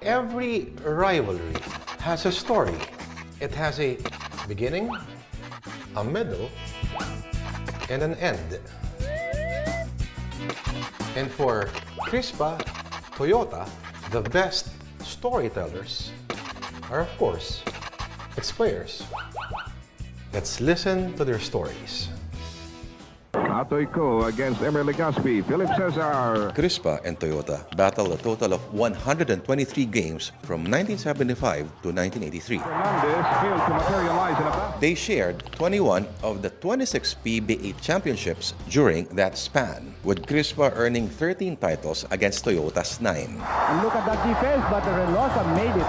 Every rivalry has a story. It has a beginning, a middle, and an end. And for Crispa, Toyota, the best storytellers are, of course, its players. Let's listen to their stories. Atoy Co against Emer Legaspi, Philip Cesar. Crispa and Toyota battled a total of 123 games from 1975 to 1983. Fernandez failed to materialize in a bat. They shared 21 of the 26 PBA championships during that span, with Crispa earning 13 titles against Toyota's 9. And look at that defense, but the Relosa made it.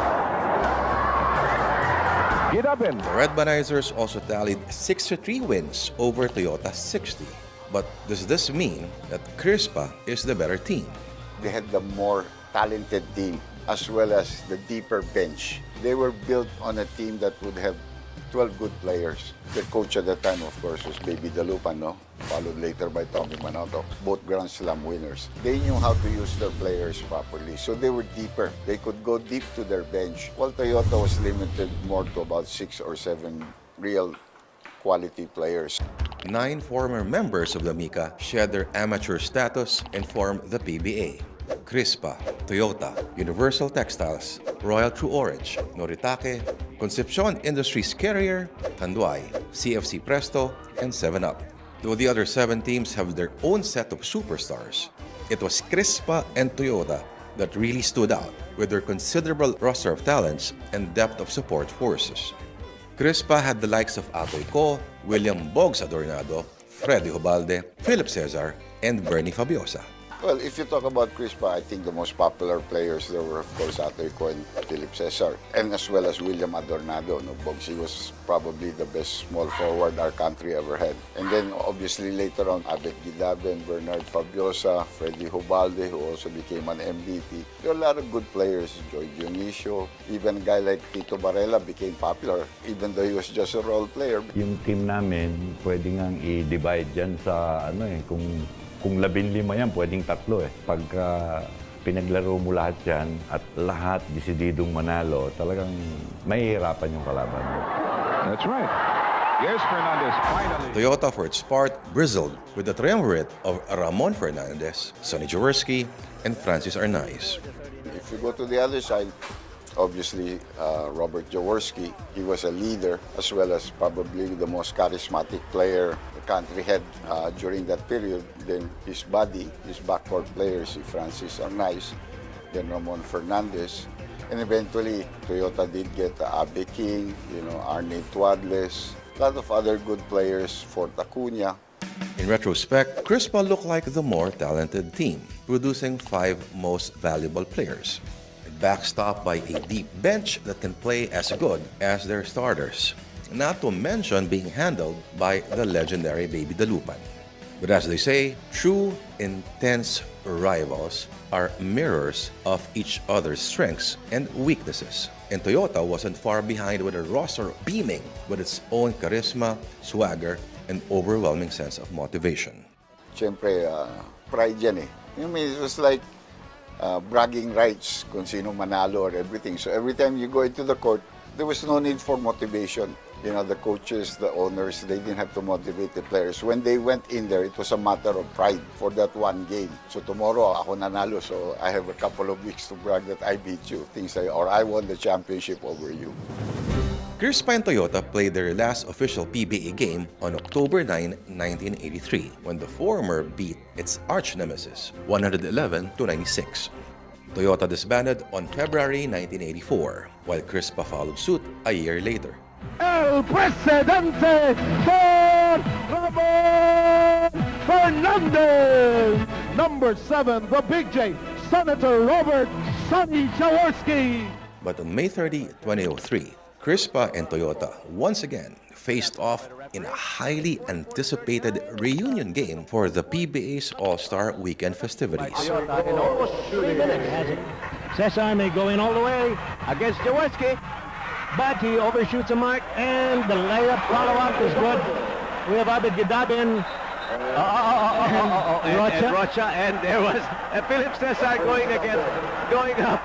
Get up in. The Red Banizers also tallied 63 wins over Toyota's 60. But does this mean that Crispa is the better team? They had the more talented team as well as the deeper bench. They were built on a team that would have 12 good players. The coach at that time, of course, was Baby Dalupan, no? Followed later by Tommy Manoto, both Grand Slam winners. They knew how to use their players properly, so they were deeper. They could go deep to their bench, while Toyota was limited more to about 6 or 7 real quality players. 9 former members of the Mika shed their amateur status and formed the PBA. Crispa, Toyota, Universal Textiles, Royal True Orange, Noritake, Concepcion Industries Carrier, Tanduay, CFC Presto, and 7-Up. Though the other 7 teams have their own set of superstars, it was Crispa and Toyota that really stood out with their considerable roster of talents and depth of support forces. Crispa had the likes of Atoy Co, William Bogs Adornado, Freddy Hobalde, Philip Cesar, and Bernie Fabiosa. Well, if you talk about Crispa, I think the most popular players there were, of course, Atoy Co and Philip Cesar, and as well as William Adornado. No, Bogsy was probably the best small forward our country ever had. And then, obviously, later on, Abet Gidaben, Bernard Fabiosa, Freddy Hobalde, who also became an MVP. There are a lot of good players. Joy Dionisio, even a guy like Tito Barela became popular, even though he was just a role player. Yung team namin, pwede ngang i-divide dyan sa, kung 15 yan, pwedeng 3 eh. Pagka pinaglaro mo lahat yan at lahat desididong manalo, talagang mahihirapan yung kalaban mo. That's right. Yes, Fernandez, finally. Toyota, for its part, bristled with the triumvirate of Ramon Fernandez, Sonny Jaworski, and Francis Arnaiz. If you go to the other side, obviously, Robert Jaworski, he was a leader as well as probably the most charismatic player the country had during that period. Then his buddy, his backcourt players, si Francis Arnaiz, then Ramon Fernandez, and eventually Toyota did get Abe King, Arne Tuadles, a lot of other good players, Fort Acuna. In retrospect, Crispa looked like the more talented team, producing 5 most valuable players, backstopped by a deep bench that can play as good as their starters, not to mention being handled by the legendary Baby Dalupan. But as they say, true, intense rivals are mirrors of each other's strengths and weaknesses. And Toyota wasn't far behind with a roster beaming with its own charisma, swagger, and overwhelming sense of motivation. Siyempre, pride yan eh. It was like bragging rights kung sino manalo or everything. So every time you go into the court, there was no need for motivation. The coaches, the owners, they didn't have to motivate the players. When they went in there, it was a matter of pride for that one game. So tomorrow, ako nanalo, so I have a couple of weeks to brag that I beat you. Things like, or I won the championship over you. Crispa and Toyota played their last official PBA game on October 9, 1983, when the former beat its arch-nemesis, 111-96. Toyota disbanded on February 1984, while Crispa followed suit a year later. El Presidente for Ramon Fernandez. Number 7, the Big J, Senator Robert Sonny Jaworski. But on May 30, 2003, Crispa and Toyota once again faced off in a highly anticipated reunion game for the PBA's All-Star Weekend festivities. Toyota in almost 3 minutes has it. Cesar may go in all the way against Jaworski, but he overshoots a mark, and the layup follow-up is good. We have Abed Gidaben. And Rocha, and there was Philip Cesar going up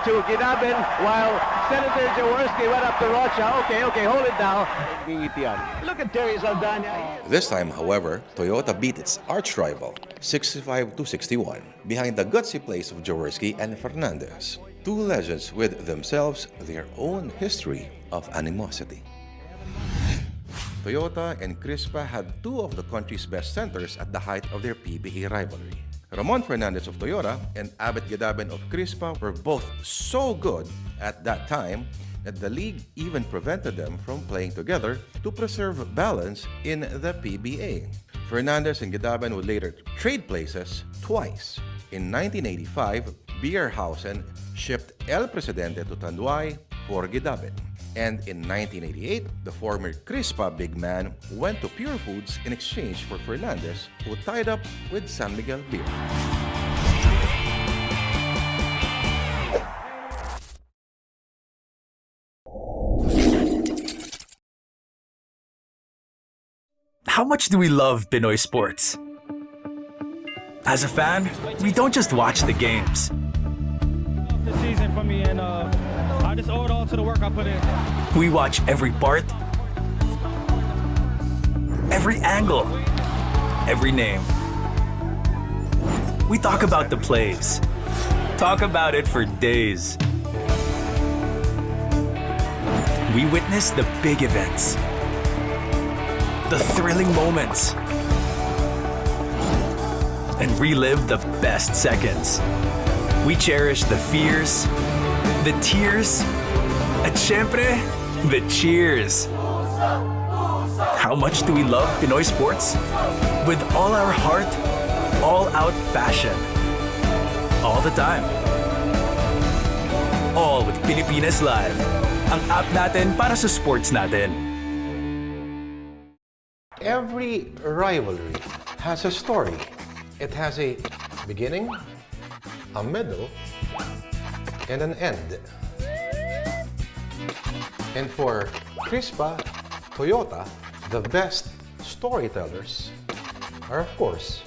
to Ginabin while Senator Jaworski went up to Rocha. Okay, hold it now. Look at Terry Saldana. This time, however, Toyota beat its arch-rival 65-61 behind the gutsy plays of Jaworski and Fernandez, two legends with themselves their own history of animosity. Toyota and Crispa had two of the country's best centers at the height of their PBA rivalry. Ramon Fernandez of Toyota and Abet Gadaben of Crispa were both so good at that time that the league even prevented them from playing together to preserve balance in the PBA. Fernandez and Gadaben would later trade places twice. In 1985, Beerhausen shipped El Presidente to Tanduay for Gadaben. And in 1988, the former Crispa big man went to Pure Foods in exchange for Fernandez, who tied up with San Miguel Beermen. How much do we love Pinoy sports? As a fan, we don't just watch the games. The season for me, and I just owe it all to the work I put in. We watch every part, every angle, every name. We talk about the plays, talk about it for days. We witness the big events, the thrilling moments, and relive the best seconds. We cherish the fears, the tears, at syempre, the cheers. How much do we love Pinoy sports? With all our heart, all-out passion. All the time. All with Pilipinas Live. Ang app natin para sa sports natin. Every rivalry has a story. It has a beginning, a middle, and an end. And for Crispa, Toyota, the best storytellers are, of course,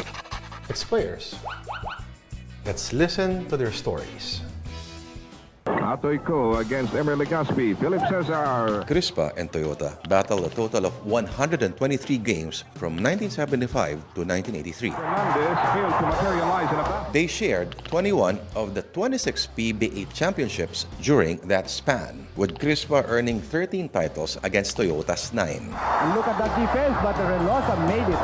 its players. Let's listen to their stories. Atoy Ko against Emer Legaspi, Philip Cesar. Crispa and Toyota battled a total of 123 games from 1975 to 1983. Fernandez failed to materialize in a battle. They shared 21 of the 26 PBA championships during that span, with Crispa earning 13 titles against Toyota's 9. And look at that defense, but the Relosa made it.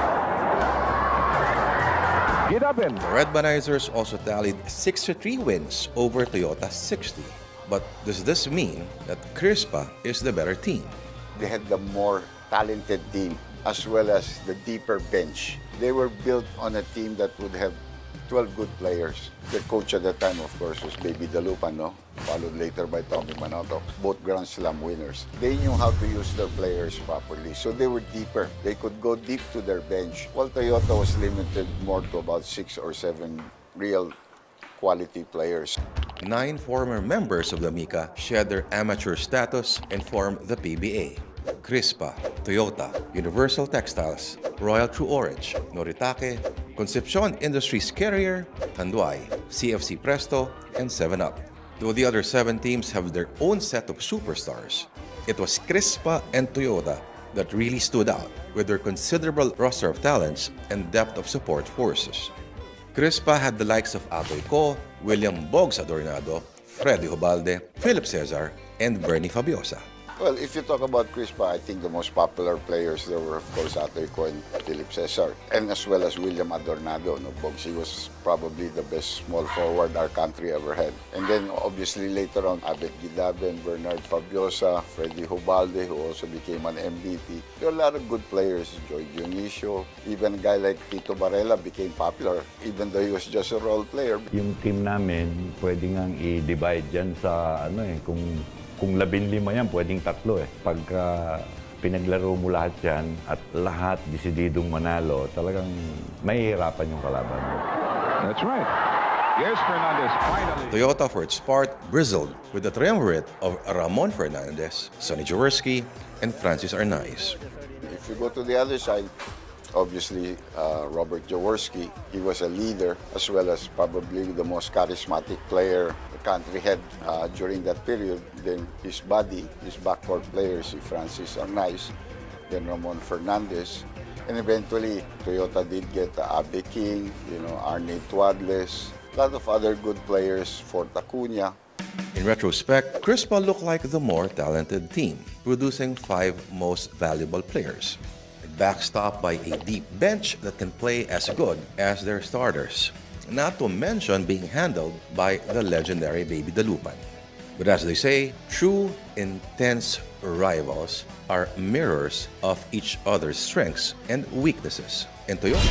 Gidabin. The Red Banizers also tallied 63 wins over Toyota's 60. But does this mean that Crispa is the better team? They had the more talented team as well as the deeper bench. They were built on a team that would have 12 good players. The coach at the time, of course, was Baby Dalupan, no? Followed later by Tommy Manotoc, both Grand Slam winners. They knew how to use their players properly, so they were deeper. They could go deep to their bench, while Toyota was limited more to about 6 or 7 real quality players. 9 former members of the Mika shed their amateur status and formed the PBA. Crispa, Toyota, Universal Textiles, Royal True Orange, Noritake, Concepcion Industries Carrier, Tanduay, CFC Presto, and 7-Up. Though the other 7 teams have their own set of superstars, it was Crispa and Toyota that really stood out with their considerable roster of talents and depth of support forces. Crispa had the likes of Atoy Ko, William Bogs Adornado, Freddy Hubalde, Philip Cesar, and Bernie Fabiosa. Well, if you talk about Crispa, I think the most popular players there were, of course, Atoy Ko and Philip Cesar, and as well as William Adornado. No, Bogsy was probably the best small forward our country ever had. And then, obviously, later on, Abet Gidaben, Bernard Fabiosa, Freddy Hubalde, who also became an MVP. There are a lot of good players. Joy Dionisio, even a guy like Tito Varela became popular, even though he was just a role player. Yung team namin, pwede ngang i-divide dyan sa, kung 15 yan, pwedeng 3 eh. Pagka pinaglaro mo lahat yan at lahat desididong manalo, talagang mahihirapan yung kalaban mo. That's right. Yes, Fernandez, finally. Toyota, for its part, bristled with the triumvirate of Ramon Fernandez, Sonny Jaworski, and Francis Arnaiz. If you go to the other side, obviously, Robert Jaworski, he was a leader as well as probably the most charismatic player that country had during that period. Then his buddy, his backcourt players, si Francis Arnaiz, then Ramon Fernandez, and eventually Toyota did get Abe King, Arne Tuadles, a lot of other good players, Fort Acuna. In retrospect, Crispa looked like the more talented team, producing 5 most valuable players, backstopped by a deep bench that can play as good as their starters, not to mention being handled by the legendary Baby Dalupan. But as they say, true, intense rivals are mirrors of each other's strengths and weaknesses. And Toyota.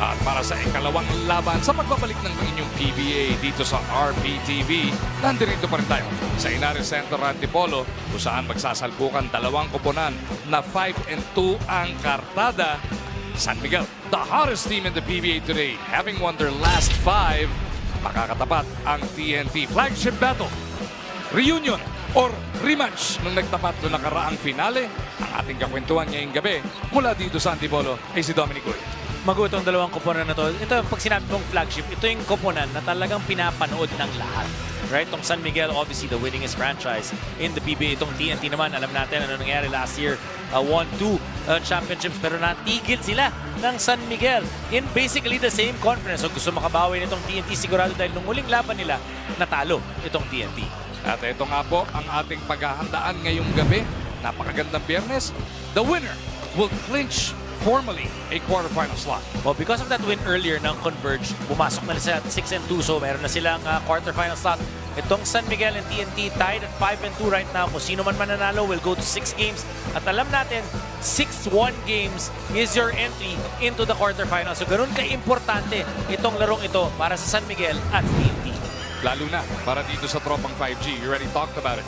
At para sa ikalawang laban sa pagbabalik ng inyong PBA dito sa RPTV, nandito pa rin tayo sa Inares Center Antipolo kung saan magsasalpukan dalawang koponan na 5-2 ang kartada. San Miguel, the hottest team in the PBA today, having won their last 5, makakatapat ang TNT flagship battle. Reunion or rematch nung nagtapat doon nakaraang finale. Ang ating kakwentuhan ngayong gabi mula dito sa Antipolo ay si Dominic Uy. Itong dalawang koponan na to. Ito, pag sinabi mong flagship, ito yung koponan na talagang pinapanood ng lahat. Right? Itong San Miguel, obviously the winningest franchise in the PBA. Itong TNT naman, alam natin ano nangyari last year. Won 2 championships pero natigil sila ng San Miguel in basically the same conference. So gusto makabawi nitong TNT sigurado dahil nung muling laban nila, natalo itong TNT. At ito nga po ang ating paghahandaan ngayong gabi. Napakagandang Biyernes. The winner will clinch formally a quarterfinal slot. Well, because of that win earlier ng Converge, bumasok na sila at 6-2, so meron na silang quarterfinal slot. Itong San Miguel and TNT tied at 5-2 right now. Kung sino man mananalo will go to 6 games. At alam natin, 6-1 games is your entry into the quarterfinal. So ganun ka-importante itong larong ito para sa San Miguel at TNT. Lalo na para dito sa Tropang 5G. You already talked about it.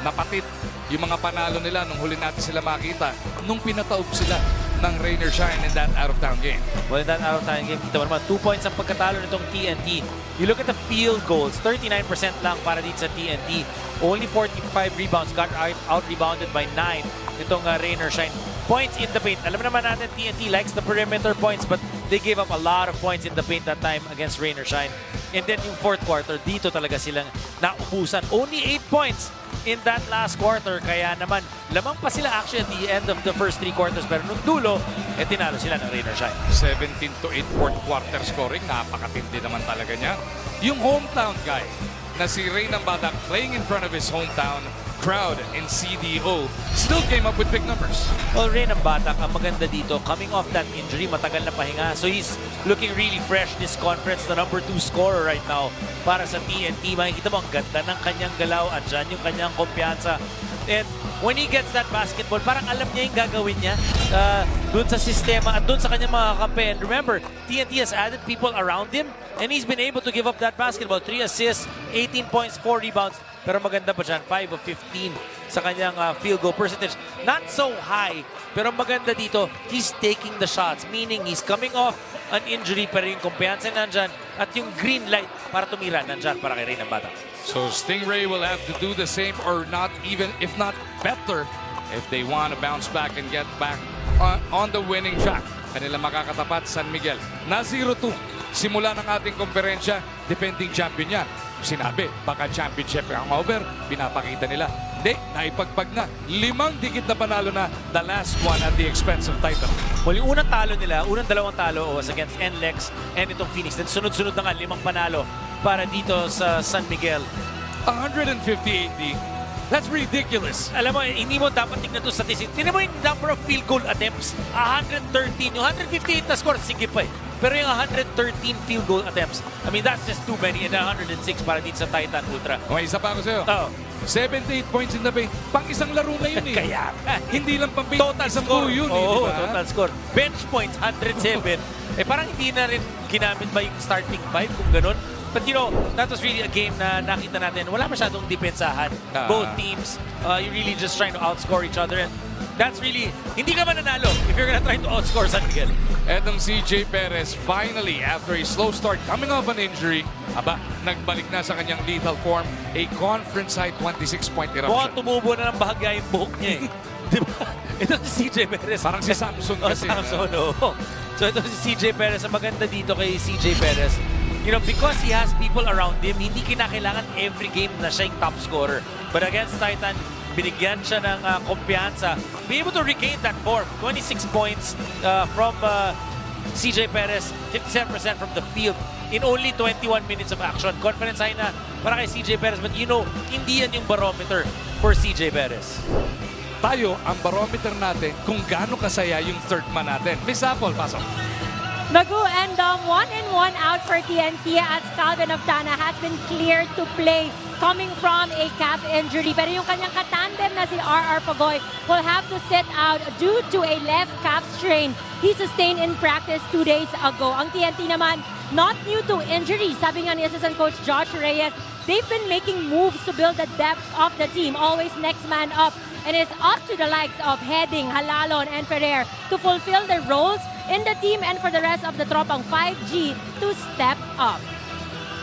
Napatit yung mga panalo nila nung huli natin sila makita nung pinataob sila ng rain or shine in that out-of-town game. Well, in that out-of-town game, kita mo naman, 2 points ang pagkatalo nitong TNT. You look at the field goals, 39% lang para dito sa TNT. Only 45 rebounds, got out-rebounded by 9 itong rain or shine. Points in the paint. Alam naman natin, TNT likes the perimeter points, but they gave up a lot of points in the paint that time against rain or shine. And then yung fourth quarter, dito talaga silang naubusan. Only 8 points in that last quarter. Kaya naman, lamang pa sila actually at the end of the first 3 quarters. Pero nung dulo, tinalo sila ng rain or shine. 17-8 fourth quarter scoring. Napakatindi naman talaga niya. Yung hometown guy na si Ray ng Badak playing in front of his hometown crowd in CDO still came up with big numbers. Well, Ray ng Batak, ang maganda dito, coming off that injury, matagal na pahinga. So he's looking really fresh this conference, the number 2 scorer right now para sa TNT. Makikita mo ang ganda ng kanyang galaw, andyan yung kanyang kumpiyansa. And when he gets that basketball, parang alam niya yung gagawin niya dun sa sistema at dun sa kanyang mga kakampi. And remember, TNT has added people around him and he's been able to give up that basketball. 3 assists, 18 points, 4 rebounds. Pero maganda pa dyan, 5 of 15 sa kanyang field goal percentage. Not so high, pero maganda dito, he's taking the shots. Meaning, he's coming off an injury, pero yung kumpiyansa nandyan at yung green light para tumira nandyan para kay Ray ng Batak. So Stingray will have to do the same or not even, if not better, if they want to bounce back and get back on the winning track. Kanila makakatapat San Miguel na 0-2. Simula ng ating komperensya, defending champion yan. Sinabi, baka championship ang over, pinapakita nila. Hindi, naipagpag na. 5 dikit na panalo na, the last one at the expense of title. Well, yung unang talo nila, unang dalawang talo was against NLEX and itong Phoenix. Then sunod-sunod na nga, 5 panalo para dito sa San Miguel. 158D. That's ridiculous. Alam mo, hindi mo dapat tignan ito statistics. Tignan mo yung number of field goal attempts. 113. Yung 158 na score, sige pa eh. Pero yung 113 field goal attempts, I mean, that's just too many. And 106 para dito sa Titan Ultra. Okay, isa pa ako sa'yo. Oh. 78 points in the paint. Pang isang laro na yun eh. Kaya hindi lang pang total score. yun Oo, eh, diba? total score. Bench points, 107. Parang hindi na rin ginamit ba yung starting 5 kung ganun. But you know, that was really a game na nakita natin. Wala masyadong depensahan. Both teams, you're really just trying to outscore each other. And that's really, hindi ka mananalo if you're gonna try to outscore San Miguel. Etong CJ Perez, finally, after a slow start, coming off an injury, nagbalik na sa kanyang lethal form, a conference-high 26-point eruption. Mukhang tumubo na ng bahagya yung buhok niya eh. Diba? Ito si CJ Perez. Parang si Samson kasi. Samson, oo. So ito si CJ Perez. Ang maganda dito kay CJ Perez, you know, because he has people around him, hindi kinakailangan every game na siya yung top scorer. But against Titan, binigyan siya ng kumpiyansa. Be able to regain that form. 26 points from CJ Perez, 57% from the field in only 21 minutes of action. Confidence high na para kay CJ Perez. But you know, hindi yan yung barometer for CJ Perez. Tayo, ang barometer natin kung gaano kasaya yung third man natin. Miss Apple, pasok. Magu and 1-1 out for TNT as Calvin Oftana has been cleared to play coming from a calf injury. Pero yung kanyang katandem na si RR Pagoy will have to sit out due to a left calf strain he sustained in practice 2 days ago. Ang TNT naman, not new to injury. Sabi nga ni Assistant Coach Josh Reyes, they've been making moves to build the depth of the team. Always next man up. And it's up to the likes of Heading, Halalon, and Ferrer to fulfill their roles in the team and for the rest of the Tropang 5G to step up.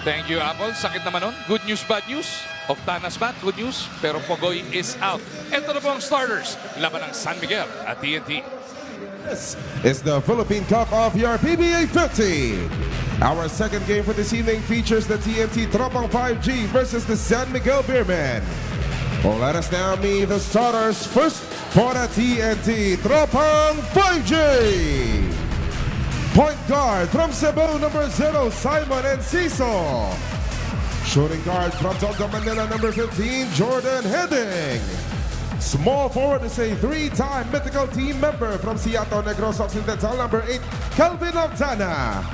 Thank you, Apple. Sakit naman nun. Good news, bad news. Oftana's back, good news. Pero Pogoy is out. Ito na po ang starters. Laban ng San Miguel at TNT. This is the Philippine Cup of your PBA 50. Our second game for this evening features the TNT Tropang 5G versus the San Miguel Beermen. Well, let us now meet the starters. First for the TNT Tropang 5G. Point guard from Cebu, number 0, Simon Enciso. Shooting guard from Tondo, Manila, number 15, Jordan Heading. Small forward is a 3-time mythical team member from Seattle Negros Occidental, number 8, Calvin Oftana.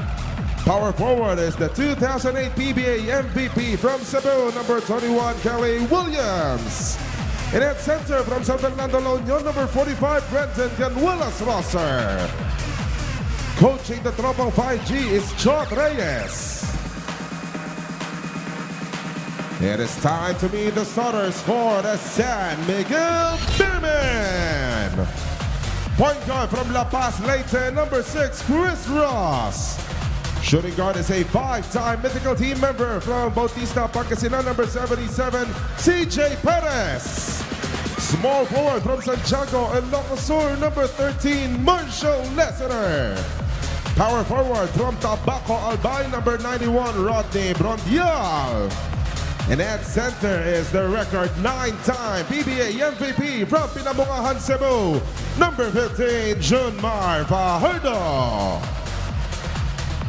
Power forward is the 2008 PBA MVP from Cebu, number 21, Kelly Williams. And at center from San Fernando, La Union, number 45, Brenton Canuelas Rosser. Coaching the Tropang 5G is Chot Reyes. It is time to meet the starters for the San Miguel Beermen. Point guard from La Paz, Leyte, number 6, Chris Ross. Shooting guard is a 5-time mythical team member from Bautista, Pangasinan, number 77, CJ Perez. Small forward from Santiago, Ilocos Sur, number 13, Marshall Lessener. Power forward from Tabaco, Albay, number 91, Rodney Brondial. And at center is the record 9-time PBA MVP from Pinamungahan, Cebu, number 15, Junmar Fajardo.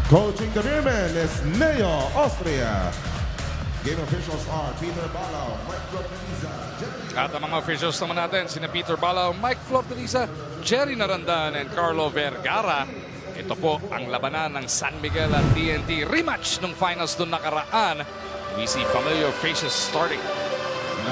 Coaching the Beermen is Neo Austria. Game officials are Peter Balao, Mike Florteliza, Jerry. At ang mga officials naman natin, sina Peter Balao, Mike Florteliza, Jerry Narandan, and Carlo Vergara. Ito po ang labanan ng San Miguel at TNT. Rematch ng finals doon nakaraan. We see familiar faces starting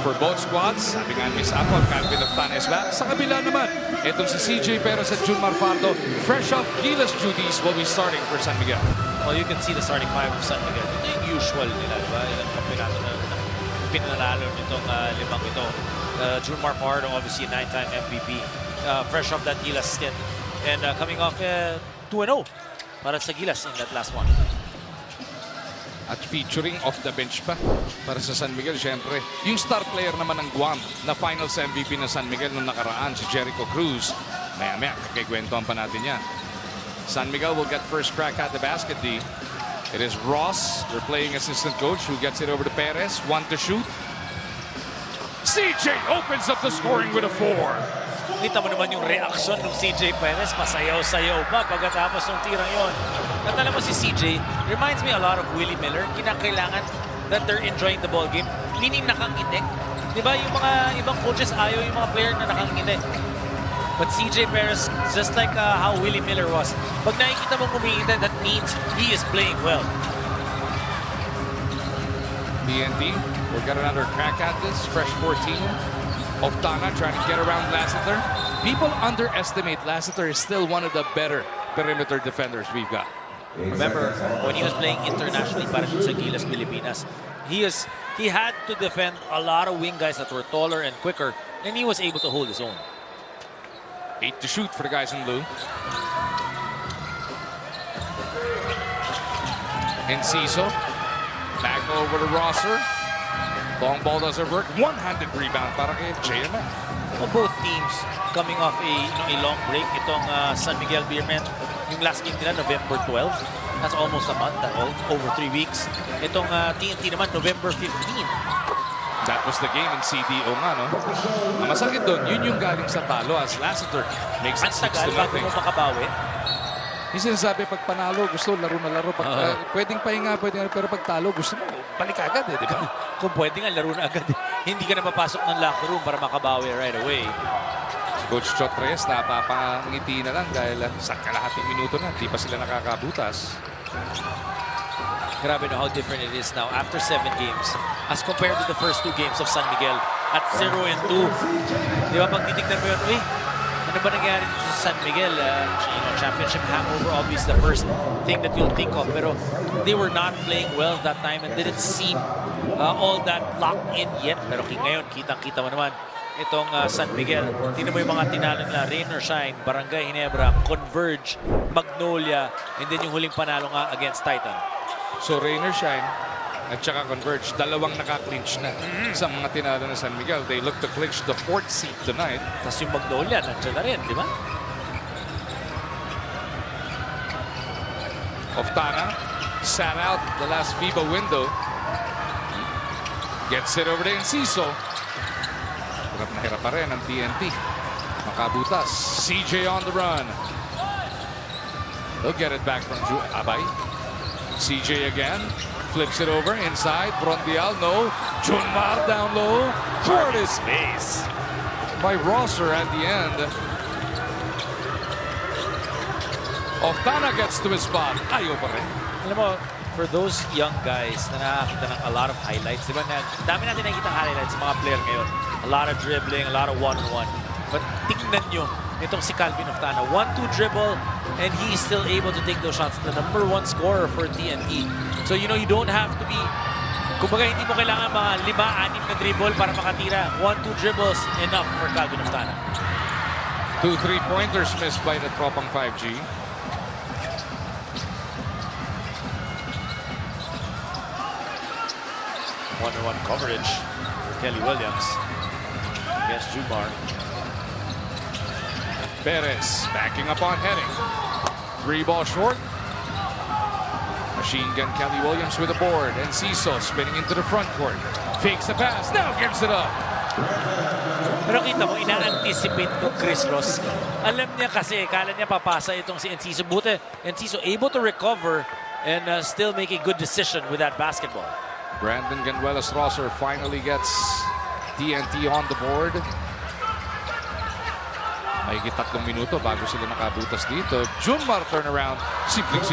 for both squads. Sabi nga Miss Apple, Calvin Oftana is back. Sa kabila naman, itong si CJ Perez at Junmar Fajardo, fresh off Gilas duties, will be starting for San Miguel. Well, you can see the starting five of San Miguel. Ito yung usual nila, diba? Ilang kampinato na pinanalo nitong limang ito. Junmar Fajardo, obviously a 9-time MVP, fresh off that Gilas stint. And coming off 2-0 para sa Gilas in that last one. At featuring off the bench pa para sa San Miguel, syempre. Yung star player naman ng Guam na finals MVP ng San Miguel nung nakaraan, si Jericho Cruz. Maya-maya, kakikwentuhan pa natin yan. San Miguel will get first crack at the basket D. It is Ross, their playing assistant coach, who gets it over to Perez. 1 to shoot. CJ opens up the scoring with a 4. Kita mo naman yung reaction ng CJ Perez. Masayaw-sayaw pa pagkatapos ng tirang yon. At alam mo si CJ, reminds me a lot of Willie Miller. Kinakailangan that they're enjoying the ball game. Hindi nakangiti. Diba yung mga ibang coaches ayaw yung mga player na nakangiti. But CJ Perez, just like how Willie Miller was, pag nakikita mo kumikita, that means he is playing well. TNT will get another crack at this. Fresh 14. Oftana trying to get around Lassiter. People underestimate Lassiter is still one of the better perimeter defenders we've got. Remember, when he was playing internationally para sa Gilas, Pilipinas, he had to defend a lot of wing guys that were taller and quicker, and he was able to hold his own. 8 to shoot for the guys in blue. Enciso. Back over to Rosser. Long ball doesn't work. One-handed rebound para kay JMF. Well, both teams coming off a long break. Itong San Miguel Beermen, Yung last game nila, November 12. That's almost a month, over 3 weeks. Itong TNT naman, November 15. That was the game in CDO nga, no? Ang masakit doon, yun yung galing sa talo as Lassiter makes it 6-0. Ang tagal bago mo makabawi. Yung sinasabi, pag panalo, gusto laro na laro. Pag, pwedeng pahinga, pero pag talo, gusto mo balik agad, di ba? Kung pwede nga, laro na agad. Hindi ka na papasok ng locker room para makabawi right away. Si Coach Chot Reyes, napapangiti na lang dahil sa kalahating minuto na, di pa sila nakakabutas. Grabe no, how different it is now after 7 games as compared to the first 2 games of San Miguel at 0-2. Di ba, pag titignan mo yun, uy, ano ba nangyari dito sa San Miguel? Championship hangover, obviously the first thing that you'll think of. Pero they were not playing well that time and didn't seem all that locked in yet. Pero ngayon, kitang-kita mo naman itong San Miguel. Tingnan mo yung mga tinalo nila, Rain or Shine, Barangay Ginebra, Converge, Magnolia, and then yung huling panalo nga against Titan. So Rain or Shine at saka Converge, dalawang naka-clinch na sa mga tinalo ng San Miguel. They look to clinch the 4th seat tonight. Tapos yung Magnolia, nandiyan na rin, di ba? Oftana sat out the last FIBA window. Gets it over to Enciso. Hirap pa rin ang TNT. Makabutas. CJ on the run. He'll get it back from Abay. CJ again. Flips it over inside. Brondial, no. Junmar down low. Toward his face by Rosser at the end. Oftana gets to his spot. Ayaw pa rin. Alam mo, for those young guys na nakakita ng a lot of highlights, di ba? Dami natin nakikita highlights sa mga player ngayon. A lot of dribbling, a lot of one-on-one. But tingnan nyo, itong si Calvin Oftana, 1-2 dribble, and he is still able to take those shots. The #1 scorer for TNT. So, you know, you don't have to be, kumbaga, hindi mo kailangan mga 5-6 na dribble para makatira. 1-2 dribbles, enough for Calvin Oftana. 2 3-pointers missed by the Tropang 5G. One-on-one coverage for Kelly Williams against Jumar. Perez backing up on heading. 3 ball short. Machine gun Kelly Williams with a board. And Enciso spinning into the front court. Fakes the pass. Now gives it up. Pero kita mo, ina-anticipate ko Chris Ross. Alam niya kasi, kala niya papasa itong si Enciso. Buti, Enciso able to recover and still make a good decision with that basketball. Brandon Ganuelas Rosser finally gets TNT on the board. Mahigit 3 minuto bago sila nakabutas dito. Junmar turnaround. Simple.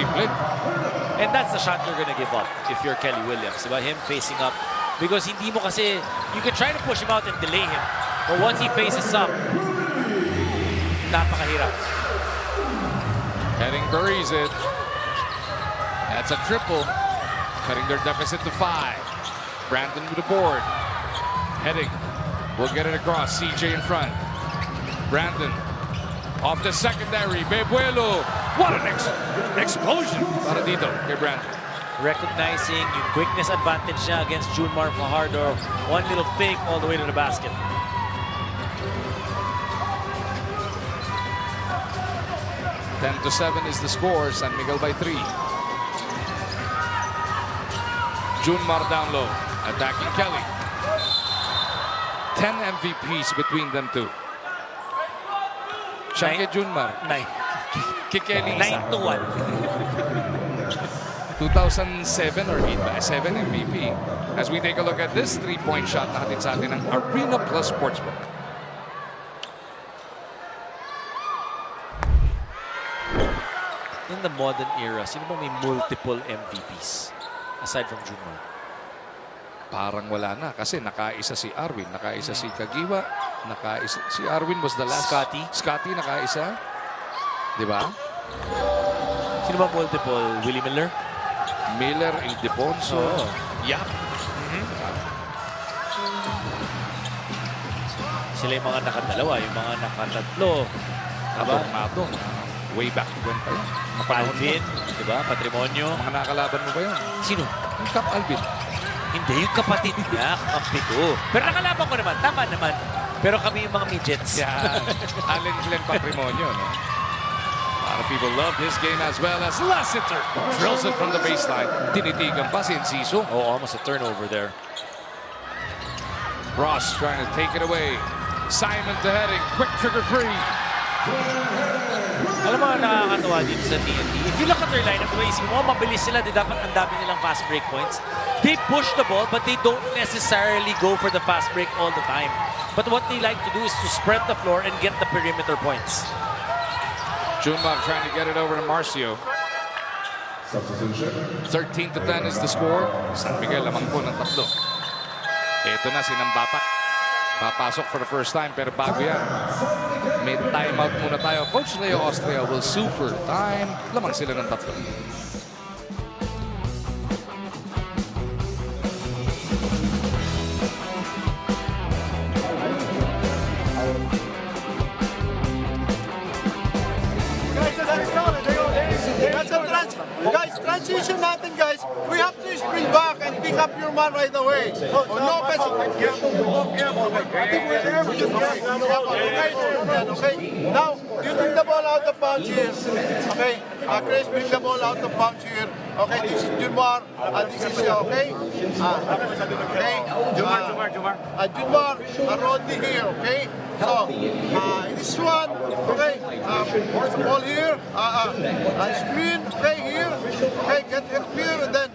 And that's the shot you're gonna give up if you're Kelly Williams. Diba? Him facing up. Because hindi mo kasi, you can try to push him out and delay him. But once he faces up, napakahirap. Heading buries it. That's a triple. Cutting their deficit to 5. Brandon with the board. Heading. Will get it across. CJ in front. Brandon off the secondary. Bebuelo. What an explosion para dito kay Brandon. Recognizing yung quickness advantage niya against Junmar Fajardo. One little fake all the way to the basket. Ten to 7 is the score. San Miguel by 3. Junmar down low. Attacking Kelly. 10 MVPs between them two. Siya kay Junmar. 9. Kay Kelly. 9-1. 2007 or 8 ba? 7 MVP. As we take a look at this 3-point shot na hatid sa atin ng Arena Plus Sportsbook. In the modern era, sino ba may multiple MVPs aside from Junmar? Parang wala na kasi nakaisa si Arwin, nakaisa si Kagiwa, nakaisa si Arwin was the last. Scotty nakaisa. 'Di ba? Sino ba multiple? Willie Miller? Miller, Ildefonso. Oh. Yap. Sila yung mga nakadalawa, yung mga nakatatlo. Matong. Way back when pa yun. Alvin, di ba? Patrimonyo. Mga nakalaban mo ba yun? Sino? Yung Cap Alvin. Hindi, yung kapatid niya, kakampi ko. Pero nakalaban ko naman, tama naman. Pero kami yung mga midgets. Yan. Allen Glenn Patrimonyo, no? lot of people loved his game as well as Lassiter drills it from the baseline. Tinitigan pa si Enciso. Oh, almost a turnover there. Ross trying to take it away. Simon to heading. Quick trigger three. Alam mo, nakakatawa dito sa TNT. If you look at their lineup, isip mo, mabilis sila. Dapat ang dami nilang fast break points. They push the ball, but they don't necessarily go for the fast break all the time. But what they like to do is to spread the floor and get the perimeter points. Junmar trying to get it over to Marcio. 13 to 10 is the score. San Miguel lamang po ng tatlo. Ito na si Nambatak. Papasok for the first time pero bago yan. May timeout muna tayo. Coach Leo Austria will sue for time. Lamang sila ng tatlo. Guys, transition natin, guys. We have to spring back and pick up your man right away. Oh, no, okay? Now, you bring the ball out of bounds here. Okay? Chris, bring the ball out of bounds here. Okay, this is Jumar. This is, okay? Okay? Jumar, Rodney here, okay? So, this one, okay? Ball here, screen, okay, here. Okay, get him here and then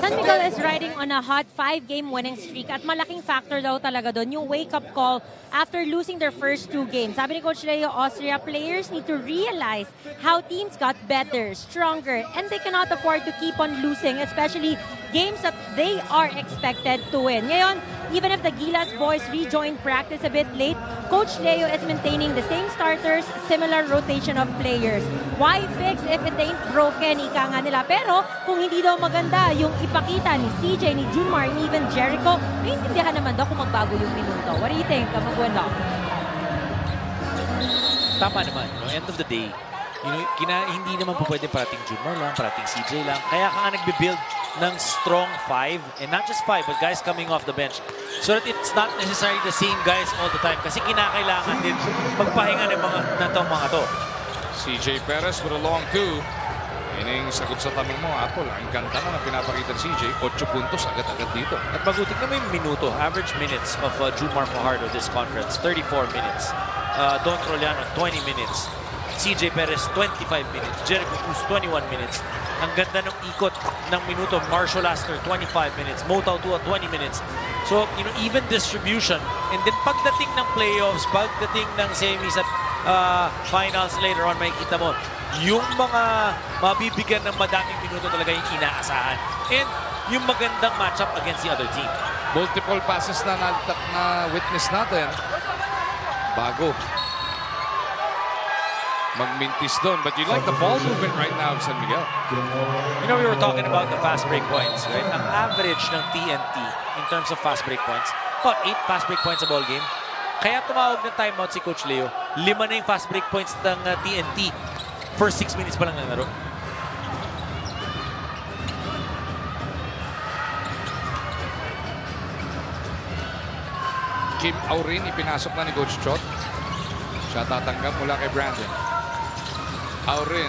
San Miguel is riding on a hot 5-game winning streak at malaking factor daw talaga doon yung wake-up call after losing their first 2 games. Sabi ni Coach Leo Austria, players need to realize how teams got better, stronger, and they cannot afford to keep on losing, especially games that they are expected to win. Ngayon, even if the Gilas boys rejoined practice a bit late, Coach Leo is maintaining the same starters, similar rotation of players. Why fix if it ain't broken? Ika nga nila. Pero kung hindi daw maganda yung ipakita ni CJ, ni Junmar, ni even Jericho, maintindihan naman daw kung magbago yung minuto. What do you think, Kamagwendo? Tama naman. No? End of the day, hindi naman po pwede parating Junmar lang, parating CJ lang. Kaya ka nga nagbe-build ng strong 5, and not just 5, but guys coming off the bench. So that it's not necessarily the same guys all the time. Kasi kinakailangan din magpahinga ng mga to. CJ Perez with a long 2. Ining sagot sa tanong mo, Apple, ang ganda na pinapakita ni CJ. 8 puntos agad-agad dito. At magutik na may minuto, average minutes of Junmar Fajardo this conference, 34 minutes. Don Troliano, 20 minutes. CJ Perez, 25 minutes. Jericho Cruz, 21 minutes. Ang ganda ng ikot ng minuto. Marshall Laster, 25 minutes. Motau Tua, 20 minutes. So, even distribution. And then pagdating ng playoffs, pagdating ng semis at finals later on, makikita mo, yung mga mabibigyan ng madaming minuto talaga yung inaasahan. And yung magandang matchup against the other team. Multiple passes na witness natin. Bago magmintis doon. But you like the ball movement right now of San Miguel. We were talking about the fast break points, right? Ang average ng TNT in terms of fast break points, about 8 fast break points a ball game. Kaya tumawag ng timeout si Coach Leo. 5 na yung fast break points ng TNT. First 6 minutes pa lang ng laro. Kim Aurin, ipinasok na ni Coach Chot. Siya tatanggap mula kay Brandon. Aurin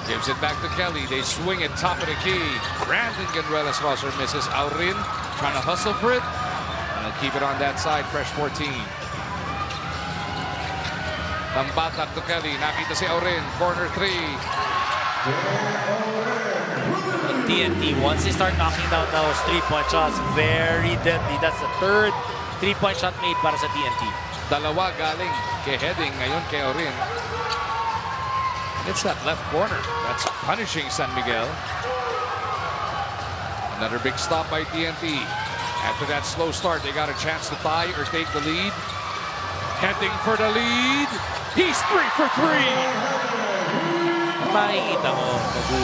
gives it back to Kelly. They swing it top of the key. Brandon Ganuelas Rosser misses. Aurin trying to hustle for it. And they'll keep it on that side. Fresh 14. Tambatak to Kelly. Nakita si Aurin. Corner 3. TNT, once they start knocking down those 3-point shots, very deadly. That's the 3rd 3-point shot made para sa TNT. Dalawa galing kay Heading, ngayon kay Aurin. It's that left corner that's punishing San Miguel. Another big stop by TNT. After that slow start, they got a chance to tie or take the lead. Heading for the lead. He's 3 for 3. Makikita mo, Magu,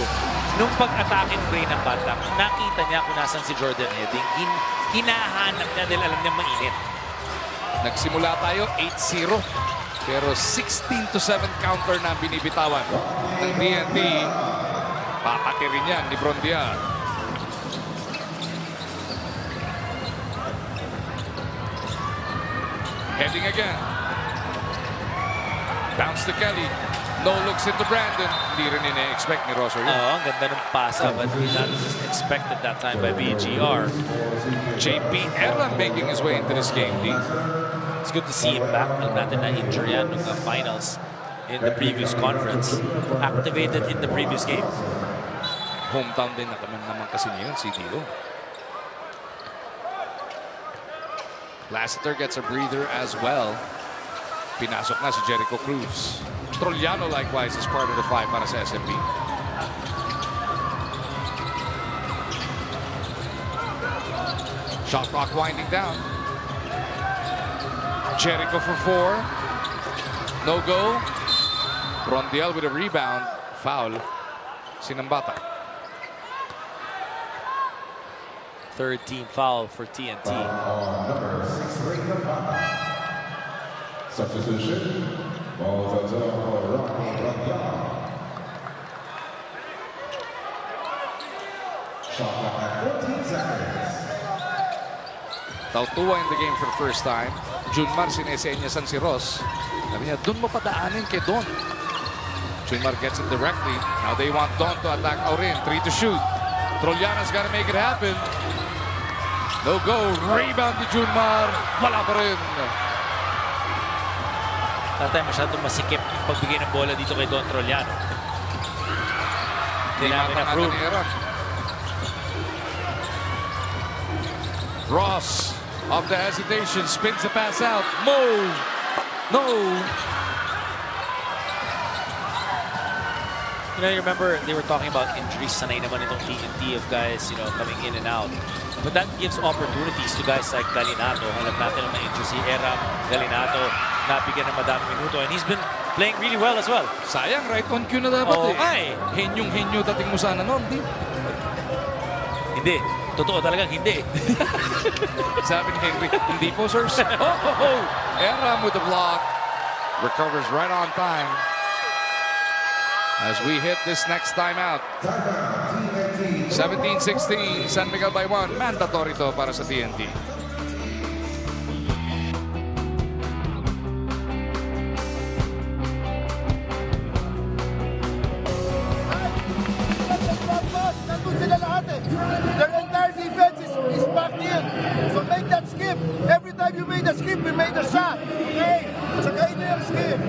nung pag-atake ng Ray ng Batak, nakita niya kung nasan si Jordan Heading. Hinahanap niya dahil alam niya mainit. Nagsimula tayo 8-0. Pero 16-7 counter na binibitawan ng TNT. Papatirin yan ni Brondiar. Heading again. Bounce to Kelly. No looks into Brandon. Hindi rin ina-expect ni Rosser yun. Ang ganda ng pasa, but not expected that time by BGR. JP Eram making his way into this game, D. It's good to see him back. Alam natin na injury yan nung finals in the previous conference. Activated in the previous game. Hometown din naman kasi niya, si Dio. Lassiter gets a breather as well. Pinasok na si Jericho Cruz. Trollano likewise is part of the 5 para sa SMB. Shot clock winding down. Jericho for 4. No go. Rondiel with a rebound. Foul. Sinambata. Third team foul for TNT. Substitution. Ball is for Rocky Rania. Shot clock at 14 seconds. Tautua in the game for the first time. Junmar sinesenyasan si Ross. Sabi niya, dun mo padaanin kay Don. Junmar gets it directly. Now they want Don to attack Aurin. 3 to shoot. Trollano's got to make it happen. No go. Rebound ni Junmar. Wala pa rin. Tatay masyadong masikip yung pagbigay ng bola dito kay Don Trollano. Hindi namin na-prove. Ross, off the hesitation, spins the pass out. Move. No. You know, you remember they were talking about injuries. Sanay naman itong TNT of guys, you know, coming in and out. But that gives opportunities to guys like Galinato. Alam natin na injury si Eram Galinato. Nabigyan ng madaming minuto. And he's been playing really well as well. Sayang, right on cue na dapat eh. Henyong-henyo dating mo sana noon, di? Hindi. Totoo talagang hindi. Sabi ni Henry, hindi po, sirs. Eram with the block. Recovers right on time. As we hit this next timeout. 17-16, San Miguel by 1. Mandatory to para sa TNT. Nandun sila lahat eh. Their entire defense is back in. So make that skip. Every time you made a skip, we made a shot. Okay? Sakayin niyo yung skip.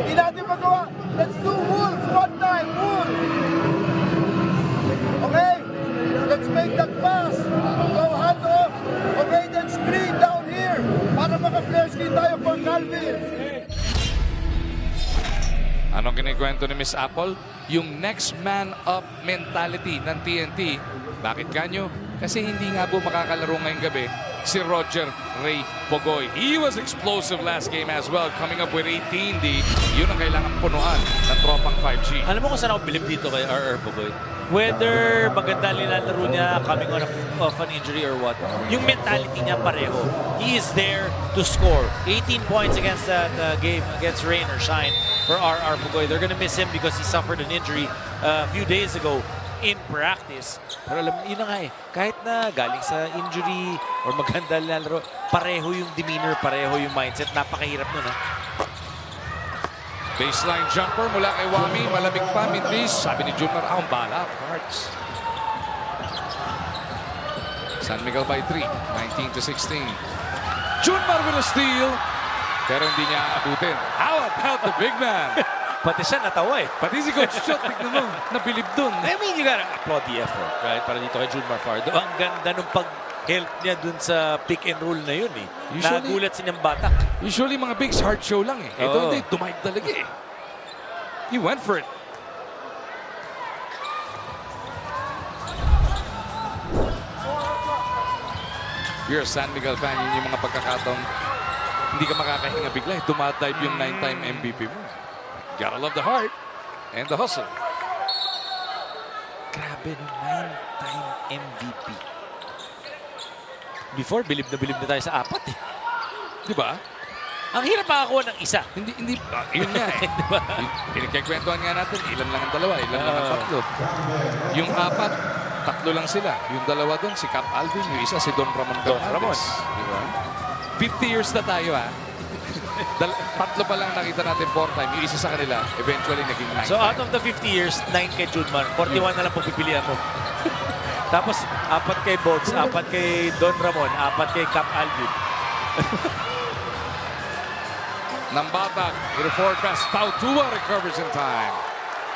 Hindi natin magawa. Let's do Wolves one time. Wolves. Okay? Let's make that pass. Go hand off. Okay, then screen down here. Para maka-flare screen tayo for Calvin. Anong kinikwento ni Miss Apple? Yung next man up mentality ng TNT. Bakit ganyo? Kasi hindi nga po makakalaro ngayong gabi si Roger Ray Pogoy. He was explosive last game as well, coming up with 18. Yun ang kailangan punuan ng Tropang 5G. Alam mo kung saan ako bilib dito kay RR Pogoy? Whether maganda nilalaro niya coming on of an injury or what, yung mentality niya pareho. He is there to score. 18 points against that game against rain or shine for RR Pogoy. They're gonna miss him because he suffered an injury a few days ago in practice. Pero alam mo, yun na nga eh. Kahit na galing sa injury or maganda nilalaro, pareho yung demeanor, pareho yung mindset. Napakahirap nun ha. Baseline jumper mula kay Wami. Malamig pa, Mindis. Sabi ni Junmar, ang bala. Parts. San Miguel by 3. 19-16. Junmar with a steal. Pero hindi niya aabutin. How about the big man? Pati siya natawa eh. Pati si Coach Shot, tignan mo, nabilib dun. I mean, you gotta applaud the effort, right? Para dito kay Junmar Fardo. Ang ganda nung pag-help niya dun sa pick and roll na yun eh. Nagulat sinyang batak. Usually mga bigs hard show lang eh. Ito hindi, tumayip talaga eh. He went for it. If you're a San Miguel fan, yun yung mga pagkakataong hindi ka makakahinga bigla. Tumadive yung 9-time MVP mo. Gotta love the heart and the hustle. Grabe no, 9-time MVP. Before, bilib na tayo sa 4 eh. Di ba? Ang hirap makakuha ng isa. Hindi, yun nga eh. Pinagkikwentuhan nga natin, ilan lang ang 2, ilan lang ang 3. Yung 4, tatlo lang sila. Yung dalawa doon, si Cap Alvin, yung isa si Don Ramon Fernandez. Diba? 50 years na tayo, ha? Tatlo pa lang nakita natin 4 time. Yung isa sa kanila, eventually naging 9 So out of the 50 years, 9 kay Junmar. 41 na lang pagpipilian mo. Tapos 4 kay Bogs, 4 kay Don Ramon, 4 kay Cap Alvin. Nambatak, with a forward pass. Pautua recovers in time.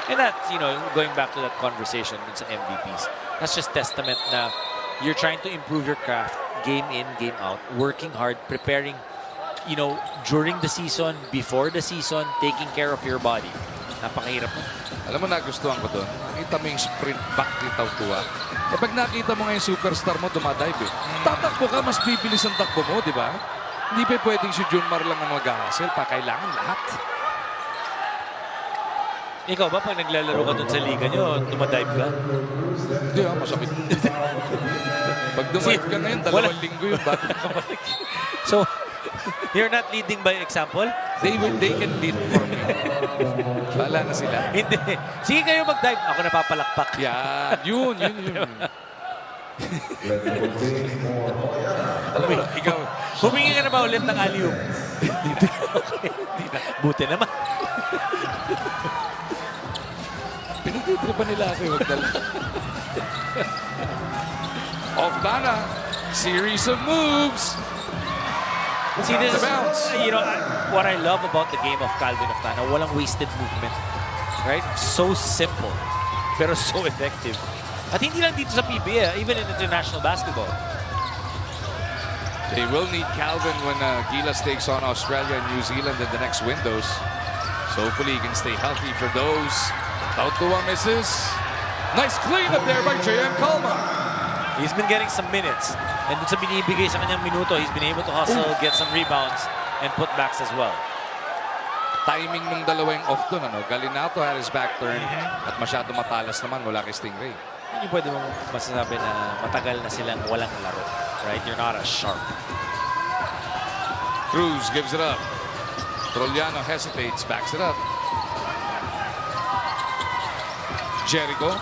And that's, you know, going back to that conversation dun sa MVPs, that's just testament na you're trying to improve your craft, game in, game out, working hard, preparing, you know, during the season, before the season, taking care of your body. Napakahirap mo. Alam mo, nagustuhan ko doon. Nakita mo yung sprint back ni Pautua. Eh pag nakita mo nga yung superstar mo, dumadive eh. Tatakbo ka, mas bibilis ang takbo mo, di ba? Hindi pa pwedeng si Junmar lang ang mag-hassle. Kailangan lahat. Ikaw ba, pag naglalaro ka dun sa liga nyo, dumadive ka? Hindi masakit. Pag dumadive ka ngayon, 2 linggo yung bago kabalik. So, you're not leading by example? They can lead for me. Bahala na sila. Hindi. Sige kayo mag-dive. Ako napapalakpak. Yan. Yun. Alam mo, ikaw. Humingi ka na ba ulit ng alley-oop? Hindi na. Buti naman. Pinagtitripan nila ako yung magdala. Off Dana. Series of moves. See, this is, you know, what I love about the game of Calvin of Tana, walang wasted movement. Right? So simple, pero so effective. At hindi lang dito sa PBA, even in international basketball. They will need Calvin when Gilas takes on Australia and New Zealand in the next windows. So hopefully he can stay healthy for those. Tautua misses. Nice clean up there by J.M. Calma. He's been getting some minutes. And dun sa binibigay sa kanyang minuto, he's been able to hustle, get some rebounds, and putbacks as well. Timing nung dalawa yung off doon. Galinato had his back turn at masyado matalas naman mula kay Stingray. Hindi pwede mong masasabi na matagal na silang walang laro. Right? You're not as sharp. Cruz gives it up. Troliano hesitates, backs it up. Jericho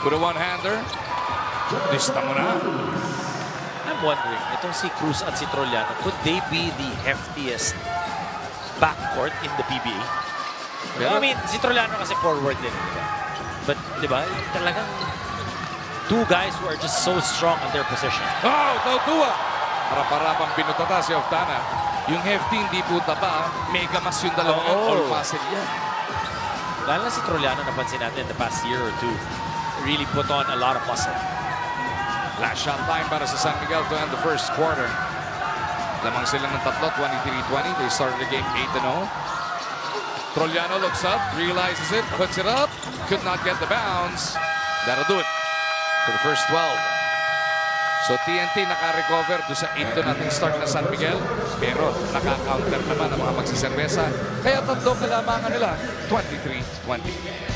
with a one-hander. Lista mo na. I'm wondering, itong si Cruz at si Troliano, could they be the heftiest backcourt in the PBA? I mean, si Troliano kasi forward din, di ba? But, di ba, talagang two guys who are just so strong on their position. Oh, Tautua! Harap-harapang pinutata si Oftana. Yung hefty, hindi po taba. Mega mas yung dalawang all muscle yan. Lalo na si Troliano, napansin natin the past year or two, really put on a lot of muscle. Last shot time para sa San Miguel to end the first quarter. Lamang sila ng tatlo, 23-20. They started the game 8-0. Troliano looks up, realizes it, puts it up. Could not get the bounce. That'll do it for the first 12. So TNT naka-recover do sa 8-0 start na San Miguel. Pero naka-counter naman ang mga magsiservesa. Kaya tatlo kalamangan nila, 23-20.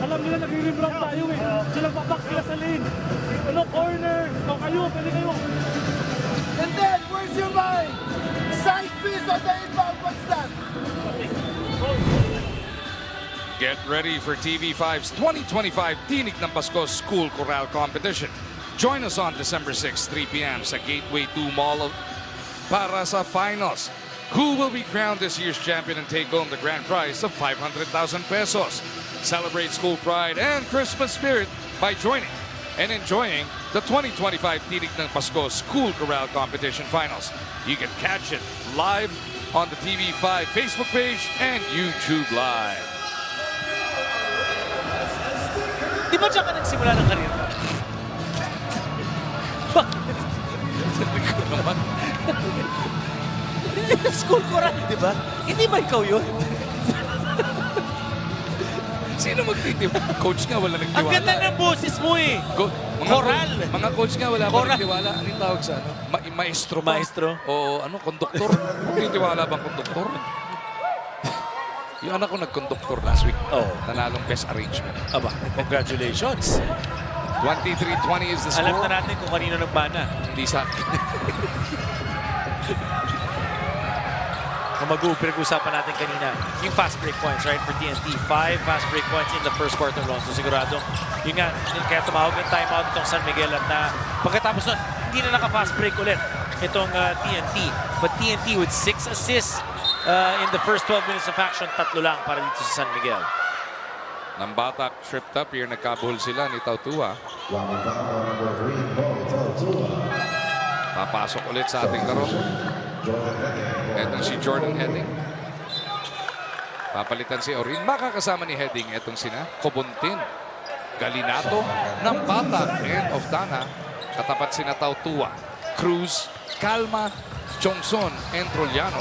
Alam nila nagre-reblock tayo eh. Sila babak sila sa lane. Ano, corner. Ikaw kayo, pwede kayo. And then, where's your mind? Side piece on the inbound, what's that? Get ready for TV5's 2025 Tinig ng Pasko School Chorale Competition. Join us on December 6, 3 p.m. sa Gateway 2 Mall para sa finals. Who will be crowned this year's champion and take home the grand prize of 500,000 pesos? Celebrate school pride and Christmas spirit by joining and enjoying the 2025 Tinig ng Pasko School Chorale Competition Finals. You can catch it live on the TV5 Facebook page and YouTube Live. Di ba dyan ka nagsimula ng karir mo? Bakit? Sabi ko naman. School chorale, di ba? Hindi ba ikaw yun? Sino magtitiwala? Coach nga, wala nagtiwala. Ang ganda ng boses mo eh. Coral. Mga coach nga, wala pa nagtiwala. Anong tawag sa ano? Maestro ba? Maestro. O ano, konduktor. Nagtiwala bang konduktor? Yung anak ko nag-conductor last week. Oh. Nanalong best arrangement. Aba, congratulations. 23-20 is the score. Alam na natin kung kanino nagbana. Hindi sa akin. Pinag-usapan natin kanina, yung fast break points, right, for TNT. 5 fast break points in the first quarter long. So sigurado, yun nga, kaya tumawag ng timeout itong San Miguel at pagkatapos nun, hindi na naka-fast break ulit itong TNT. But TNT with 6 assists in the first 12 minutes of action, 3 lang para dito sa San Miguel. Nang Batak tripped up here, nagkabuhol sila ni Tautua. Papasok ulit sa ating laro. Etong si Jordan Heading. Papalitan si Orin. Makakasama ni Heading etong sina Kobuntin, Galinato, ng Batak, and Oftana. Katapat sina Tautua, Cruz, Calma, Chongson, and Troliano.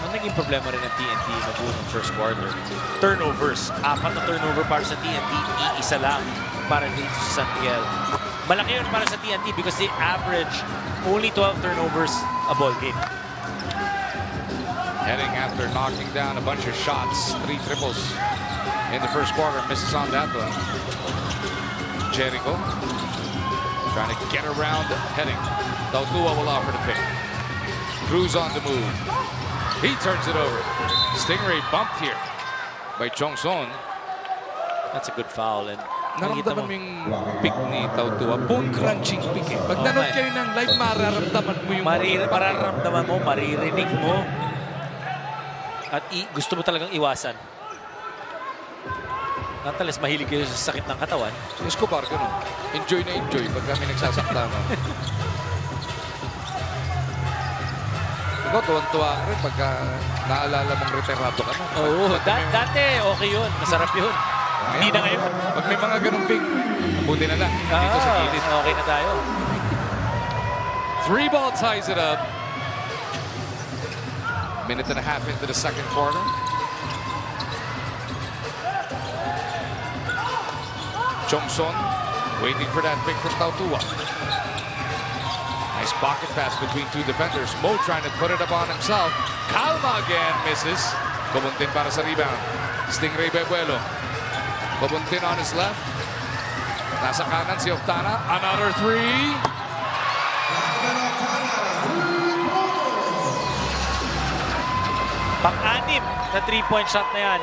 Ang naging problema rin ng TNT na buo ng first quarter. Turnovers. 4 na turnover para sa TNT. Iisa lang para dito sa San Miguel. Malaki yun para sa TNT because they average only 12 turnovers a ball game. Heading after knocking down a bunch of shots. 3 triples in the first quarter. Misses on that one. Jericho trying to get around Heading. Tautua will offer to pick. Cruz on the move. He turns it over. Stingray bumped here by Chongson. That's a good foul. And naramdaman mo yung pick ni Tautua. Bone crunching pick eh. Pag nanood kayo ng live, mararamdaman mo yung... Mararamdaman mo, maririnig mo. At gusto mo talagang iwasan. Natalis, mahilig kayo sa sakit ng katawan. Si Escobar, ganun. Enjoy na enjoy pag kami nagsasakta mo. Ikaw, tuwan-tuwa ka rin pagka naalala mong retirado ka na. Oo, dati okay yun. Masarap yun. Hindi na ngayon. Pag may mga ganung pick, buti na lang. Dito sa gilid. Okay na tayo. 3 ball ties it up. Minute and a half into the second quarter. Chongson waiting for that pick from Tautua. Nice pocket pass between 2 defenders. Mo trying to put it up on himself. Calma again misses. Kobuntin para sa rebound. Stingray Bebuelo. Kobuntin on his left. Nasa kanan si Oftana. Another 3. Pang-anim na 3-point shot na yan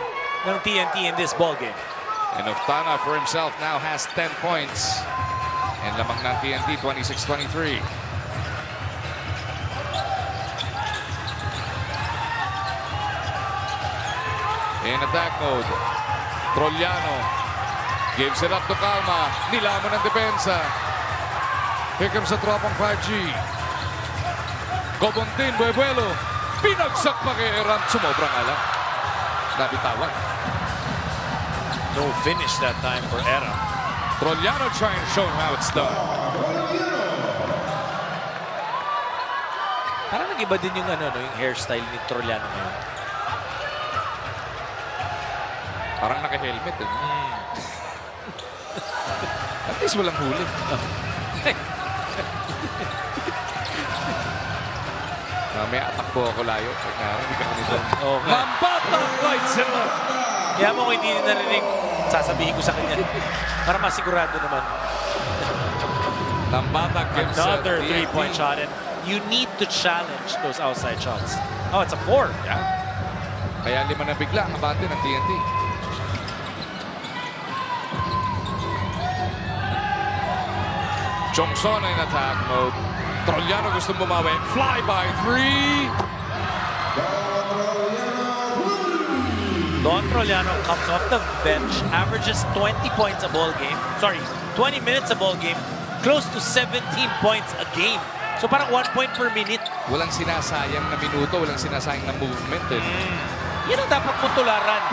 ng TNT in this ballgame. And Oftana for himself now has 10 points. And lamang ng TNT 26-23. In attack mode, Troliano gives it up to Calma. Nilamon ng depensa. Here comes the Tropang 5G. Kobuntin, Bebuelo. Pinagsak pa kay Eram. Sumobra nga lang. Nabitawan. No finish that time for Eram. Troliano trying to show him how it's done. Parang nag-iba din yung, yung hairstyle ni Troliano ngayon. Parang naka-helmet eh. At least walang huli. May atakbo ako layo. Hindi ka ganito. Mambatak lights him up. Kaya mo kung hindi narinig, sasabihin ko sa kanya. Para masigurado naman. Mambatak gives another 3-point shot. And you need to challenge those outside shots. Oh, it's a 4. Yeah. Kaya 5 na bigla ang abante ng TNT. Chongson in attack mode. Troliano gusto bumawi. Fly by 3. Don Troliano comes off the bench, averages 20 points a ball game. Sorry, 20 minutes a ball game, close to 17 points a game. So parang 1 point per minute. Walang sinasayang na minuto, walang sinasayang na movement. Yan ang dapat mong tularan.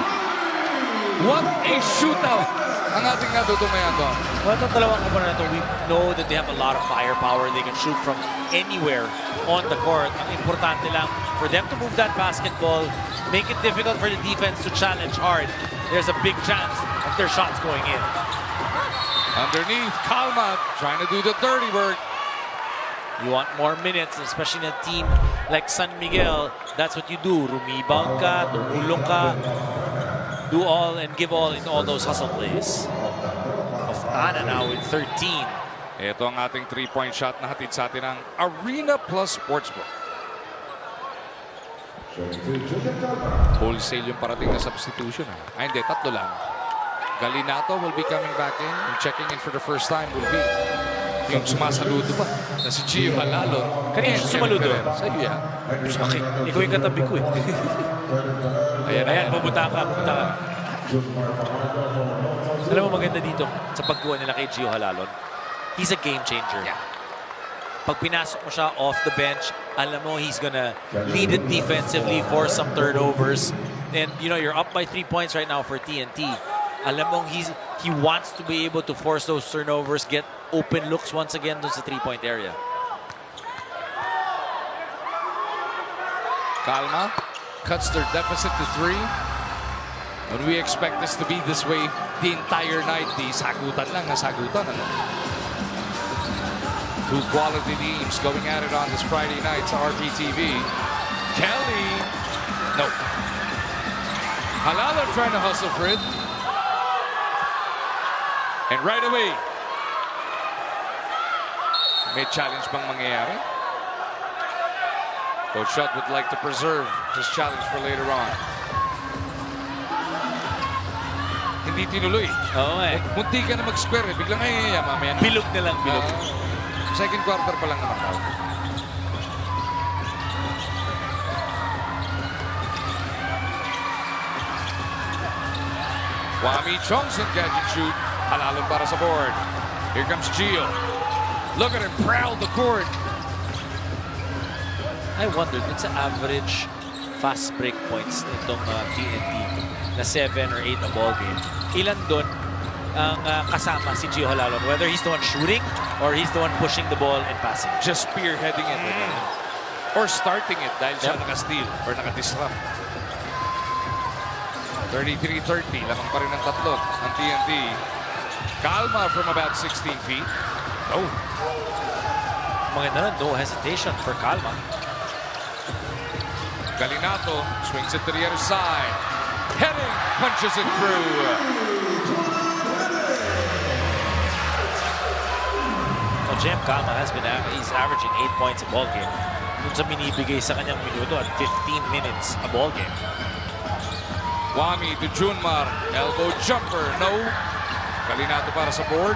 What a shootout! Ang ating natutumayan doon. Well, itong dalawang kumara na ito, we know that they have a lot of firepower. They can shoot from anywhere on the court. Ang importante lang for them to move that basketball, make it difficult for the defense to challenge hard. there's a big chance of their shots going in. Underneath, Calma trying to do the dirty work. You want more minutes, especially in a team like San Miguel. That's what you do. Rumibang ka, tumulong ka, do all and give all in all those hustle plays. Of Ana now with 13. Ito ang ating 3-point shot na hatid sa atin ng Arena Plus Sportsbook. Wholesale yung parating na substitution. Ay, hindi. 3 lang. Galinato will be coming back in and checking in for the first time will be yung sumasaludo pa na si Gio Halalo. Kanina siya sumaludo? Sa iyo yan. Sa akin, ikaw yung katabi ko eh. Ayan, pumunta ka. Alam mo maganda dito sa pagkuha nila kay Gio Halalon. He's a game changer. Yeah. Pag pinasok mo siya off the bench, alam mo he's gonna lead it defensively, force some turnovers. And you know, you're up by 3 points right now for TNT. Alam mo he wants to be able to force those turnovers, get open looks once again dun sa 3-point area. Calma cuts their deficit to 3. And we expect this to be this way the entire night. Di sagutan lang na sagutan. Ano? 2 quality teams going at it on this Friday night sa RPTV. Kelly. No. Halalo trying to hustle for it. And right away, may challenge bang mangyayari? Coach Shutt would like to preserve his challenge for later on. Hindi tinuloy. Oo eh. Munti ka na mag-square eh. Biglang ay mamaya. Bilog na lang, bilog. Second quarter pa lang naman daw. Wami Chongson catch and shoot. Halalon para sa board. Here comes Gio. Look at him prowl the court. I wondered, it's an average fast break points nitong TNT na 7 or 8 a ball game. Ilan doon ang kasama si Gio Halalon? Whether he's the one shooting or he's the one pushing the ball and passing. Just spearheading it. Or starting it dahil siya naka-steal or naka-disrupt. 33-30. Lamang pa rin ang tatlo ng TNT. Calma from about 16 feet. Oh. Maganda nun, no hesitation for Calma. Galinato swings it to the other side. Heading, punches it through. So Jem Calma he's averaging 8 points a ball game. Dun sa minibigay sa kanyang minuto at 15 minutes a ball game. Wami to Junmar. Elbow jumper. No. Galinato para sa board.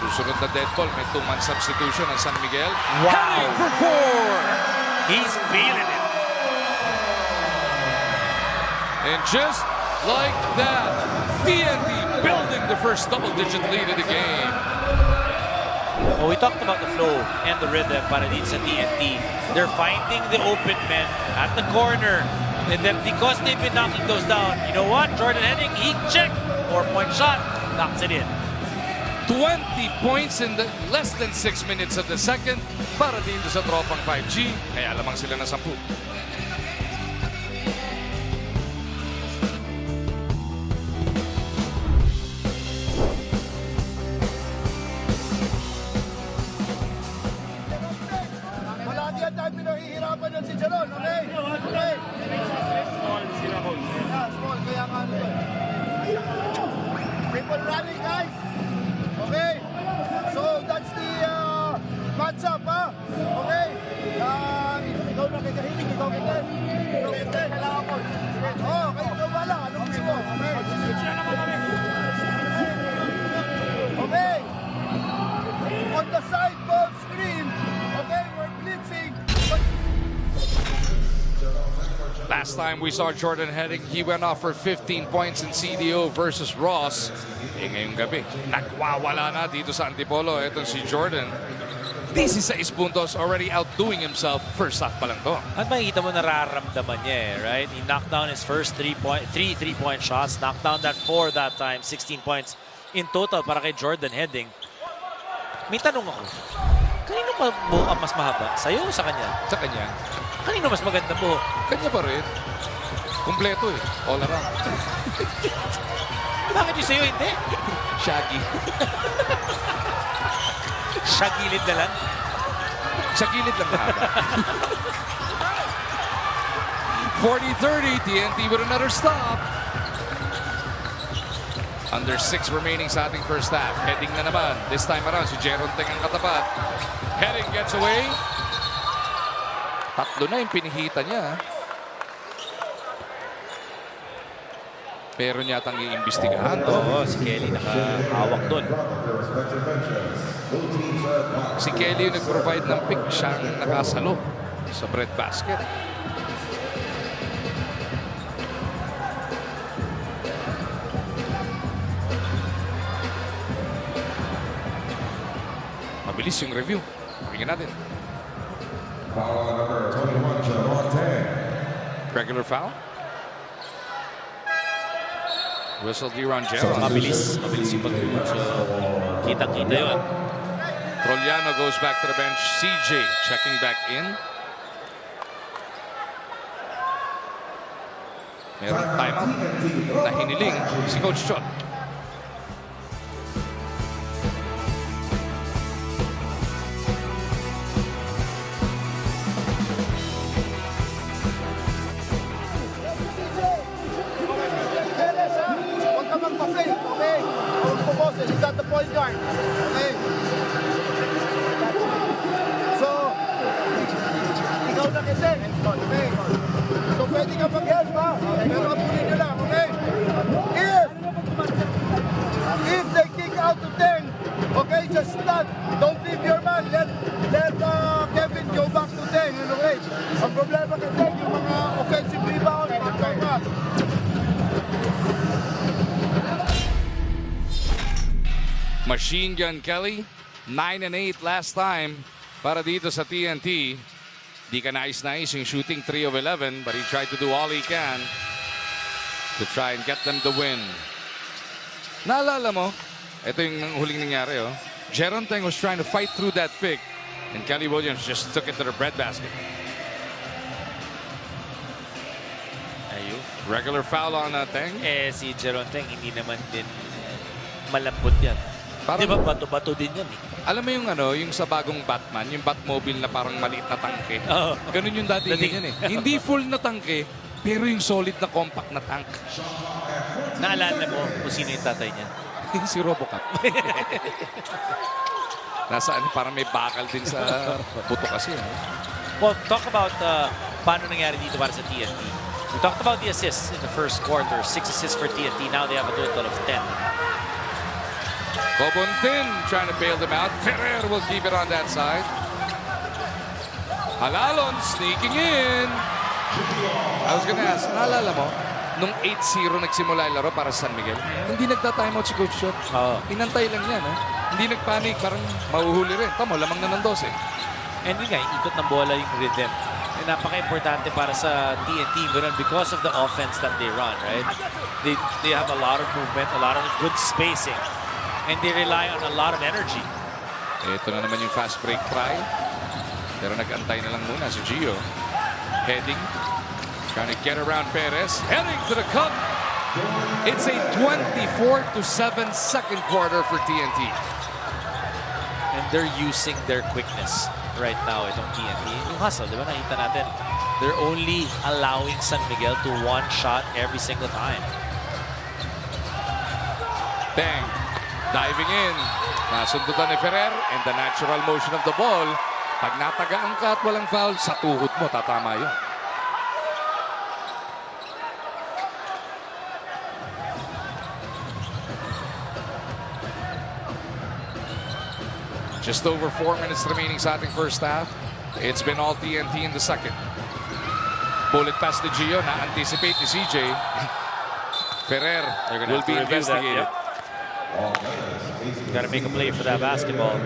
Susunod na dead ball. May 2-man substitution ng San Miguel. Wow. Heading for 4. He's feeling it. And just like that, TNT building the first double-digit lead of the game. Well, we talked about the flow and the rhythm para dito sa TNT. They're finding the open men at the corner. And then because they've been knocking those down, you know what? Jordan Henning, he checked. 4-point shot, knocks it in. 20 points in the less than 6 minutes of the second para dito sa Tropang 5G. Kaya lamang sila na 10. Wala diyan tayo pinahihirapan yan si Jaron, okay? Okay. Small, kaya nga ano ba? Triple rally, guys. Okay. So, that's the matchup, ha? Okay. Ikaw na kay Kahiling, ikaw kay Ted. Ikaw kay Ted, kailangan ko. Oo, kayo ikaw ba lang? Anong gusto mo? Okay. Okay. On the side ball screen, okay, we're blitzing. Last time we saw Jordan Henning, he went off for 15 points in CDO versus Ross. Ngayong gabi, nagwawala na dito sa Antipolo. Ito si Jordan. 16 puntos, already outdoing himself. First half pa lang to. At makikita mo nararamdaman niya eh, right? He knocked down his first 3 3-point shots. Knocked down that 4 that time. 16 points in total para kay Jordan Henning. May tanong ako. Kanino pa buhok ang mas mahaba? Sa'yo o sa kanya? Sa kanya. Kanino mas maganda buhok? Kanya pa rin. Kumpleto eh. All around. Bakit yung sa'yo hindi? Shaggy. Siya gilid na lang. Sa gilid lang mahaba. 40-30, TNT with another stop. Under 6 remaining sa ating first half. Heading na naman. This time around, si Jeron Teng ang katapat. Heading gets away. Tatlo na yung pinihita niya. Pero niya tang iimbestigahan. Oo, si Kelly nakahawak doon. Si Kelly yung nag-provide ng pick. Siya ang nakasalo sa breadbasket. Mabilis yung review. Pakinggan natin. Foul number 21, Jeron Teng. Regular foul. Whistle D-Ron Jeron. Mabilis yung pag-review. So, kitang-kita yun. Troliano goes back to the bench. CJ checking back in. Meron timeout na hiniling si Coach Chot. Huwag ka magpa-fake, okay? Huwag po boss, you got the point guard. Okay? So, ikaw na kasi. Okay? So, pwede ka mag-help ha? Pero apunin nyo lang, okay? If they kick out to 10, okay, just stand. Don't leave your man. Let Kevin go back to 10. Okay? Ang problema kasi yung mga offensive rebound, pagkaka. Machine Gun Kelly, 9 and 8 last time para dito sa TNT. Di ka nais-nais yung shooting 3 of 11, but he tried to do all he can to try and get them the win. Naalala mo, ito yung huling nangyari, oh. Jeron Teng was trying to fight through that pick, and Kelly Williams just took it to the breadbasket. Ayun. Regular foul on Teng. Si Jeron Teng, hindi naman din malambot yan. Di ba bato-bato din yan eh. Alam mo yung yung sa bagong Batman, yung Batmobile na parang maliit na tangke. Oh. Ganun yung dating yan eh. Hindi full na tangke, pero yung solid na compact na tank. Naalala mo kung sino yung tatay niya? Si Robocop. Nasaan, parang may bakal din sa puto kasi. Well, talk about paano nangyari dito para sa TNT. We talked about the assists in the first quarter. 6 assists for TNT. Now they have a total of 10. Bobontin trying to bail them out. Ferrer will keep it on that side. Halalon sneaking in. I was gonna ask, naalala mo, nung 8-0 nagsimula yung laro para sa San Miguel, hindi nagta-timeout si Coach Shot. Inantay lang yan. Hindi nagpanik, parang mahuhuli rin. Tama, lamang na ng 12. And yun nga, ikot ng bola yung rhythm. And napaka-importante para sa TNT because of the offense that they run, right? They have a lot of movement, a lot of good spacing. And they rely on a lot of energy. Ito na naman yung fast break try. Pero nag-antay na lang muna si Gio. Heading. Trying to get around Perez. Heading to the cup. It's a 24-7 second quarter for TNT. And they're using their quickness right now itong TNT. Yung hustle, di ba nakita natin? They're only allowing San Miguel to one shot every single time. Bang. Diving in. Nasundutan ni Ferrer and the natural motion of the ball. Pag natagaan ka at walang foul, sa tuhod mo, tatama yun. Just over 4 minutes remaining sa ating first half. It's been all TNT in the second. Bullet pass to Gio. Na-anticipate ni CJ. Ferrer will be investigated. You gotta make a play for that basketball.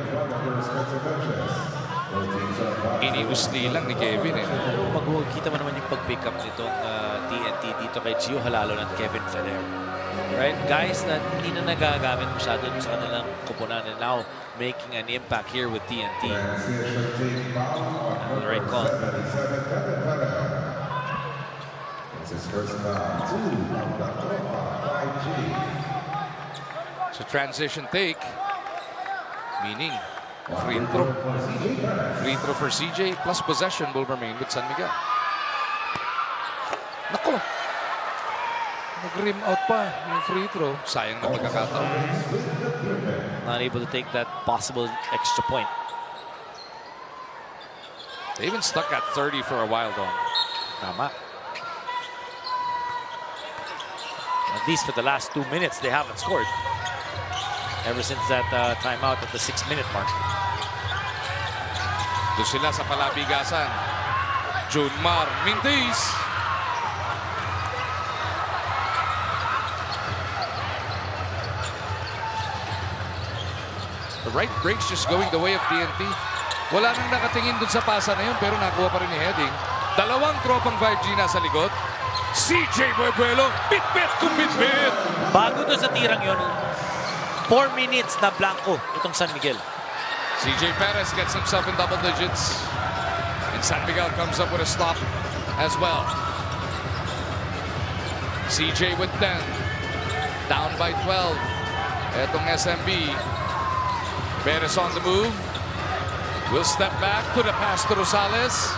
Iniusli lang ni Kevin. Magkita mo naman yung pag-pick up nitong TNT dito kay Gio Halalo ng Kevin Ferrer. Right? Guys na hindi na nagagamit masyado sa kanilang kupunan and now making an impact here with TNT. The right call. So transition take, meaning free throw. Free throw for CJ plus possession will remain with San Miguel. Nako! Nag-rim out pa yung free throw. Sayang na pagkakataon. Not able to take that possible extra point. They even stuck at 30 for a while, though. Tama. At least for the last 2 minutes, they haven't scored. Ever since that timeout at the 6-minute mark. Doon sila sa palabigasan. Junmar Mintis. The right break's just going the way of TNT. Wala nang nakatingin dun sa pasa na yun, pero nakuha pa rin ni Heading. Dalawang tropang 5G nasa likod. CJ Buebuelo, bit-bit kung bit-bit. Bago doon sa tirang yun, 4 minutes na blanco itong San Miguel. CJ Perez gets himself in double digits. And San Miguel comes up with a stop as well. CJ with 10. Down by 12. Etong SMB. Perez on the move. Will step back to the pass to Rosales.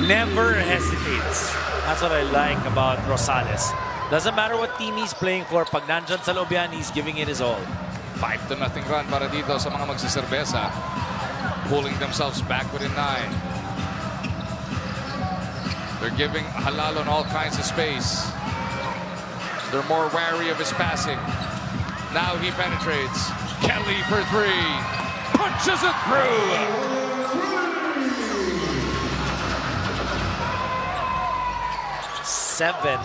Never hesitates. That's what I like about Rosales. Doesn't matter what team he's playing for. Pag nandyan sa loob yan, he's giving it his all. 5-0 run para dito sa mga magsiserbesa. Pulling themselves back within 9. They're giving Halal on all kinds of space. They're more wary of his passing. Now he penetrates. Kelly for 3. Punches it through. Seven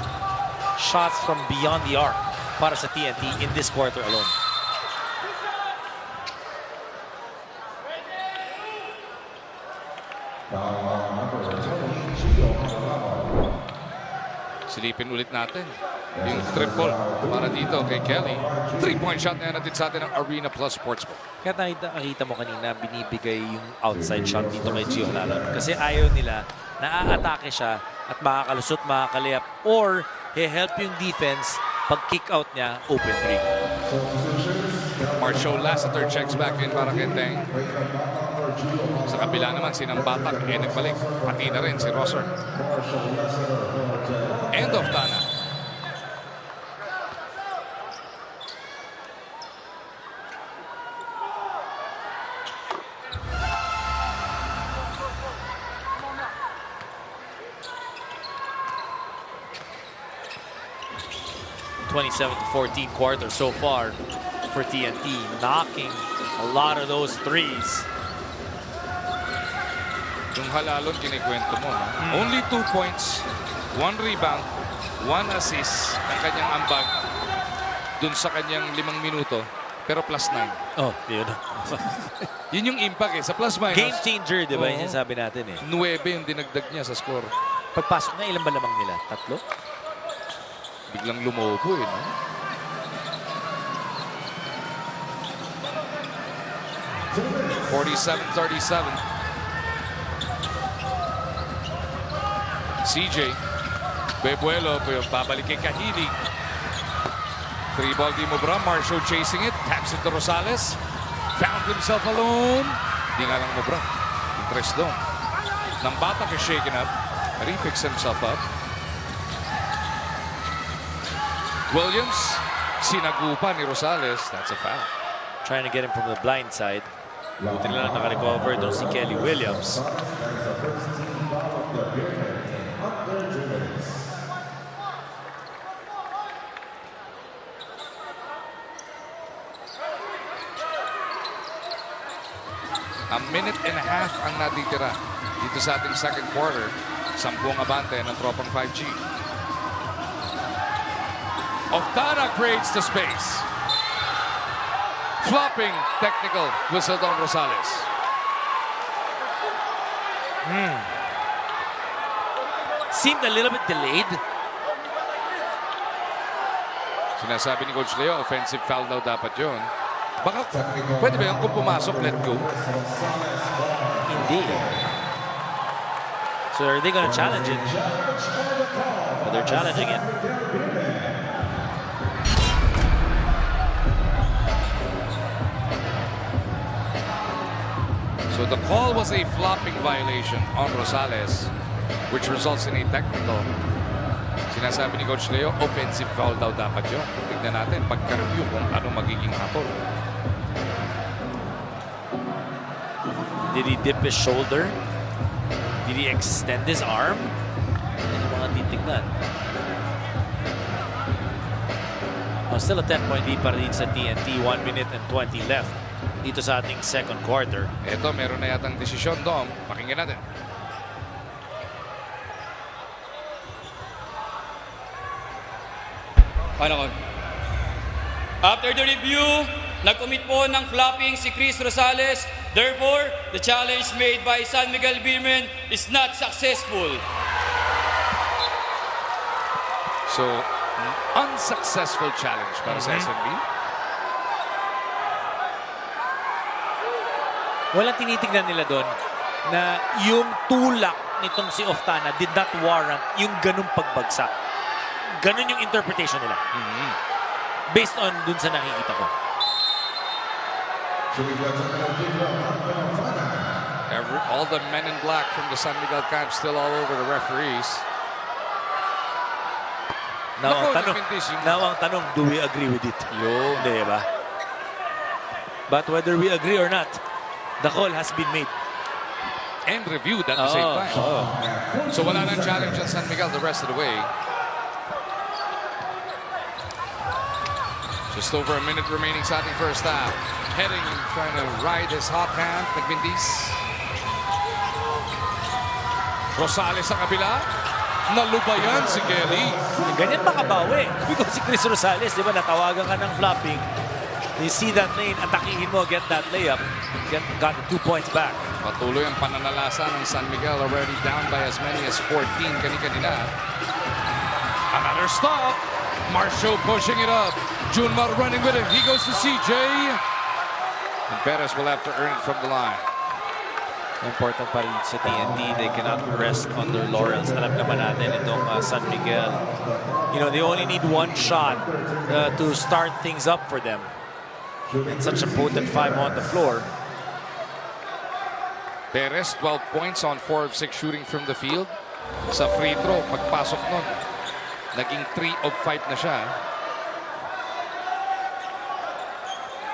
shots from beyond the arc para sa TNT in this quarter alone. Silipin ulit natin yung triple para dito kay Kelly. 3-point shot na yan natin sa atin ng Arena Plus Sportsbook. Kaya nakita mo kanina, binibigay yung outside shot dito kay Gio Halal. Kasi ayaw nila na aatake siya at makakalusot, makakalayap, or he-help yung defense pag kick out niya, open 3. Marshall Lassiter checks back in para kay Teng. Sa kabila naman, sinambatak, nagbalik. Pati na rin si Rosser. End of Tana. (27-14) quarter so far for TNT, knocking a lot of those threes. Yung Halalon, kinikwento mo. Only 2 points, 1 rebound, 1 assist ang kanyang ambag dun sa kanyang 5 minuto, pero plus 9. Oh, yun. Yun yung impact sa plus minus. Game changer, di ba? Yung sinasabi natin 9 yung dinagdag niya sa score. Pagpasok na, ilan ba lamang nila? 3? Biglang lumobo no? (47-37). CJ Buebuelo po yung babalik kay Kahili. 3-ball di mo bra. Marshall chasing it. Taps it to Rosales. Found himself alone. Di nga lang mo bra. Interest doon. Nang Batak is shaken up. Re-picks himself up. Williams, sinagupa ni Rosales. That's a foul. Trying to get him from the blind side. Buti nila naka-recover doon si Kelly Williams. A minute and a half ang natitira dito sa ating second quarter. 10 abante ng tropang 5G. Oftana creates the space. Flopping technical whistle on Rosales. Seemed a little bit delayed. Sinasabi ni Coach Leo, offensive foul daw dapat yun. Baka pwede ba yun kung pumasok, let go? Hindi. So are they going to challenge it? But they're challenging it. So the call was a flopping violation on Rosales, which results in a technical. Sinasabi ni Coach Leo, offensive foul daw dapat yun. Tignan natin pagka-review kung ano magiging hatol. Did he dip his shoulder? Did he extend his arm? Yan yung mga titignan. Still a 10-point lead para din sa TNT. 1 minute and 20 left dito sa ating second quarter. Ito, meron na yatang desisyon, Dom. Pakinggan natin. Ano? After the review, nag-commit po ng flopping si Chris Rosales. Therefore, the challenge made by San Miguel Beermen is not successful. So, an unsuccessful challenge para sa SMB. Walang tinitignan nila doon na yung tulak nitong si Oftana did not warrant yung ganung pagbagsak. Ganun yung interpretation nila. Based on dun sa nakikita ko. All the men in black from the San Miguel camp still all over the referees. Now ang tanong, do we agree with it? Yun, diba? But whether we agree or not, the call has been made. And reviewed at the same time. So wala nang challenge on San Miguel the rest of the way. Just over a minute remaining sa ating first half. Heading and trying to ride his hot hand. Nagbindis. Rosales sa kabila. Nalubayan si Kelly. Ganyan makabawi. Because si Chris Rosales, di ba, natawagan ka ng flopping. You see that lane, atakihin mo, get that layup. Got the 2 points back. Patuloy ang pananalasa ng San Miguel, already down by as many as 14 kani-kanina. Another stop. Marshall pushing it up. Junmar running with it. He goes to CJ. And Perez will have to earn it from the line. Important pa rin sa TNT. They cannot rest on their laurels. Alam naman natin itong San Miguel. You know, they only need one shot to start things up for them. And such a potent 5 on the floor. Perez, 12 points on 4 of 6 shooting from the field. Sa free throw, pagpasok nun, naging 3 of 5 na siya.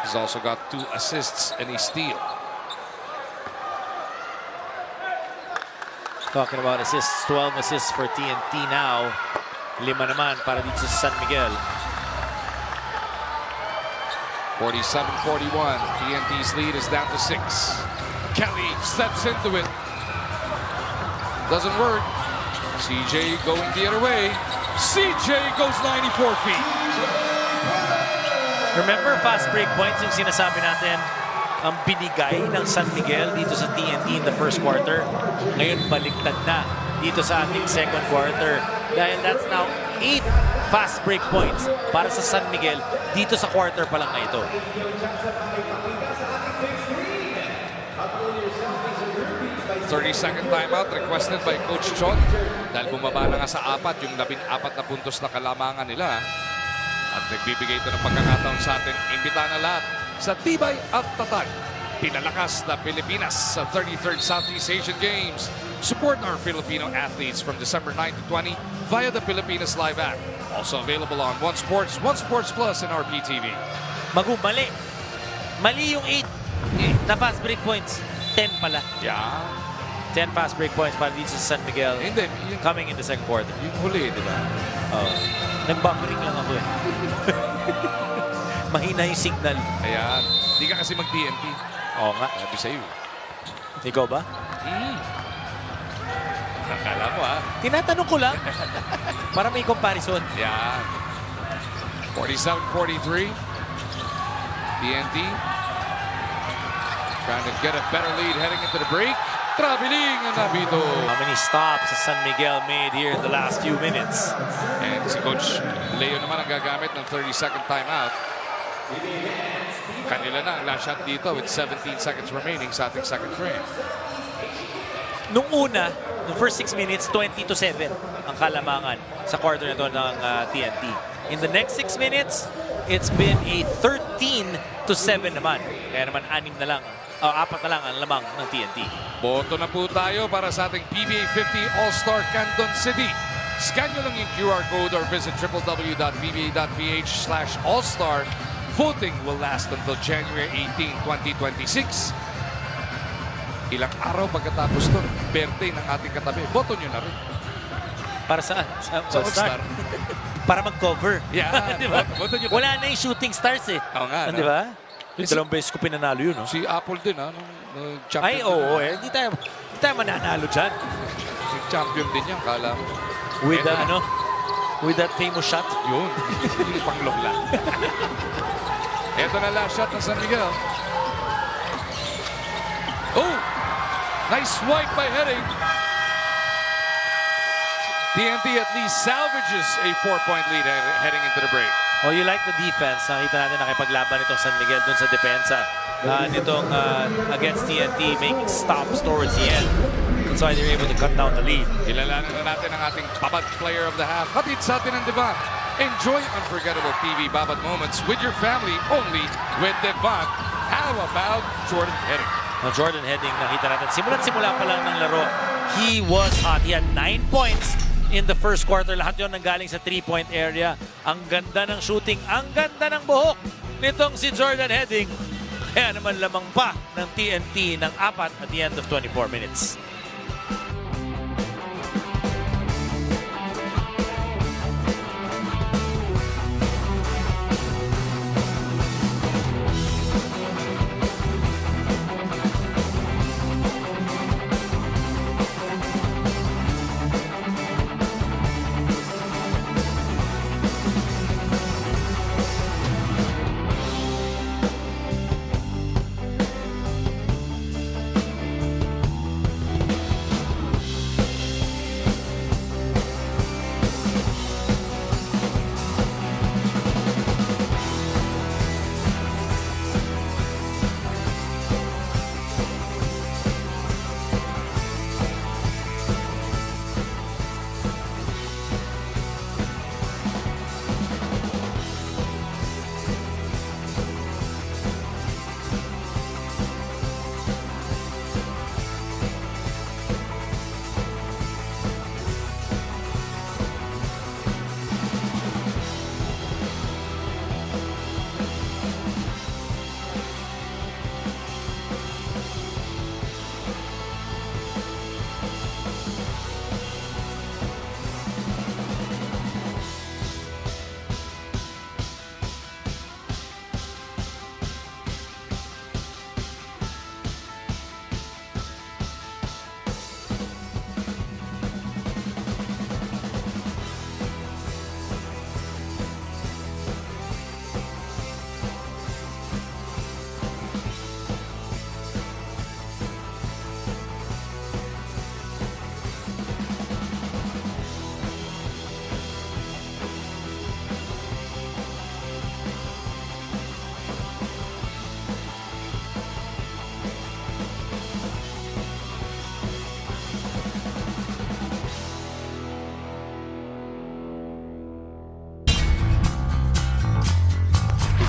He's also got 2 assists and a steal. Talking about assists, 12 assists for TNT now. 5 naman para dito sa San Miguel. 47-41. TNT's lead is down to 6. Kelly steps into it. Doesn't work. CJ going the other way. CJ goes 94 feet. Remember fast break points yung sinasabi natin ang binigay ng San Miguel dito sa TNT in the first quarter. Ngayon baliktad na dito sa ating second quarter. Dahil that's now 8 fast break points para sa San Miguel dito sa quarter pa lang na ito. Thirty-second timeout requested by Coach Chon. Dahil bumaba na nga sa 4 yung 14 na puntos na kalamangan nila. At nagbibigay ito ng pagkakataon sa ating imbita na lahat sa tibay at tatag. Pinalakas na Pilipinas sa 33rd Southeast Asian Games. Support our Filipino athletes from December 9 to 20 via the Pilipinas Live app. Also available on One Sports Plus, and RPTV. Mali. Mali yung 8 na fast break points. 10 pala. Yeah. 10 fast break points para dito sa San Miguel. Hindi. Coming in the second quarter. Yung huli, di ba? Nag-buffering lang ako eh. Mahina yung signal. Ayan. Hindi ka kasi mag-TNT. Oo nga. Sabi sa'yo. Ikaw ba? Akala mo ha. Tinatanong ko lang. Para may comparison. Yeah. 47-43. TNT. Trying to get a better lead heading into the break. Traveling and nabito. How many stops has San Miguel made here in the last few minutes? And si Coach Leo naman ang gagamit ng 30-second timeout. Kanila na ang last shot dito with 17 seconds remaining sa ating second frame. nung una, the first 6 minutes, 20-7 ang kalamangan sa quarter na ito ng TNT. In the next 6 minutes, it's been a 13-7 naman. Kaya naman 4 na lang ang lamang ng TNT. Boto na po tayo para sa ating PBA 50 All-Star Canton City. Scan nyo lang yung QR code or visit www.pba.ph/allstar. Voting will last until January 18, 2026. Ilang araw pagkatapos nun, birthday ng ating katabi. Boto nyo na rin. Para saan? Sa All-Star. Para mag-cover. Yeah. Diba? Boto nyo. Wala na yung shooting stars eh. Oo nga. Di ba? Dalawang beses ko pinanalo yun. No? Si Apple din, champion. Ay, oo. Hindi tayo mananalo dyan. Si champion din yan, kala mo. With with that famous shot. Yun. Yung panglola. Ito na last shot ng San Miguel. Oh! Nice swipe by heading. TNT at least salvages a 4-point lead heading into the break. Oh, you like the defense. Nakita natin nakipaglaban itong San Miguel dun sa depensa nitong against TNT, making stops towards the end. That's why they're able to cut down the lead. Kilalanin na natin ang ating Babad player of the half. Hatid sa atin ang Devon. Enjoy unforgettable TV Babad moments with your family only with Devon. How about Jordan Heading? Now, Jordan Heading, nakita natin. Simula pa lang ng laro, he was hot. He had 9 points in the first quarter. Lahat yun nanggaling sa 3-point area. Ang ganda ng shooting, ang ganda ng buhok nitong si Jordan Heading. Kaya naman lamang pa ng TNT ng 4 at the end of 24 minutes.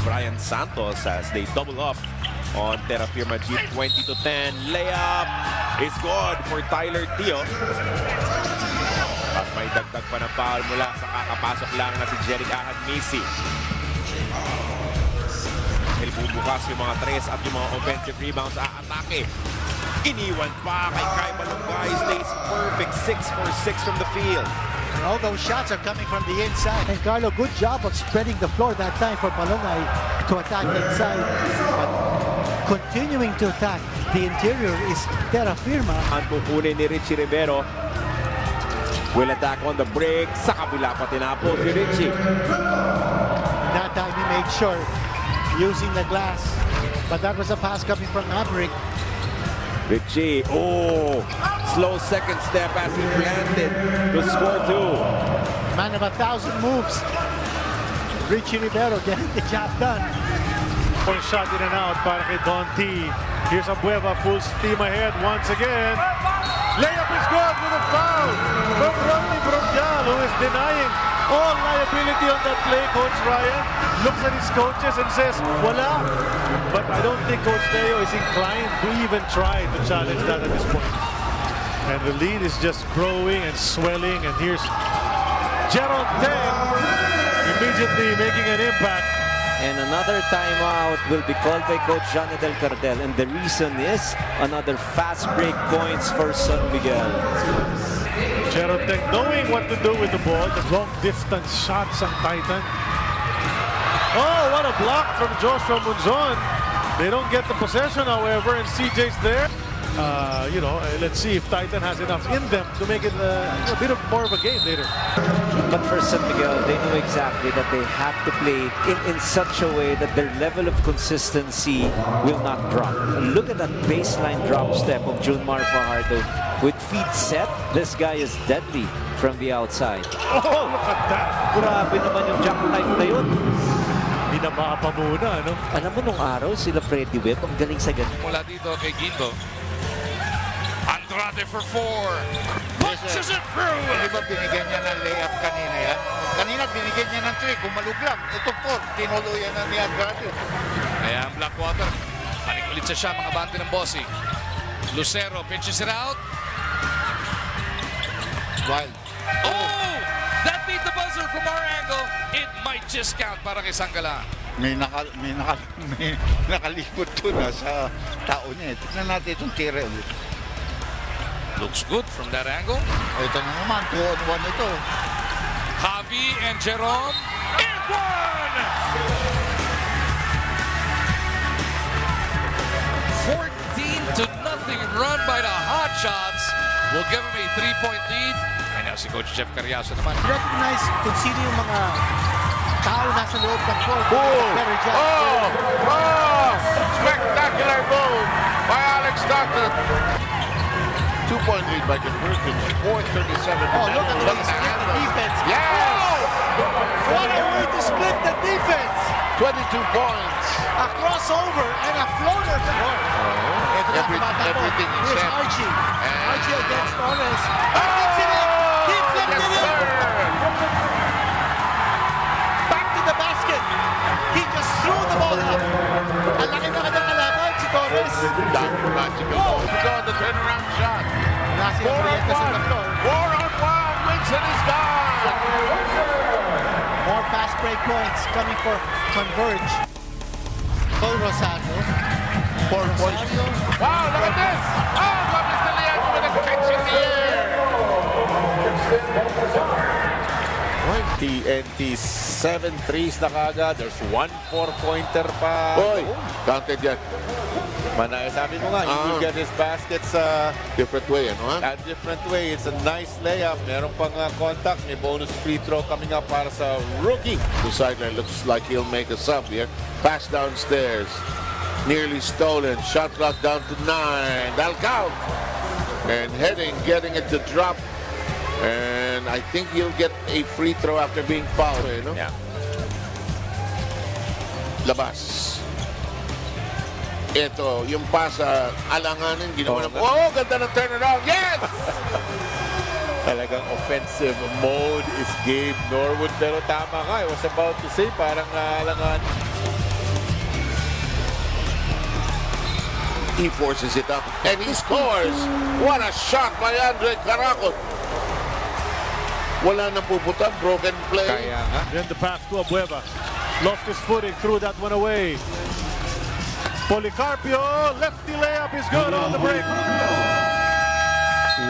Brian Santos as they double up on Terra Firma G. 20-10. Layup is good for Tyler Tio. At may dagdag pa na foul mula sa kakapasok lang na si Jeric Ahad Misi. Dahil bubukas yung mga tres at yung mga offensive rebounds sa atake. Iniwan pa kay Kai Balungay. Stays perfect. 6 for 6 from the field. And all those shots are coming from the inside. And Carlo, good job of spreading the floor that time for Balungay to attack inside. But continuing to attack the interior is Terra Firma. Ang pupunin ni Richie Rivero. Will attack on the break. Sa kabila pa tinapos si Richie. That time he made sure using the glass. But that was a pass coming from Maverick. Richie, slow second step as he planted to score 2. Man of 1,000 moves. Richie Rivero getting the job done. One shot in and out para kay Don T. Here's Abueva, full steam ahead once again. Layup is good with a foul from Rodney Broncal, who is denying all liability on that play. Coach Ryan looks at his coaches and says, wala. But I don't think Coach Leo is inclined to even try to challenge that at this point. And the lead is just growing and swelling. And here's Gerald Teng immediately making an impact. And another timeout will be called by Coach Johnny Del Cardel. And the reason is another fast break points for San Miguel. Gerald Teng knowing what to do with the ball. The long distance shots on Titan. Oh, what a block from Joshua Munzon. They don't get the possession, however, and CJ's there. Let's see if Titan has enough in them to make it a bit of more of a game later. But for San Miguel, they know exactly that they have to play in such a way that their level of consistency will not drop. Look at that baseline drop step of Junmar Fajardo. With feet set, this guy is deadly from the outside. Oh, look at that! Grabe naman yung jump time na yun. Binaba pa muna, no? Alam mo nung araw, sila Freddy Webb, ang galing sa ganun. Mula dito kay Ginto. Andrade for 4. Punches it through! Di ba binigyan niya ng layup kanina yan? Kanina binigyan niya ng 3, kumalug lang. Ito 4, tinuluyan na ni Andrade. Kaya ang Blackwater, balik ulit sa siya, mga bante ng Bossy. Lucero pitches it out. Wild. Oh! That beat the buzzer from our angle. It might just count para kay Sanggala. May nakalipot doon sa tao niya. Tignan natin itong tira ulit. Looks good from that angle. Ito na naman, 2-on-1 ito. Javi and Jerome. And one! 14-0 run by the Hotshots will give him a 3-point lead. And now si Coach Jeff Carriazo naman. Recognize kung sino yung mga tao nasa loob ng court. Spectacular move by Alex Stockton. 2-point lead by conversion. 4:37. Oh, look at the way he split the defense. Yes! What a way to split the defense! 22 points. A crossover and a floater. Everything Here's except. Archie. Archie against Torres. Gets it in. He flipped it in. Back to the basket. He just threw the ball up. Ang laki na kanyang kalaban si Torres. Magical. On the turnaround shot. 4-on-1. 4-on-1. Winston is gone. More fast break points coming for Converge. Cole Rosario. For Rosario. Wow, look at this. Oh, Gomez de Leon with a catch in the air. TNT 7 threes na kagad. There's 1 4-pointer pa. Boy, counted yan. Manay, sabi mo nga, he will get his baskets different way, ano ha? a different way. It's a nice layup. Meron pang contact. May bonus free throw coming up para sa rookie. The sideline looks like he'll make a sub here. Pass downstairs. Nearly stolen. Shot clock down to 9. That'll count. And heading, getting it to drop. And I think he'll get a free throw after being fouled. You know? Yeah. Labas. Ito, yung pasa, alanganin, ginawa na. Oh, ganda ng turnaround. Yes! Talagang offensive mode is Gabe Norwood. Pero tama ka. I was about to say, parang naalangan. He forces it up and he scores. What a shot by Andre Caracol. Wala nang puputan, broken play. Kaya nga. Then the pass to Abueva. Lost his footing, threw that one away. Policarpio, lefty layup is good on the break.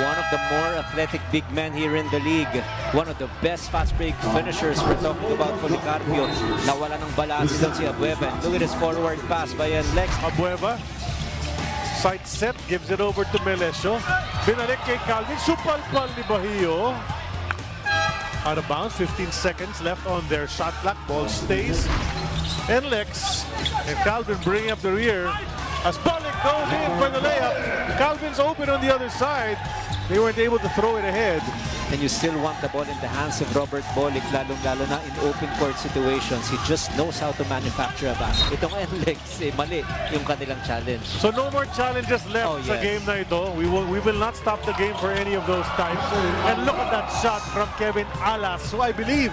One of the more athletic big men here in the league. One of the best fast break finishers we're talking about, Policarpio. Nawala ng balance doon si Abueva. Look at his forward pass by Lex. Abueva, side set, gives it over to Melesio. Binalik kay Calvin, supalpal ni Bahio. Out of bounds, 15 seconds left on their shot clock. Ball stays. And Lex and Calvin bringing up the rear as Pollock goes in for the layup. Calvin's open on the other side. they weren't able to throw it ahead. And you still want the ball in the hands of Robert Bolick, lalong-lalo na in open court situations. He just knows how to manufacture a basket. Itong NLEX, mali yung kanilang challenge. So no more challenges left sa game na ito. We will not stop the game for any of those times. And look at that shot from Kevin Alas, who I believe,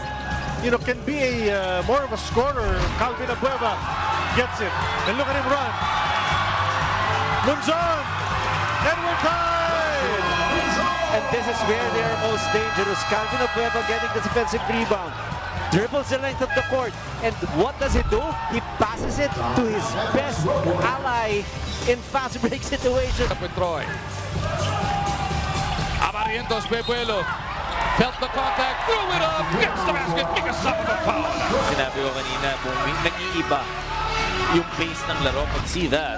can be a more of a scorer. Calvin Abueva gets it. And look at him run. Munzon! Edward tied! And this is where they are most dangerous. Calvin Abueva getting the defensive rebound. Dribbles the length of the court. And what does he do? He passes it to his best ally in fast break situation. With Troy. Abarientos, Bebuelo. Felt the contact, threw it up, gets the basket, because of the foul. Sinabi ko kanina, nag-iiba yung pace ng laro. Pag see that,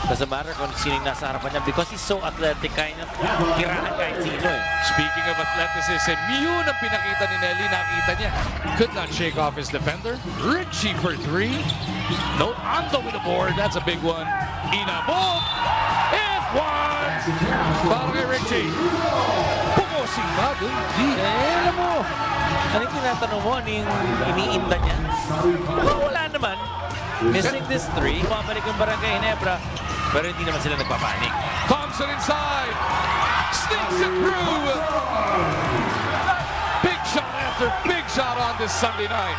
doesn't matter kung sinong nasa harapan niya because he's so athletic, kaya niya kirahan kahit sino eh. Speaking of athleticism, yun ang pinakita ni Nelly, nakita niya. Could not shake off his defender. Richie for three. No, Ando with the board, that's a big one. Inabot, and one. Para kay Richie. Pumosing ba? Alam mo, ano yung tinatanong mo? Ano yung iniinda niya? Wala naman. Missing this three. Bumabalik yung Barangay Ginebra. Pero hindi naman sila nagpapanik. Thompson inside. Sneaks it through. Big shot after big shot on this Sunday night.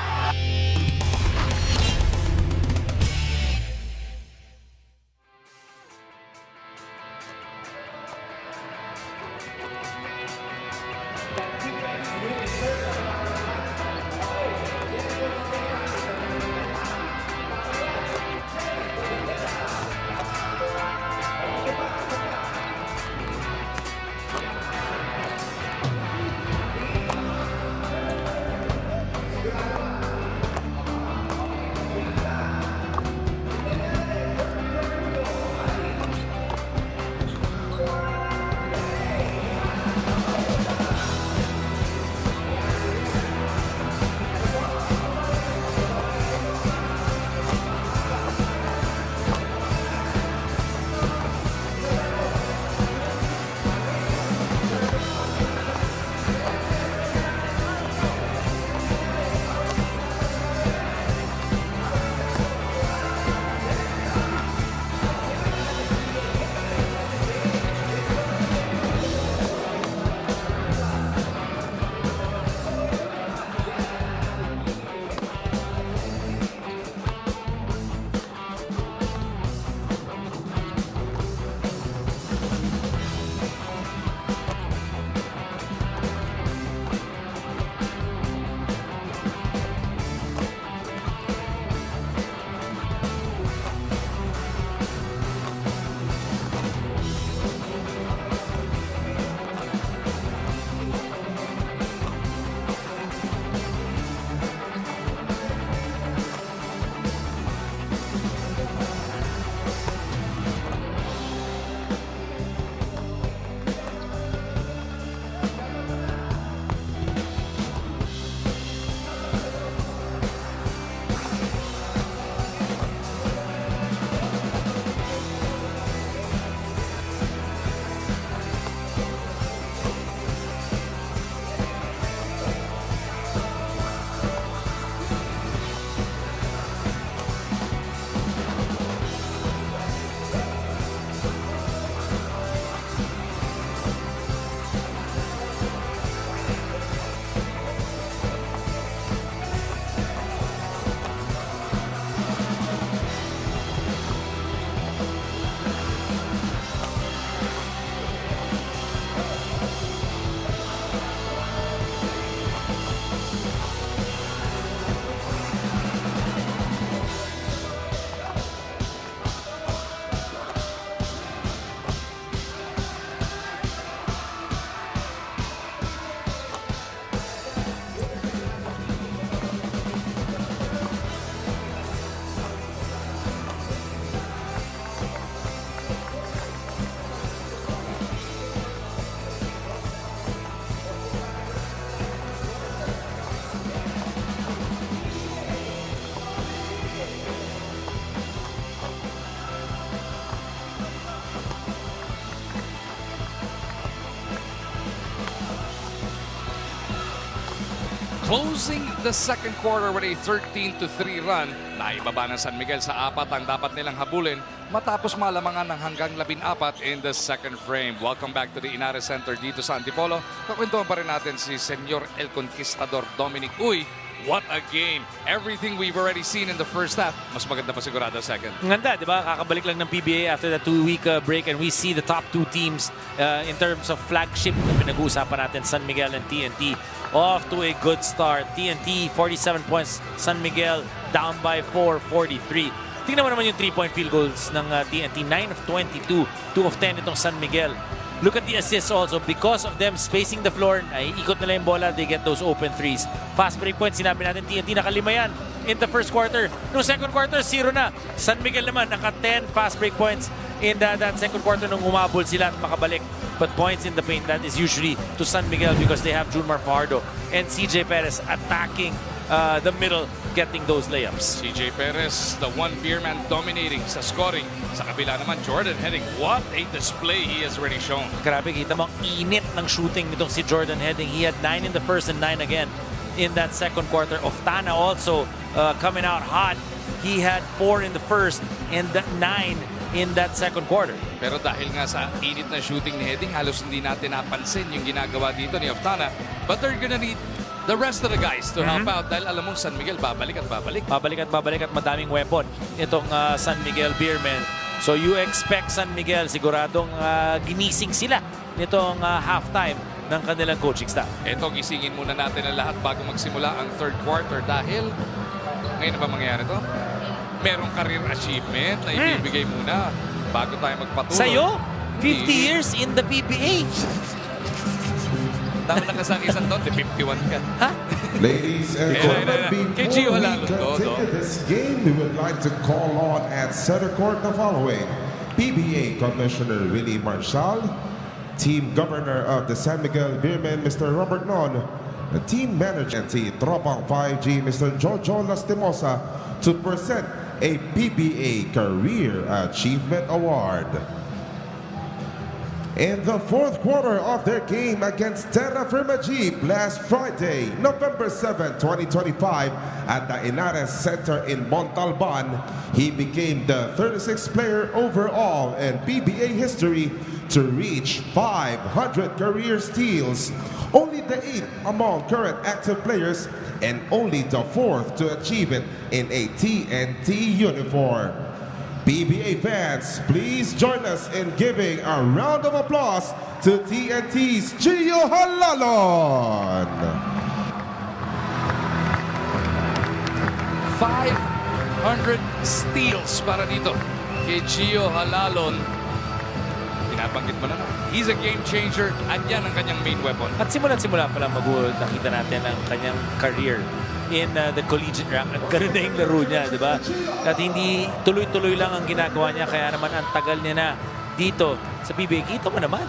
Closing the second quarter with a 13-3 run, naibaba ng San Miguel sa 4 ang dapat nilang habulin matapos malamangan ng hanggang 14 in the second frame. Welcome back to the Inares Center dito sa Antipolo. Kakwentuhan pa rin natin si Senyor El Conquistador Dominic Uy. What a game. Everything we've already seen in the first half, mas maganda pa sigurado second. Nganda, di ba? Kakabalik lang ng PBA after the 2-week break and we see the top 2 teams in terms of flagship na pinag-uusapan natin, San Miguel and TNT. Off to a good start. TNT, 47 points. San Miguel, down by 4, 43. Tingnan mo naman yung 3-point field goals ng TNT. 9 of 22, 2 of 10 itong San Miguel. Look at the assists also. Because of them spacing the floor, ikot nila yung bola, they get those open threes. Fast break points, sinabi natin TNT nakalima yan in the first quarter. No second quarter, 0 na. San Miguel naman, naka 10 fast break points in that second quarter nung umabol sila at makabalik. But points in the paint, that is usually to San Miguel because they have Junmar Fajardo and CJ Perez attacking the middle, getting those layups. CJ Perez, the one Beerman dominating sa scoring. Sa kabila naman, Jordan Heading. What a display he has already shown. Grabe, kita mo ang init ng shooting nitong si Jordan Heading. He had 9 in the first and 9 again in that second quarter. Oftana also coming out hot. He had 4 in the first and 9 in that second quarter. Pero dahil nga sa init na shooting ni Heading, halos hindi natin napansin yung ginagawa dito ni Oftana. But they're gonna need the rest of the guys to help out dahil alam mong San Miguel babalik at babalik. Babalik at babalik at madaming weapon itong San Miguel Beermen. So you expect San Miguel siguradong ginising sila nitong halftime ng kanilang coaching staff. Ito, gisingin muna natin ang lahat bago magsimula ang third quarter dahil ngayon na ba mangyayari to? Merong career achievement na ibibigay muna bago tayo magpatuloy. Sa'yo? 50 years in the PBA. Tama na kasakisan doon, 51 ka. Ha? Ladies and gentlemen, before we continue this game, we would like to call on at center court the following. PBA Commissioner Willie Marshall, Team Governor of the San Miguel Beermen, Mr. Robert Non, the Team Manager TNT Tropang 5G, Mr. Jojo Lastimosa, to present a PBA Career Achievement Award. In the fourth quarter of their game against Terra Firma Jeep last Friday, November 7, 2025, at the Inares Center in Montalban, he became the 36th player overall in PBA history to reach 500 career steals, only the 8th among current active players and only the 4th to achieve it in a TNT uniform. PBA fans, please join us in giving a round of applause to TNT's Gio Halalon. 500 steals para dito kay Gio Halalon. Pinabanggit mo na nga. He's a game changer at yan ang kanyang main weapon. At simula pa lang nakita natin ang kanyang career in the collegiate rank. Nagkaroon na yung laro niya, di ba? At hindi tuloy-tuloy lang ang ginagawa niya, kaya naman ang tagal niya na dito sa PBA. Kita mo naman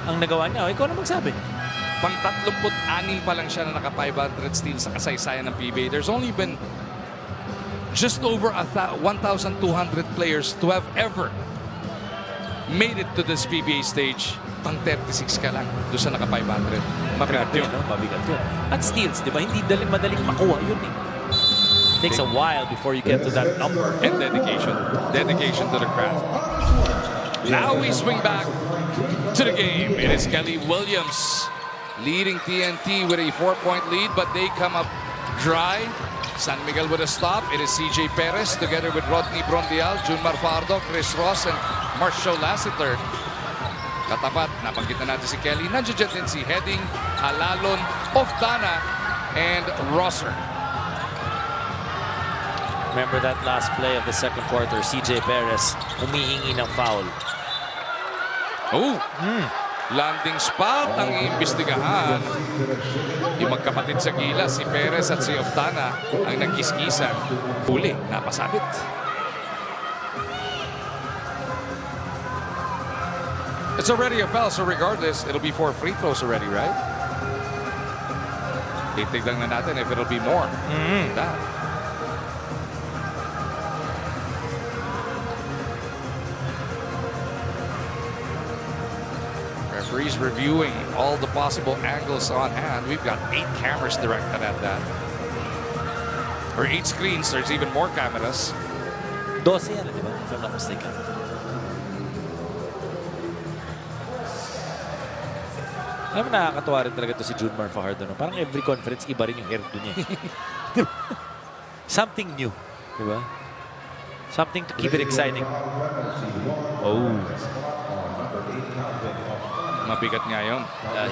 ang nagawa niya. O, ikaw na magsabi. Pang 36 pa lang siya na naka 500 steals sa kasaysayan ng PBA. There's only been just over 1,200 players to have ever made it to this PBA stage. Pang 36 ka lang doon sa naka 500. Mabigat yun. No? Mabigat yun. At steals, di ba? Hindi madaling makuha yun eh. It takes a while before you get to that number. And dedication. Dedication to the craft. Now we swing back to the game. It is Kelly Williams leading TNT with a 4-point lead, but they come up dry. San Miguel with a stop. It is CJ Perez together with Rodney Brondial, Junmar Fajardo, Chris Ross, and Marshall Lassiter. Katapat, nabanggit na natin si Kelly. Nandiyan din si Heading, Halalon, Oftana, and Rosser. Remember that last play of the second quarter, CJ Perez humihingi ng foul. Oh! Landing spot ang iimbestigahan. Yung magkapatid sa gila, si Perez at si Oftana ang nagkiskisan. Huli, napasabit. It's already a foul, so regardless, it'll be 4 free throws already, right? Titignan na natin if it'll be more. That. referees reviewing all the possible angles on hand. We've got 8 cameras directed at that. Or 8 screens. There's even more cameras. 12 yan, di ba? If I'm not mistaken. Alam mo, nakakatawa rin talaga to si Junmar Fajardo. No? Parang every conference, iba rin yung hairdo niya. Something new. Di ba? Something to keep it exciting. Oh. Mabigat nga yun.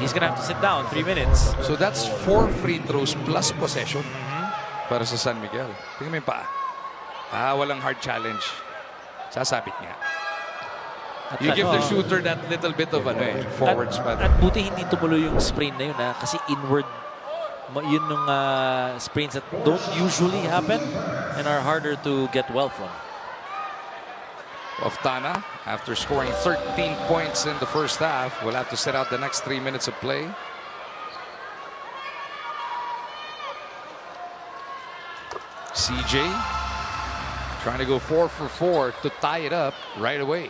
He's gonna have to sit down 3 minutes. So that's 4 free throws plus possession para sa San Miguel. Tingnan mo yung paa. Walang hard challenge. Sasabit niya. You give the shooter that little bit of forward spot. At buti hindi tumuloy yung sprain na yun kasi inward yun nung sprains that don't usually happen and are harder to get well from. Of Tana, after scoring 13 points in the first half, will have to sit out the next 3 minutes of play. CJ trying to go 4 for 4 to tie it up right away.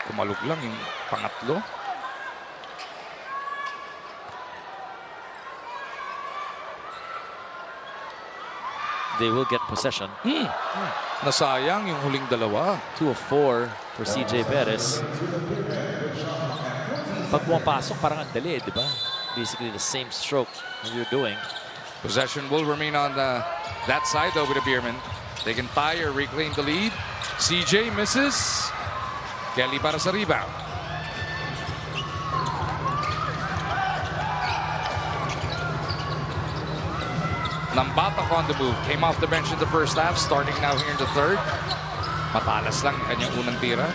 Kumalog lang yung pangatlo. They will get possession. Nasayang yung huling dalawa. 2 of 4 for CJ Perez. Pag pumapasok, parang ang dali, di ba? Basically the same stroke that you're doing. Possession will remain on that side though with the Beermen. They can tie or reclaim the lead. CJ misses. Kelly para sa rebound. Nambatak on the move. Came off the bench in the first half. Starting now here in the third. Matalas lang kanyang unang tira.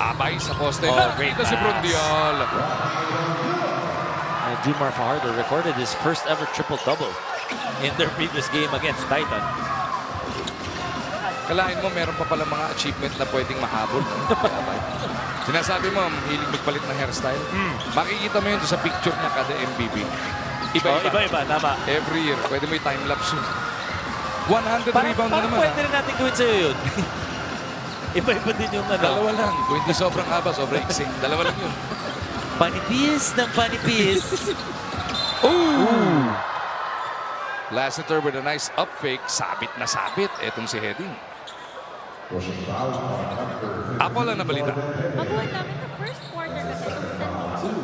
Abay sa poste. Great Ito si Brundial. Junmar Fajardo recorded his first ever triple-double in their previous game against Titan. Kalain mo, meron pa pala mga achievement na pwedeng mahabol. Sinasabi mo, hilig magpalit ng hairstyle. Makikita mo yun sa picture niya kada MBB. Iba-iba, tama. Every year, pwede mo yung time-lapse yun. 100 rebound na naman. Pwede rin natin gawin sa'yo yun. Iba-iba din yung Dalawa lang. Kung hindi sobrang haba, sobrang iksi. Dalawa lang yun. Panipis ng panipis. Ooh! Lassiter with a nice up fake. Sabit na sabit. Etong si Heading. Ako lang na balita. Mabuhay namin the first quarter kasi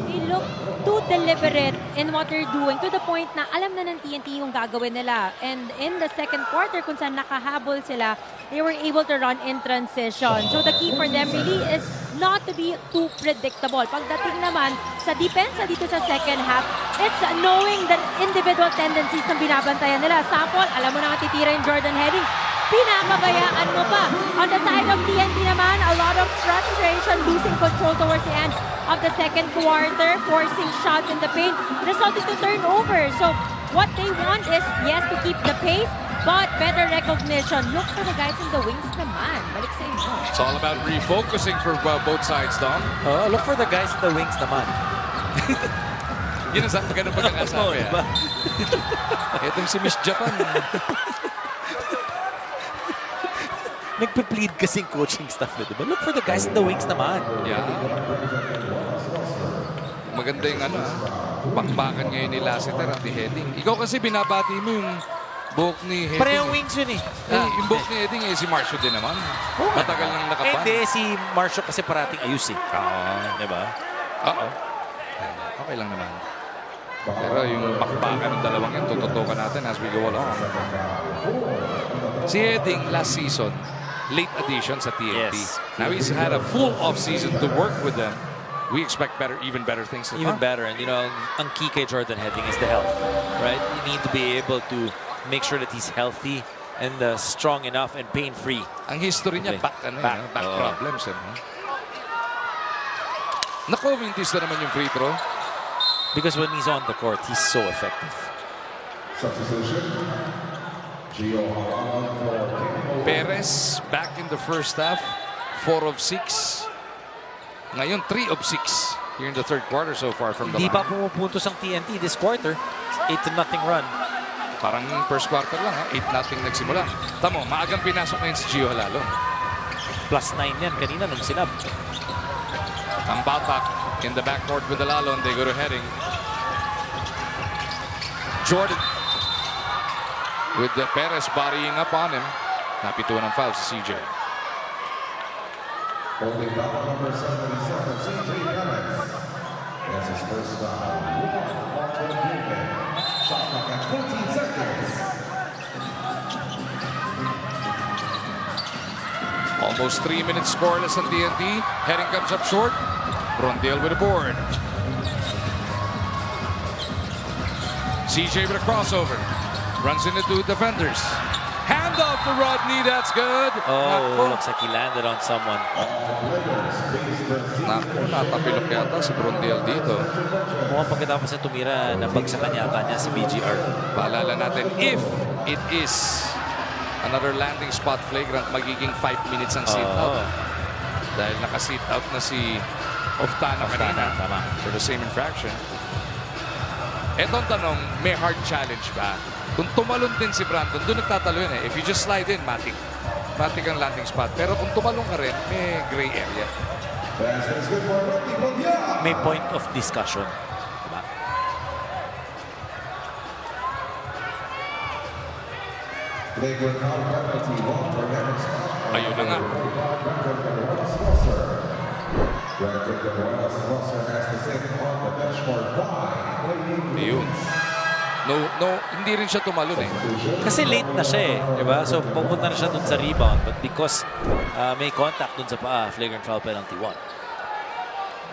they look too deliberate in what they're doing to the point na alam na ng TNT yung gagawin nila. And in the second quarter, kung saan nakahabol sila, they were able to run in transition. So the key for them really is not to be too predictable. Pagdating naman sa depensa dito sa second half, it's knowing the individual tendencies na binabantayan nila. Sample, alam mo na nga titira yung Jordan Heading. Pinapabayaan mo pa. On the side of TNT naman, a lot of frustration, losing control towards the end of the second quarter, forcing shots in the paint, resulting to turnover. So what they want is, yes, to keep the pace, but better recognition. Look for the guys in the wings naman. Balik sa inyo. It's all about refocusing for both sides, Dom. Look for the guys in the wings naman. Yun ang ganun pagkakasabi. Itong si Miss Japan. Nagpe-plead kasing coaching staff, diba? Look for the guys in the wings naman. Yeah. Maganda yung bakbakan ngayon ni Lassiter at ni Heading. Ikaw kasi binabati mo yung buhok ni Heading. Parehong wings yun eh. Yung buhok ni Heading si Marcio din naman. Matagal nang nakapan. Hindi, si Marcio kasi parating ayus eh. Diba? Okay lang naman. Pero yung bakbakan ng dalawang yan, tututukan natin as we go along. Si Heading last season, late addition sa TNT. Yes. Now he's had a full off-season to work with them. We expect even better things to come. Even better. And, ang key kay Jordan Heading is the health, right? You need to be able to make sure that he's healthy and strong enough and pain-free. Ang history niya, back problems. Nakomintis na naman yung free throw. Because when he's on the court, he's so effective. Perez back in the first half, 4 of 6. Ngayon, 3 of 6 here in the third quarter so far from the line. Hindi pa pumupuntos ang TNT this quarter. 8-0 run. Parang first quarter lang, 8-0 nagsimula. Tamo, maagang pinasok ngayon si Gio Halalo. +9 yan kanina nung sinab. Ang Batak in the backcourt with Halalo and they go to heading. Jordan with the Perez bodying up on him. Napituan ng foul si CJ. Holding foul number 77, CJ Perez. That's his first foul. Shot clock at 14 seconds. Almost 3 minutes scoreless on TNT. Heading comes up short. Rondale with a board. CJ with a crossover. Runs into 2 defenders. Hand off to Rodney. That's good. Oh, looks like he landed on someone. Natapilok yata si Rondale dito. Mukhang pagkatapos na tumira, nabagsakan yata niya si BGR. Paalala natin, if it is another landing spot flagrant, magiging 5 minutes ang sit-out. Dahil naka-sit-out na si Oftana kanina. Tama. For the same infraction. Etong tanong, may hard challenge ba? Kung tumalon din si Brandon, doon nagtatalo yun eh. If you just slide in, matik. Matik ang landing spot. Pero kung tumalon ka rin, may gray area. May point of discussion. Diba? Ayun na nga. Ayun. No, hindi rin siya tumalon eh. Kasi late na siya eh, diba? So pupunta na siya dun sa rebound, but because may contact dun sa paa, flagrant foul penalty 1.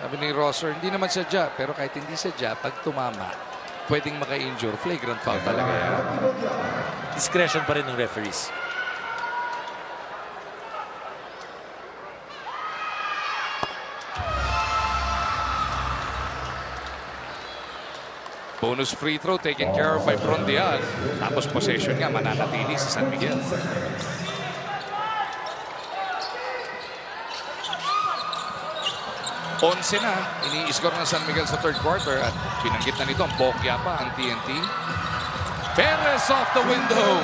Sabi ni Rosser, hindi naman sadya, pero kahit hindi sadya, pag tumama, pwedeng maka-injure, flagrant foul talaga yan. Discretion pa rin ng referees. Bonus free throw taken care of by Brondial. Tapos possession nga, mananatili si San Miguel. Onse na, ini-score ng San Miguel sa third quarter at pinanggit na nito ang bokya pa ang TNT. Perez off the window.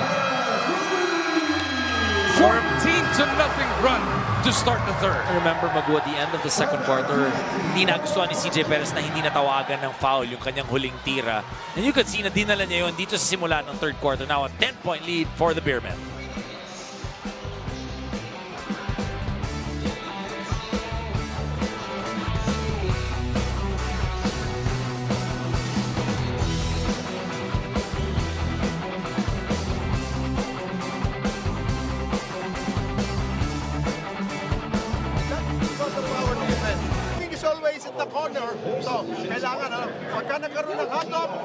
14-0 run to start the third. Remember, Magu, at the end of the second quarter, hindi nagustuhan ni CJ Perez na hindi natawagan ng foul yung kanyang huling tira. And you could see na dinala niya yun dito sa simula ng third quarter. Now a 10-point lead for the Beermen. The corner. So, kailangan, pagka nagkaroon ng hand-off,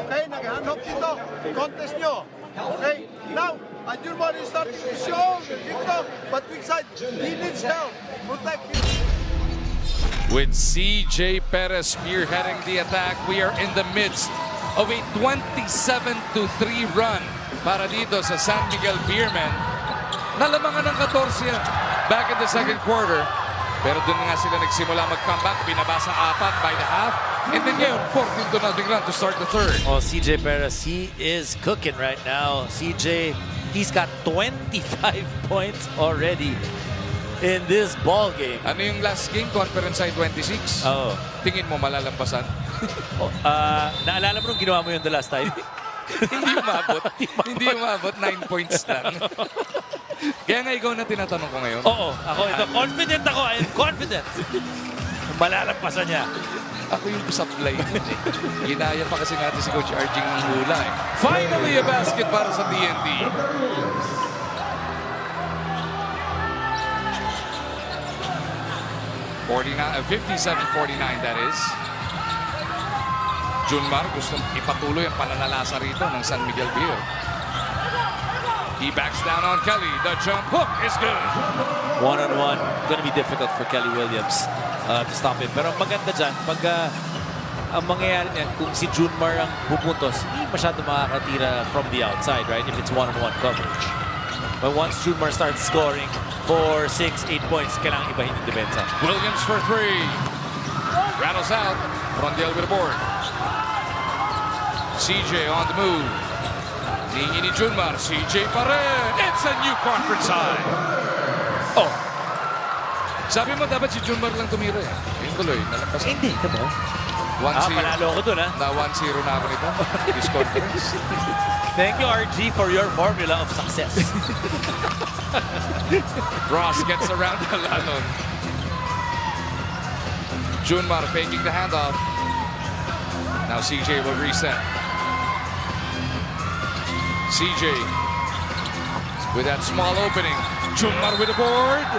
okay, nag-hand-off dito, contest nyo. Okay, now, Ajurman is starting to show the kick-off, but weak side, he needs help. Protect him. With CJ Perez spearheading the attack, we are in the midst of a 27-3 run para dito sa San Miguel Beermen. Nalamangan ng 14 yan back in the second quarter. Pero doon nga sila nagsimula mag-comeback. Binabasa 4 by the half. And then ngayon, 14-0 run to start the third. Oh, CJ Perez, he is cooking right now. CJ, he's got 25 points already in this ball game. Ano yung last game? Conference side 26? Oo. Tingin mo malalampasan? Naalala mo nung ginawa mo yun the last time? Hindi umabot. Hindi umabot. 9 points lang. Kaya nga ikaw na tinatanong ko ngayon. Oo, ako ito. Confident ako. I am confident. Malalampasan niya. Ako yung supply. Ginaya pa kasi natin si Coach Arjing ng hula eh. Finally, a basket para sa TNT. 57-49 that is. Junmar gusto ipatuloy ang pananalasa rito ng San Miguel Beer. He backs down on Kelly. The jump hook is good. One-on-one. Gonna be difficult for Kelly Williams to stop him. Pero maganda dyan, pag ang mangyayari niyan, kung si Junmar ang pupuntos, hindi masyado makakatira from the outside, right? If it's one-on-one coverage. But once Junmar starts scoring 4, 6, 8 points, kailangan ibahin yung depensa. Williams for 3. Rattles out. Rondale with a board. CJ on the move. Hinihingi ni Junmar, CJ pa rin. It's a new conference high. Oh. Sabi mo dapat si Junmar lang tumira eh. Yung tuloy, nalakas. Hindi, ito mo. 1-0. Panalo ko dun, ha? Na 1-0 na ako nito. This conference. Thank you, RG, for your formula of success. Ross gets around Halalon. Junmar faking the handoff. Now CJ will reset. CJ with that small opening. Junmar with a board.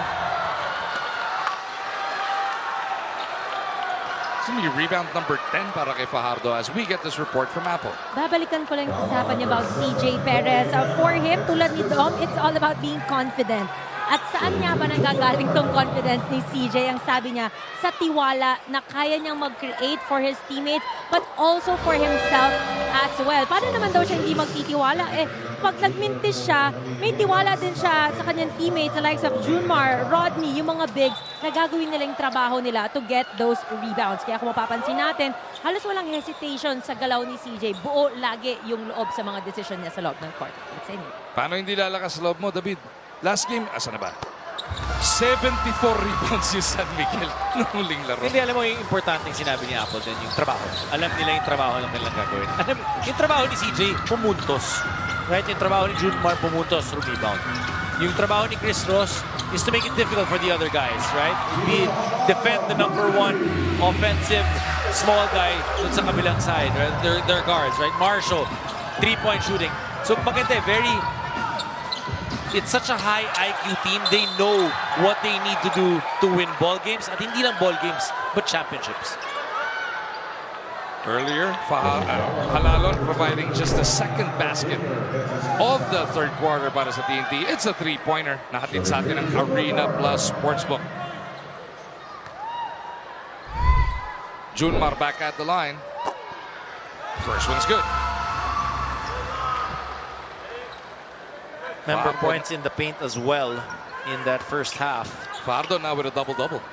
It's going to be rebound number 10 para kay Fajardo as we get this report from Apple. Babalikan ko lang yung usapan niya about CJ Perez. For him, tulad ni Dom, it's all about being confident. At saan nga ba nanggagaling tong confidence ni CJ? Ang sabi niya, sa tiwala na kaya niyang mag-create for his teammates but also for himself as well. Paano naman daw siya hindi magtitiwala? Pag nagmintis siya, may tiwala din siya sa kanyang teammates, the likes of Junmar, Rodney, yung mga bigs na gagawin nila yung trabaho nila to get those rebounds. Kaya kung mapapansin natin, halos walang hesitation sa galaw ni CJ. Buo lagi yung loob sa mga decision niya sa loob ng court. Paano hindi lalakas loob mo, David? Last game, asa na ba? 74 rebounds yung San Miguel nung huling laro. Hindi, alam mo yung importanteng sinabi ni Apple din, yung trabaho. Alam nila yung trabaho lang nilang gagawin. Alam, yung trabaho ni CJ, pumuntos. Right? Yung trabaho ni Junmar, pumuntos, rebound. Yung trabaho ni Chris Ross is to make it difficult for the other guys, right? Defend the number 1 offensive small guy dun sa kabilang side, right? Their guards, right? Marshall, 3-point shooting. So maganda, it's such a high IQ team. They know what they need to do to win ball games. At hindi lang ball games, but championships. Earlier, Halalon providing just the second basket of the third quarter para sa TNT. It's a three-pointer. Nahatid sa atin ng Arena Plus Sportsbook. Junmar back at the line. First one's good. Member points in the paint as well in that first half. Fajardo now with a double-double.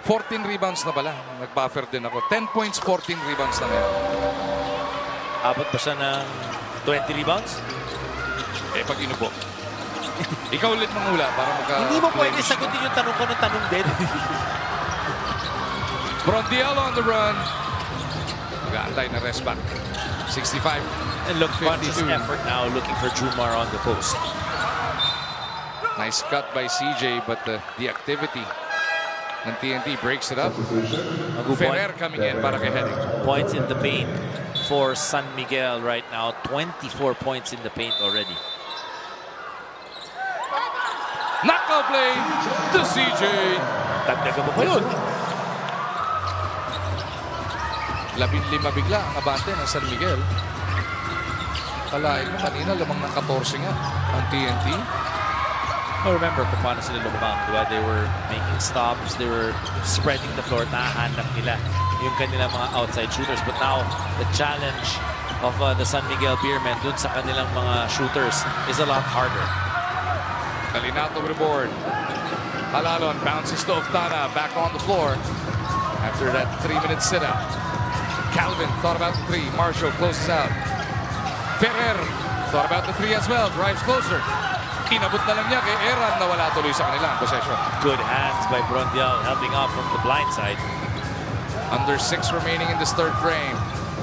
14 rebounds na pala. Nag-buffer din ako. 10 points, 14 rebounds na ngayon. Abot ba siya ng 20 rebounds? Pag inubo. Ikaw ulit manghula para magka... Hindi mo pwede sagutin yung tanong ko ng tanong din. Brondiello on the run. Mag-aantay na rest back. 65. And look, conscious effort now looking for Junmar on the post. Nice cut by CJ, but the activity ng TNT breaks it up. Ferrer coming in para kay Henning. Points in the paint for San Miguel right now. 24 points in the paint already. Knockout play to CJ. Dagdagan mo pa yun. 15 bigla ang abante ng San Miguel. Kalain mo kanina, lamang ng 14 nga ang TNT. Well, remember kung paano sila lumang, diba? They were making stops, they were spreading the floor, nahanap nila yung kanilang mga outside shooters. But now, the challenge of the San Miguel Beermen dun sa kanilang mga shooters is a lot harder. Kalinato with the board. Halalon bounces to Oftana, back on the floor after that 3-minute sit-out. Calvin thought about the 3. Marshall closes out. Ferrer thought about the 3 as well. Drives closer. Inabot na lang niya kay Eran na wala tuloy sa kanilang possession. Good hands by Brondial helping out from the blind side. Under 6 remaining in this third frame.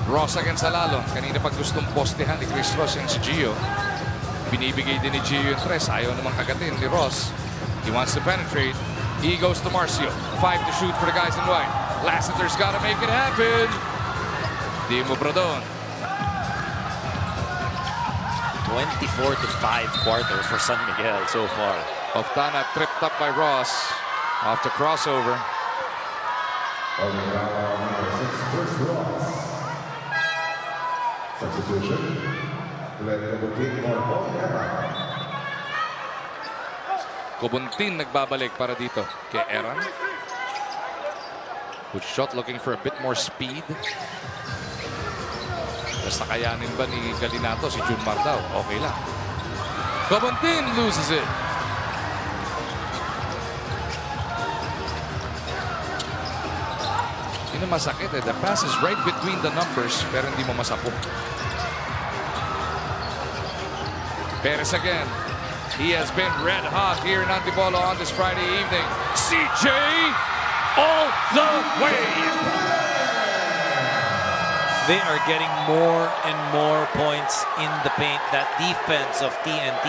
Ross against Halalon. Kanina pag gustong postehan ni Chris Ross yung si Gio. Binibigay din ni Gio yung 3. Ayaw namang kagatin ni Ross. He wants to penetrate. He goes to Marcio. 5 to shoot for the guys in white. Lassiter's got to make it happen. Di mo Bradon. 24-5 quarter for San Miguel so far. Oftana tripped up by Ross. Off the crossover. Substitution. Kubuntin nagbabalik para dito kay Eran. Good shot, looking for a bit more speed. Basta kayanin ba ni Galinato si Junmar daw? Okay lang. Kubuntin loses it. Yun ang masakit eh. The pass is right between the numbers pero hindi mo masapok. Perez again. He has been red hot here in Antipolo on this Friday evening. CJ all the way. They are getting more and more points in the paint. That defense of TNT.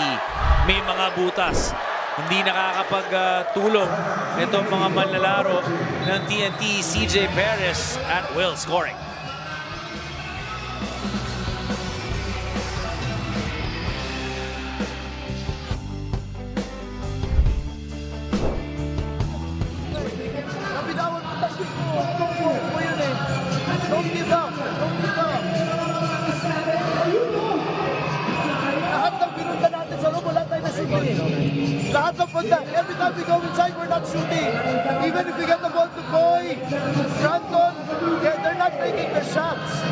May mga butas. Hindi nakakapagtulong itong mga manlalaro ng TNT. CJ Perez at will scoring. Don't give up. Don't give up. Lahat ng pinunta natin sa loob, wala tayo na shooting. Lahat ng punta. Every time we go inside, we're not shooting. Even if we get the ball to Boy, Brandon, they're not taking their shots.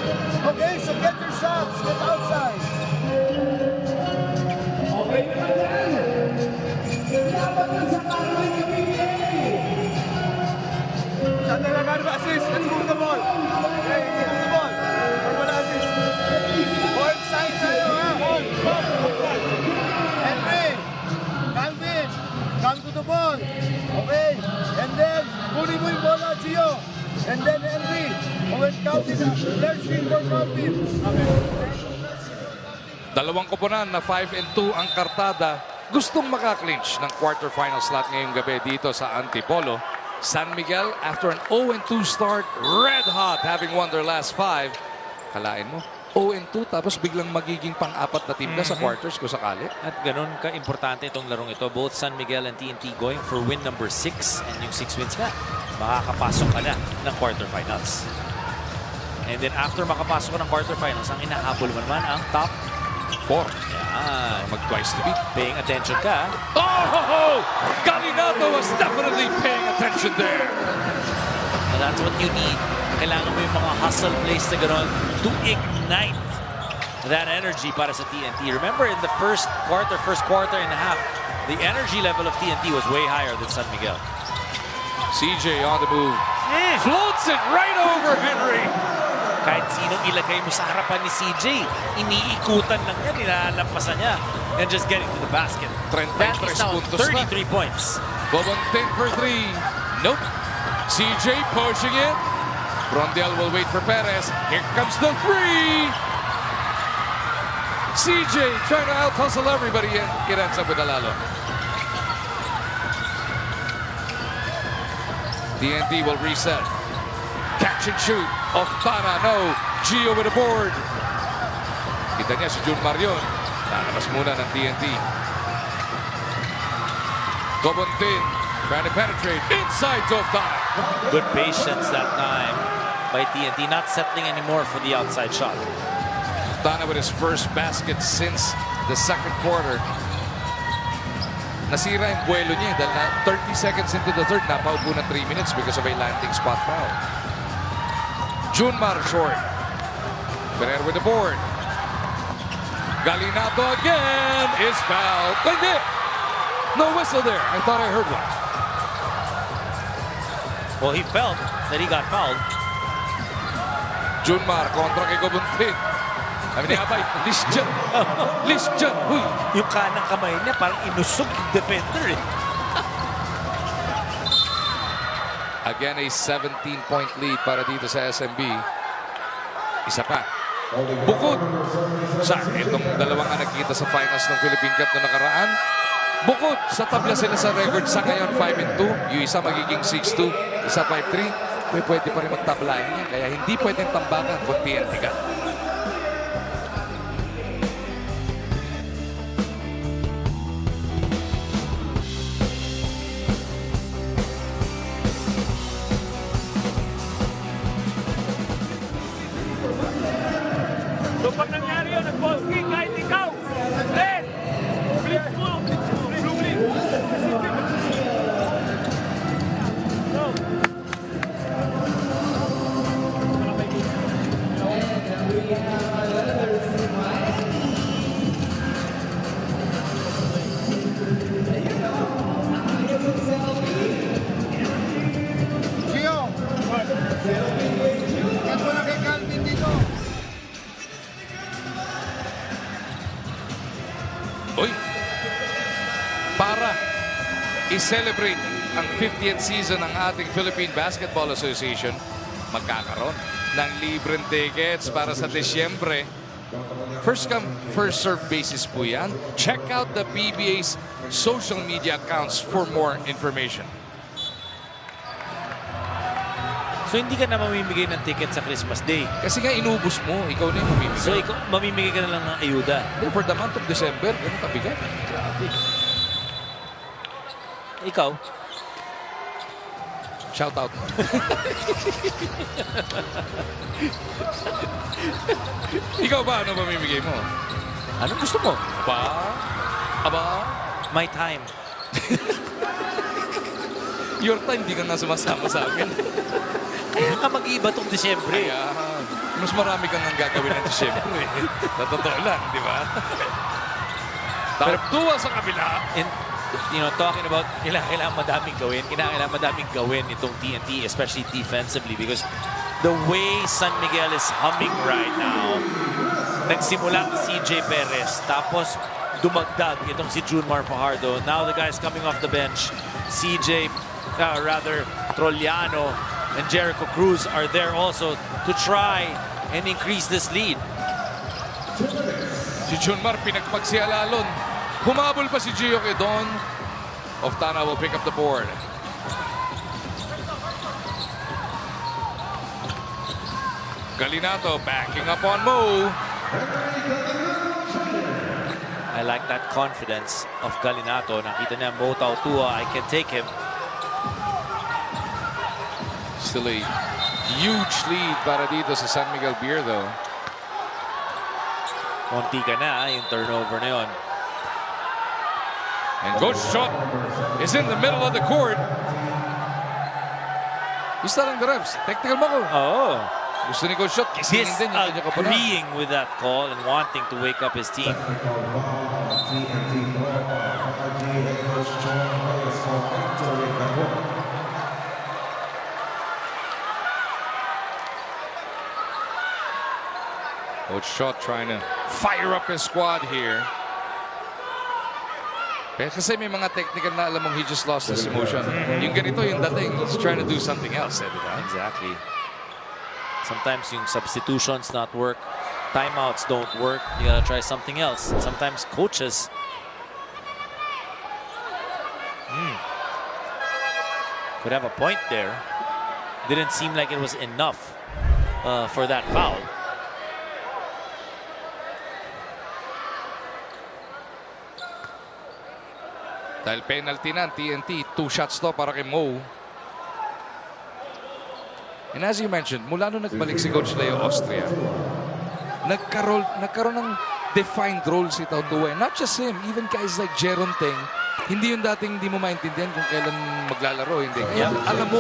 Okay, so get your shots. Get outside. Assist. Let's move the ball. Okay, move the ball. Normal assist. Ball side tayo, ha? Ball. Henry. Calvin. Come to the ball. Okay. And then, kunin mo yung bola, Gio. And then, Henry. When Calvin, let's screen for Calvin. Okay. Dalawang koponan na 5-2 ang kartada. Gustong makaklinch ng quarterfinal slot ngayong gabi dito sa Antipolo. San Miguel, after an 0-2 start, red hot, having won their last 5. Kalain mo, 0-2 tapos biglang magiging pang-apat na team na sa quarters kung sakali. At ganun ka-importante itong larong ito. Both San Miguel and TNT going for win number 6. And yung 6 wins na, makakapasok ka na ng quarterfinals. And then after makapasok ka ng quarterfinals, ang inahabol mo naman ang top 4. Yan. Mag-twice to beat. Paying attention ka. Oh! Galinato was definitely paying attention there. And that's what you need. Kailangan mo yung mga hustle plays na gano'n to ignite that energy para sa TNT. Remember in the first quarter and a half, the energy level of TNT was way higher than San Miguel. CJ on the move. Floats it right over Henry. Kahit sinong ilagay mo sa harapan ni CJ, iniikutan lang yan, nilalampasan niya. And just getting to the basket. That is now 33 points. Bobontin for 3. Nope. CJ pushing it. Brondel will wait for Perez. Here comes the 3. CJ trying to out-hustle everybody and it ends up with a lalo. TNT will reset. Catch and shoot. Octana, no. Gio with a board. Kita niya si Jun Marion. Nakamas muna ng TNT. Gobontin trying to penetrate inside to Octana. Good patience that time by TNT. Not settling anymore for the outside shot. Octana with his first basket since the second quarter. Nasira yung buwelo niya dahil na 30 seconds into the third, napaupo na 3 minutes because of a landing spot foul. Junmar short. Ferrer with the board. Galinato again is fouled. Hindi! No whistle there. I thought I heard one. Well, he felt that he got fouled. Junmar kontra kay Gobontin. Sabi niya, abay, Lisjan. Lisjan, huy. Yung kanang kamay niya parang inusog yung defender eh. Again, a 17-point lead para dito sa SMB. Isa pa. Bukod sa itong dalawang nagkita sa finals ng Philippine Cup na nakaraan. Bukod sa tabla sila sa record sa ngayon, 5-2. Yung isa magiging 6-2, isa 5-3. Pwede pa rin magtablayan niya. Kaya hindi pwedeng tambakan kung TNT ka. So pag nangyari yun, nag-ball screen, kahit ikaw, red, blitz mo, blue blitz. No. i-celebrate ang 50th season ng ating Philippine Basketball Association, magkakaroon ng libreng tickets para sa Disyembre. First come, first serve basis po yan. Check out the PBA's social media accounts for more information. So hindi ka na mamimigay ng ticket sa Christmas Day. Kasi nga inubos mo, ikaw na yung mamimigay. So ikaw, mamimigay ka na lang ng ayuda. For the month of December, ganun kabigat. Grabe. Ikaw? Shout out. Ikaw ba, ano mamimigay mo? Anong gusto mo? Aba? My time. Your time, di ka nga sumasama sa akin. Kaya ka mag-iiba tong Disyembre. Ayan. Mas marami kang ang gagawin ng Disyembre. Sa totoo lang, di ba? Tuwa sa kabila. And, you know, talking about kailangan madaming gawin. Kailangan madaming gawin itong TNT, especially defensively, because the way San Miguel is humming right now, nagsimula si CJ Perez, tapos dumagdag itong si Junmar Fajardo. Now the guys coming off the bench, Trollano and Jericho Cruz are there also to try and increase this lead. Si Junmar pinagpagsialalon. Humabol pa si Gio kay Don. Oftana will pick up the board. Galinato backing up on Mo. I like that confidence of Galinato. Nakita niya Mo Tautua, I can take him. Still a huge lead para dito sa San Miguel Beer though. Konti ka na yung turnover na yun. And good shot is in the middle of the court. He's telling the refs, technical ba ko? Oh. Gusto ni Coach Shot, kisingin din yung kanya kapanan. Disagreeing with that call and wanting to wake up his team. Coach Shot trying to fire up his squad here. Kasi may mga technical na alam mong he just lost his emotion. Yung ganito, yung dating, he's trying to do something else. Diba? Exactly. Sometimes yung substitutions not work. Timeouts don't work. You gotta try something else. Sometimes coaches could have a point there. Didn't seem like it was enough for that foul. Dahil penalty na TNT, 2 shots to para kay Mo. And as you mentioned, mula nung nagbalik si Coach Leo Austria, nagkaroon ng defined role si Tautua. Not just him, even guys like Jeron Teng, hindi yung dating hindi mo maintindihan kung kailan maglalaro, hindi. Kaya alam mo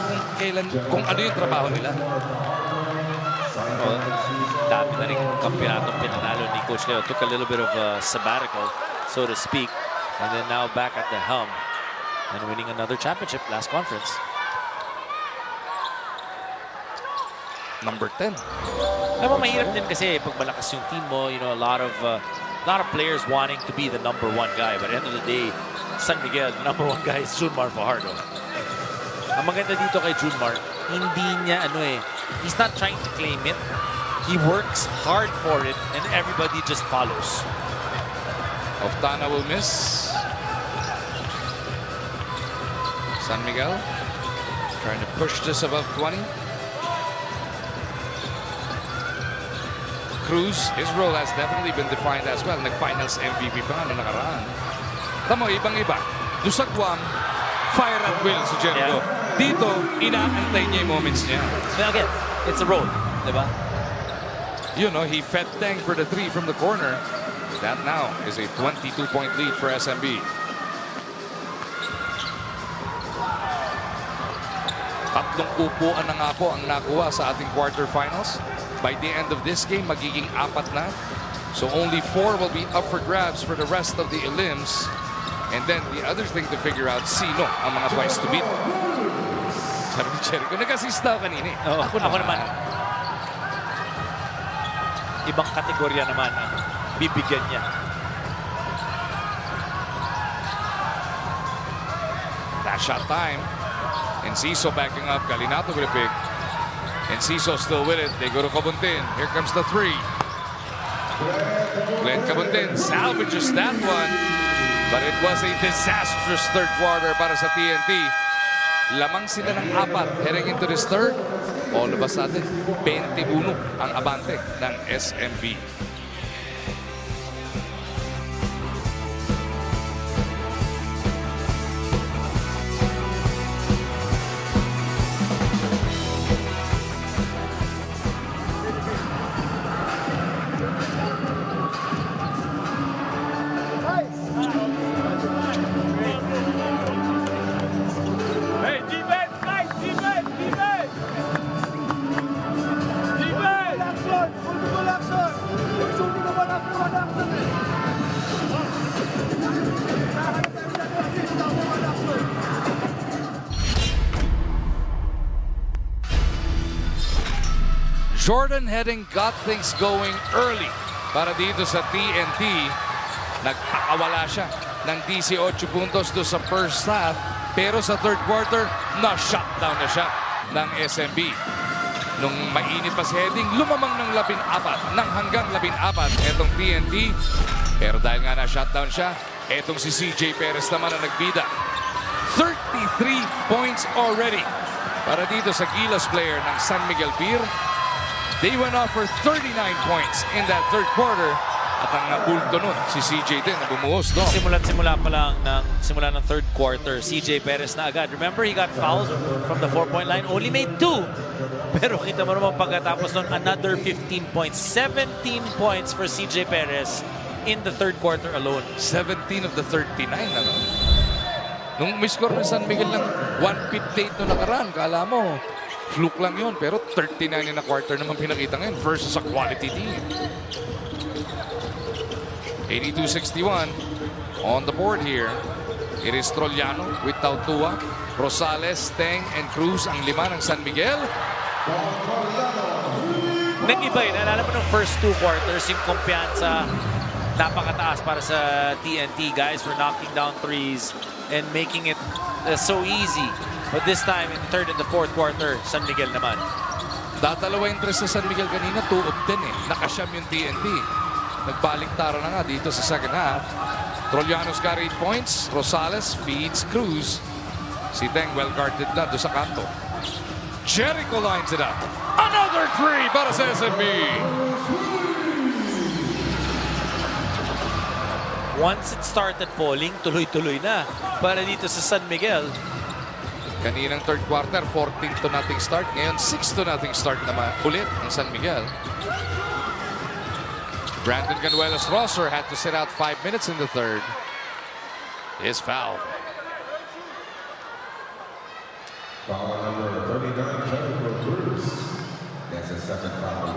kung ano yung trabaho nila. Dami na rin kampionatong pinanalo ni Coach Leo. Took a little bit of a sabbatical, so to speak. And then now back at the helm and winning another championship last conference. Number 10. Alam mo, mahirap din kasi pag malakas yung team mo, you know, a lot of players wanting to be the number 1 guy. But at the end of the day, San Miguel, the number 1 guy is Junmar Fajardo. Ang maganda dito kay Junmar, hindi niya he's not trying to claim it. He works hard for it and everybody just follows. Oftana will miss. San Miguel trying to push this above 20. Cruz, his role has definitely been defined as well. Nag-finals MVP pa na nakaraan. Tamo, ibang-iba. Doon Guam, fire at will si Jericho. Yeah. Dito, inaantay niya yung moments niya. But again, it's a role, diba? You know, he fed Tang for the 3 from the corner. That now is a 22-point lead for SMB. Tatlong upuan na nga po ang nakuha sa ating quarterfinals. By the end of this game, magiging 4 na. So only 4 will be up for grabs for the rest of the elims. And then the other thing to figure out, sino ang mga twice to beat. Sabi ni Jericho, nag-assist daw kanina. Ako naman. Ibang kategorya naman ang bibigyan niya. That shot time. Enciso backing up. Calinato with a pick. Enciso still with it. They go to Cabuntin. Here comes the three. Glenn Cabuntin salvages that one. But it was a disastrous third quarter para sa TNT. Lamang sila ng 4 heading into this third. All of a sudden, 21 ang abante ng SMB. Jordan Heading got things going early para dito sa TNT. Nagpakawala siya ng 18 puntos do sa first half. Pero sa third quarter, na-shutdown na siya ng SMB. Nung mainit pa si Heading, lumamang ng 14 hanggang 14 etong TNT. Pero dahil nga na-shutdown siya, etong si CJ Perez naman ang nagbida. 33 points already para dito sa Gilas player ng San Miguel Beer. They went off for 39 points in that third quarter. At ang bulto nun, si CJ din na bumuhos doon. Simula ng third quarter, CJ Perez na agad. Remember, he got fouled from the 4-point line. Only made 2. Pero kita mo naman pagkatapos nun, another 15 points. 17 points for CJ Perez in the third quarter alone. 17 of the 39, ano? Nung umiscore ng San Miguel ng 158 no nakaraan, kala mo, fluke lang yun, pero 39 in a quarter naman pinakita ngayon versus a quality team. 82-61 on the board here. It is Trollano with Tautua, Rosales, Teng, and Cruz ang 5 ng San Miguel. Nag-iba yun. Naalala mo ng first 2 quarters, yung kumpiyansa napakataas para sa TNT. Guys were knocking down threes and making it so easy. But this time, in the third and the fourth quarter, San Miguel naman. Dadalawa yung tres sa San Miguel kanina, 2 of 10 eh. Nakasyam yung TNT. Nagbaliktara na nga dito sa second half. Trollanos got 8 points. Rosales feeds Cruz. Si Teng well-guarded na doon sa kanto. Jericho lines it up. Another 3 para sa SMB. Once it started falling, tuloy-tuloy na para dito sa San Miguel. Kaninang third quarter, 14-0 start. Ngayon, 6-0 start naman ulit ng San Miguel. Brandon Ganuelas-Rosser had to sit out 5 minutes in the third. Is fouled. Foul number 39, Jericho Cruz. That's his second foul.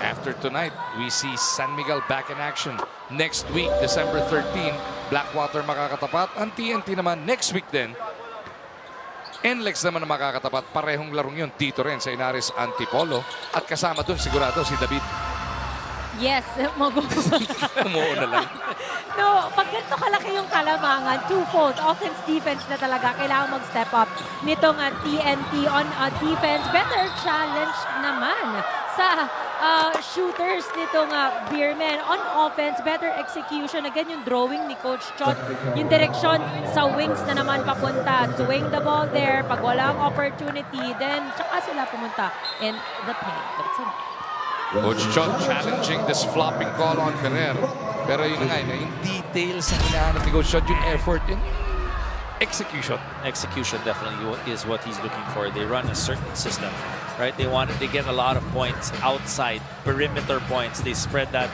After tonight, we see San Miguel back in action. Next week, December 13, Blackwater makakatapat. Ang TNT naman next week din. NLEX naman na makakatapat. Parehong larong yun dito rin sa Inares Antipolo. At kasama dun sigurado si David. Yes, Umuuna lang. No, pag ganito kalaki yung kalamangan, twofold, offense, defense na talaga, kailangan mag-step up nitong TNT on defense. Better challenge naman sa shooters nitong Beermen. On offense, better execution. Again, yung drawing ni Coach Chot, yung direction sa wings na naman papunta. Swing the ball there. Pag walang opportunity, then tsaka sila pumunta in the paint. But it's Coach Chot challenging this flopping call on Ferrer. Pero yun na nga, yung details ang hinahanap ni Coach Chot, yung effort, yung execution. Execution definitely is what he's looking for. They run a certain system, right? They get a lot of points outside, perimeter points. They spread that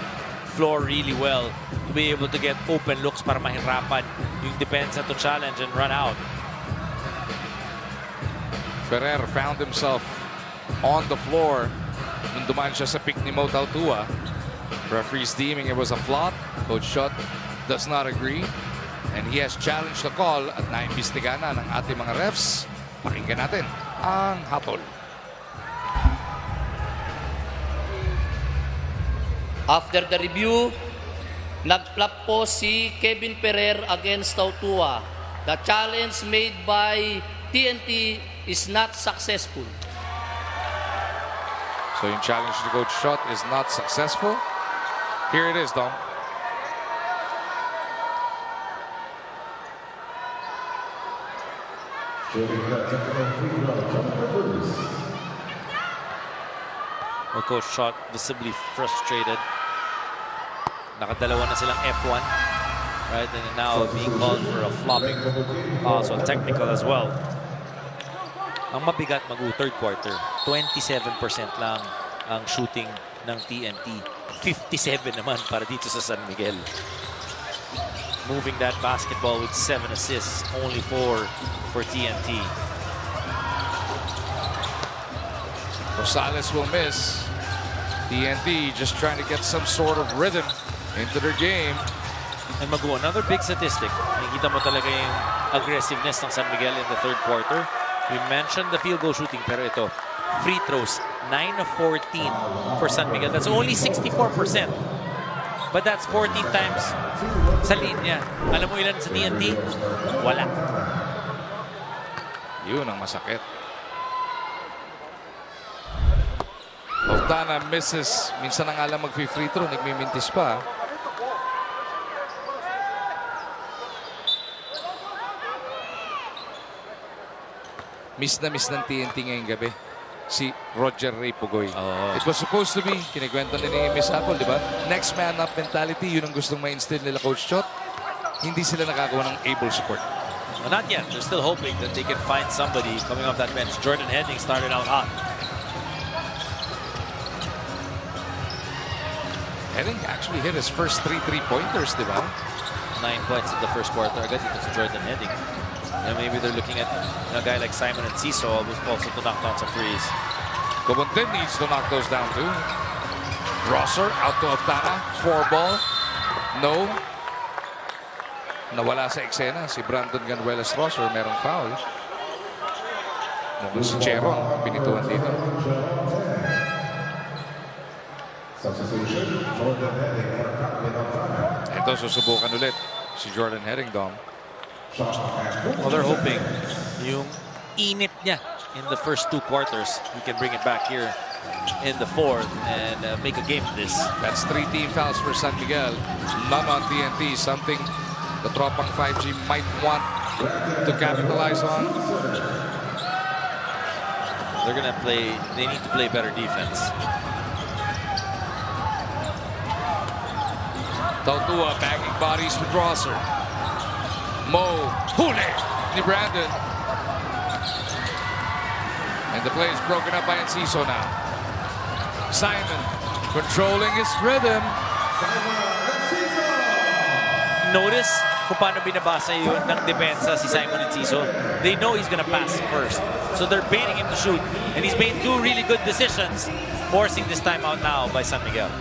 floor really well to be able to get open looks para mahirapan yung depensa to challenge and run out. Ferrer found himself on the floor nung dumaan siya sa pick ni Mo Tautua. Referees deeming it was a flop. Coach Chot does not agree. And he has challenged the call at naimbestigahan na ng ating mga refs. Pakinggan natin ang hatol. After the review, Nag-flop po si Kevin Ferrer against Tautua. The challenge made by TNT is not successful. So yung challenge to Coach Shot is not successful. Here it is, Dom. Well, Coach Shot visibly frustrated. Nakadalawa na silang F1. Right, and now being called for a flopping. Also technical as well. Ang mabigat third quarter. 27% lang ang shooting ng TNT. 57 naman para dito sa San Miguel. Moving that basketball with 7 assists. Only 4 for TNT. Rosales will miss. TNT just trying to get some sort of rhythm into their game. And Magu, another big statistic. Nakikita mo talaga yung aggressiveness ng San Miguel in the third quarter. We mentioned the field goal shooting, pero ito, free throws, 9 of 14 for San Miguel. That's only 64%. But that's 14 times sa linya. Alam mo ilan sa TNT? Wala. Yun ang masakit. Oftana misses. Minsan na nga lang mag-free throw, nagmimintis pa. Miss na miss ng TNT ngayong gabi. Si Roger Ray Pugoy. It was supposed to be, kinikwento ni Miss Apple, di ba? Next man up mentality, yun ang gustong ma-instill nila Coach Chot. Hindi sila nakagawa ng able support. Well, not yet. They're still hoping that they can find somebody coming off that bench. Jordan Henning started out hot. Henning actually hit his first 3 3-pointers, di ba? 9 points in the first quarter. Agad dito si Jordan Henning. And maybe they're looking at a guy like Simon and Ciso also to knock down some threes. Cobonten needs to knock those down too. Rosser out to Oftana. 4 ball. No. Nawala sa eksena si Brandon Ganuelas Rosser. Merong foul. Mukhang si Cheron pinituan dito. Ito susubukan ulit si Jordan Henning, Dom. Well, they're hoping yung init niya in the first 2 quarters, he can bring it back here in the fourth and make a game of this. That's 3 team fouls for San Miguel. None on TNT. Something the Tropang 5G might want to capitalize on. They're gonna play. They need to play better defense. Tautua bagging bodies with Rosser. Mo, huli ni Brandon. And the play is broken up by Enciso now. Simon controlling his rhythm. Notice kung paano binabasa yun ng depensa si Simon Enciso. They know he's gonna pass first. So they're baiting him to shoot. And he's made 2 really good decisions, forcing this timeout now by San Miguel.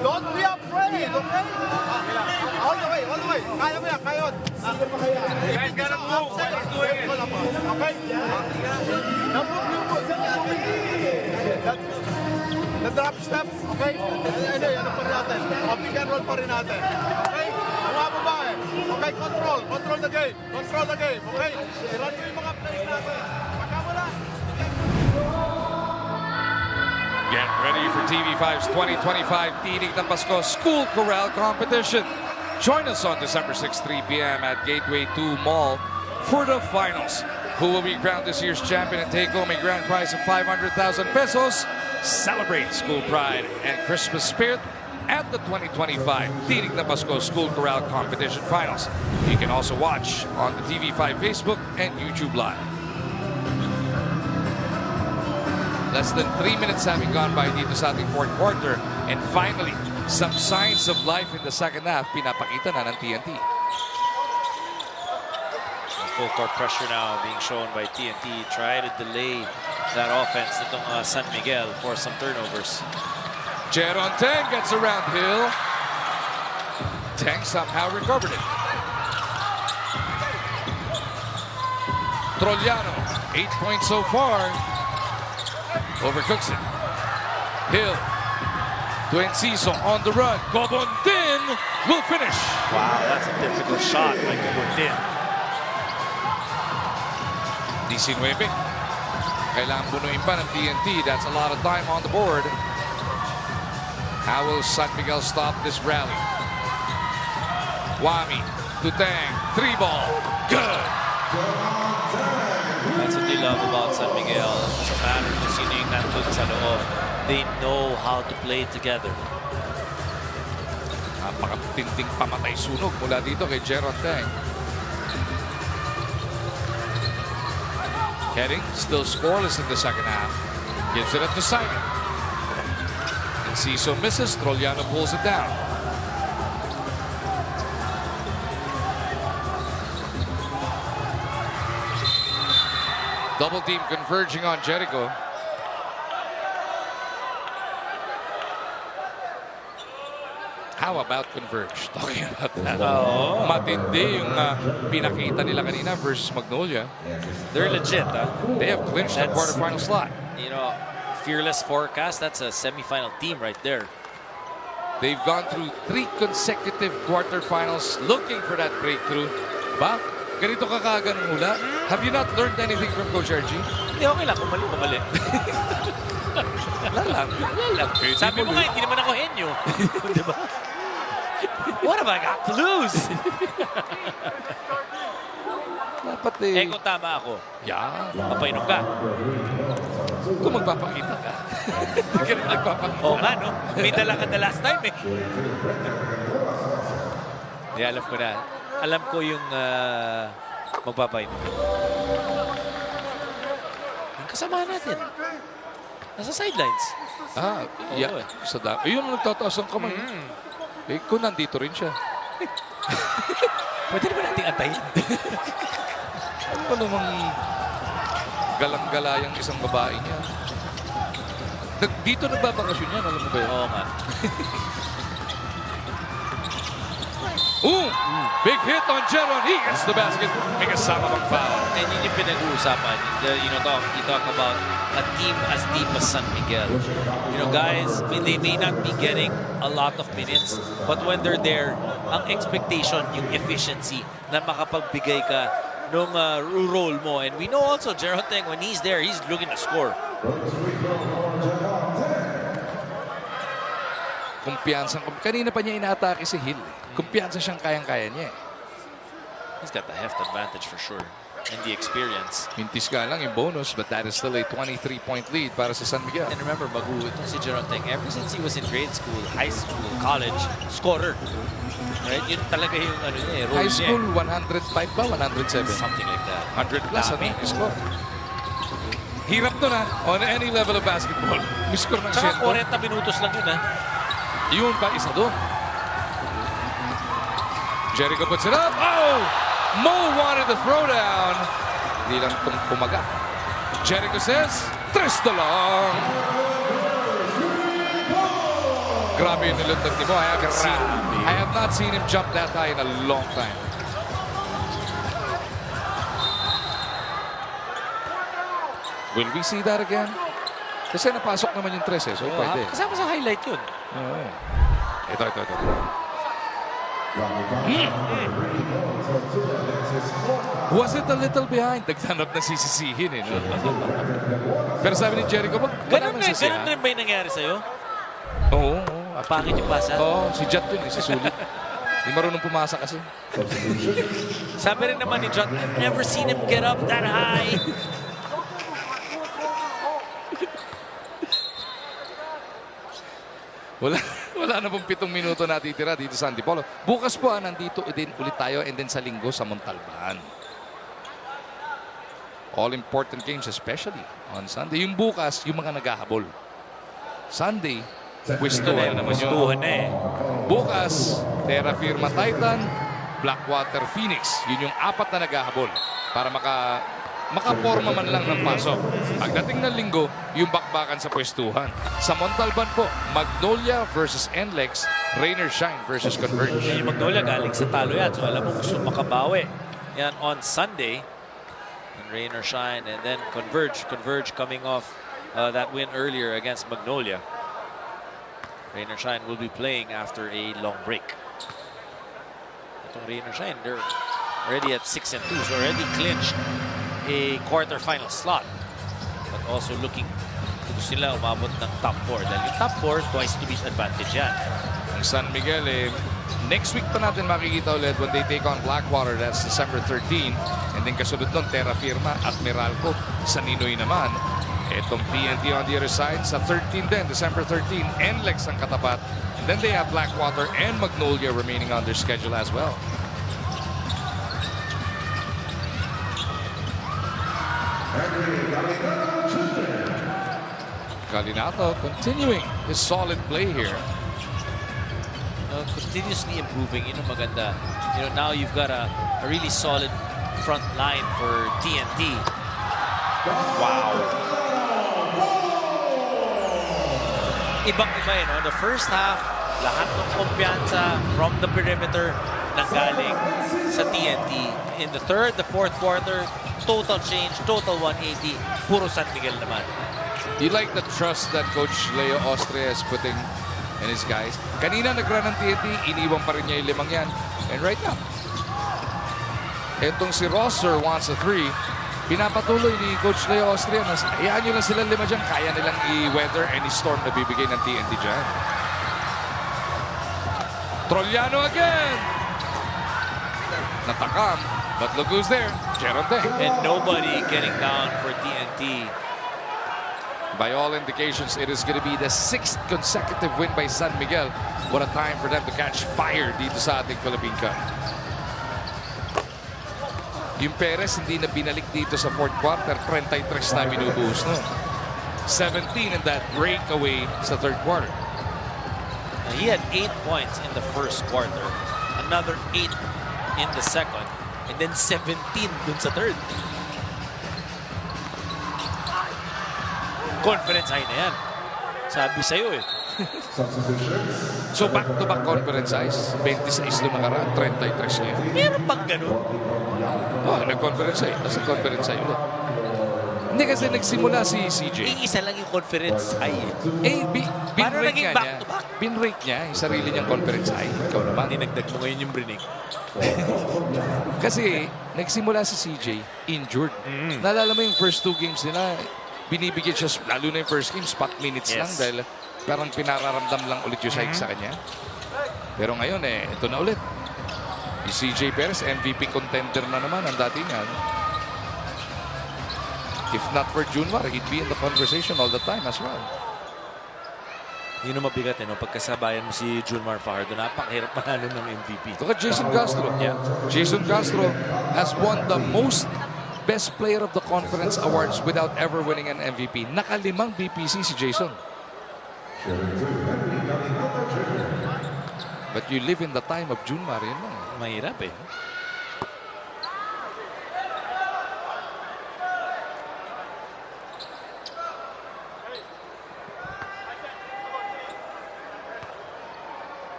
Don't be afraid, okay? All the way. Kaya mo yan, kaya. Guys, gotta move. Let's do it. Okay? The drop step, okay? Ano pa rin natin? Pick and roll pa rin natin. Okay? Mga babae. Okay, control the game. Control the game, okay? I-run mo yung mga plays natin. Pagka wala. Get ready for TV5's 2025 Tinig ng Pasko School Chorale Competition. Join us on December 6, 3 p.m. at Gateway 2 Mall for the finals. Who will be crowned this year's champion and take home a grand prize of 500,000 pesos? Celebrate school pride and Christmas spirit at the 2025 Tinig ng Pasko School Chorale Competition Finals. You can also watch on the TV5 Facebook and YouTube Live. Less than 3 minutes having gone by dito sa ating fourth quarter. And finally, some signs of life in the second half pinapakita na ng TNT. Full court pressure now being shown by TNT. Try to delay that offense nitong San Miguel for some turnovers. Jeron Teng gets around Hill. Teng somehow recovered it. Trollano, 8 points so far. Overcooks it. Hill to Enciso on the run. Gobondin will finish. Wow, that's a difficult shot by Gobondin. 19. Kailangan bunuin pa ng TNT. That's a lot of time on the board. How will San Miguel stop this rally? Wami to Tang. 3-ball. Good. That's what they love about San Miguel. Sa matter kung sino yung nandun sa loob. They know how to play together. Napakatinding pamatay sunog mula dito kay Jeron Teng. Heading still scoreless in the second half. Gives it up to Simon. Enciso misses. Trollano pulls it down. Double team converging on Jericho. How about converge? Talking about that. Oh. Matindi yung pinakita nila kanina versus Magnolia. They're legit, huh? They have clinched the quarterfinal slot. You know, fearless forecast, that's a semifinal team right there. They've gone through 3 consecutive quarterfinals looking for that breakthrough. Ba? Ganito ka kaganong hula? Have you not learned anything from Coach RG? Hindi, okay lang. Kung mali. Wala lang. Sabi mo nga, hindi naman ako henyo. Diba? What have I got to lose? Dapat eh. Kung tama ako. Yeah. Mapainom ka. Kung magpapakita ka. Hindi ka rin nagpapakita. Oo nga, no? May dala ka the last time eh. Hindi, alam ko na. Alam ko yung magpapainom. Yung kasama natin. Nasa sidelines. Yeah. Yun ang nagtataas ng kamay. Eh, kung nandito rin siya. Pwede naman nating antayin. Ano ba namang galang-gala yung isang babae niya? Dito nagbabakasyon yan, alam mo ba yun? Oo nga. Big hit on Jeron. He gets the basket. May kasama pang foul. And yun yung pinag-uusapan. You talk about a team as deep as San Miguel. You know, guys, they may not be getting a lot of minutes, but when they're there, ang expectation, yung efficiency, na makapagbigay ka nung role mo. And we know also, Jeron Teng, when he's there, he's looking to score. Kumpiyansa. Kanina pa niya inaatake si Hill. Kumpiyansa siyang kayang-kaya niya. He's got the heft advantage for sure. And the experience. Mintis ka lang yung bonus, but that is still a 23-point lead para sa San Miguel. And remember, Bagu, itong si Jeron Teng, ever since he was in grade school, high school, college, scorer. Right? Yun talaga yung role niya. High school, 105 ba? 107? Something like that. 100 plus, score. Hirap doon on any level of basketball. Miscore ng Tsaka 40 minutos lang yun Yun pa, isa doon. Jericho puts it up. Oh! Mo wanted the throwdown. Hindi lang itong pumaga. Jericho says, 3 na lang. Grabe yung nilundag ni Mo. I have not seen him jump that high in a long time. Will we see that again? Kasi napasok naman yung 3 so pwede. Kasama sa highlight yun. Ito. Was it a little behind? Nagtanap na sisisihin no? Pero sabi ni Jericho, ganun rin ba yung nangyari sa'yo? Oo. Pangit yung pasa? Oo, si Jat yun, si Sulit. Di marunong pumasa kasi. Sabi rin naman ni Jat, I've never seen him get up that high. Wala na pong 7 minuto natitira dito sa Antipolo. Bukas po nandito din ulit tayo and then sa Linggo sa Montalban. All important games especially on Sunday. Yung bukas, yung mga naghahabol. Sunday, Pwistuhan naman yun. Bukas, Terra Firma Titan, Blackwater Phoenix. Yun yung 4 na naghahabol. para makaporma man lang ng pasok. Pagdating ng linggo, yung bakbakan sa pwestuhan. Sa Montalban po, Magnolia versus NLEX, Rain or Shine versus Converge. Yung Magnolia galing sa talo yan. So alam mo gusto makabawi. Yan on Sunday. And Rain or Shine and then Converge. Converge coming off that win earlier against Magnolia. Rain or Shine will be playing after a long break. Itong Rain or Shine, they're already at 6-2. So already clinched a quarterfinal slot, but also looking to sila umabot ng top 4 dahil yung top 4 twice to beat advantage yan. Ang San Miguel next week pa natin makikita ulit when they take on Blackwater. That's December 13, and then kasunod nun Terra Firma at Meralco. Sa Ninoy naman itong TNT on the other side sa 13 din, December 13, NLEX ang katapat, and then they have Blackwater and Magnolia remaining on their schedule as well. Calinato continuing his solid play here. Continuously improving, maganda. Now you've got a really solid front line for TNT. Wow. Ibang-iba the first half, lahat ng kumpiyansa from the perimeter nanggaling sa TNT. In the third, the fourth quarter, total change, total 180, puro San Miguel naman. You like the trust that Coach Leo Austria is putting in his guys. Kanina nag-run ng TNT, iniwan pa rin niya yung 5 yan. And right now, etong si Rosser wants a 3. Pinapatuloy ni Coach Leo Austria na hayaan nyo lang sila 5 dyan. Kaya nilang i-weather any storm na bibigay ng TNT dyan. Trollano again! Natakam, but look who's there. Geronte. And nobody getting down for TNT. By all indications, it is going to be the 6th consecutive win by San Miguel. What a time for them to catch fire dito sa ating Philippine Cup. Yung Perez hindi na binalik dito sa fourth quarter. 33 na binubuhos no. 17 in that breakaway sa third quarter. He had 8 points in the first quarter. Another 8 in the second. And then 17 dun sa third. Conference high na yan. Sabi sa'yo So back-to-back conference highs. 26 nung nakaraan, 33 ngayon. Meron bang ganun? Nag-conference high. Tapos nag-conference high ulit. Hindi kasi nagsimula si CJ. Isa lang yung conference high. Binrake niya. Binrake niya yung sarili niyang conference high. Ikaw naman. Dinagdag mo ngayon yung brinig. Kasi nagsimula si CJ injured. Naalala mo yung first 2 games nila, binibigyan siya, lalo na yung first game, spot minutes lang dahil parang pinararamdam lang ulit yung sa kanya. Pero ngayon, ito na ulit. Yung CJ Perez, MVP contender na naman ang datingan. If not for Junmar, he'd be in the conversation all the time as well. Yun ang mabigat, pagkasabayan mo si Junmar Fajardo, napakahirap manalo ng MVP. Look at Jason Castro. Jason Castro has won the most Best Player of the Conference Awards without ever winning an MVP. Nakalimang BPC si Jason. But you live in the time of Junmar, yun lang. Mahirap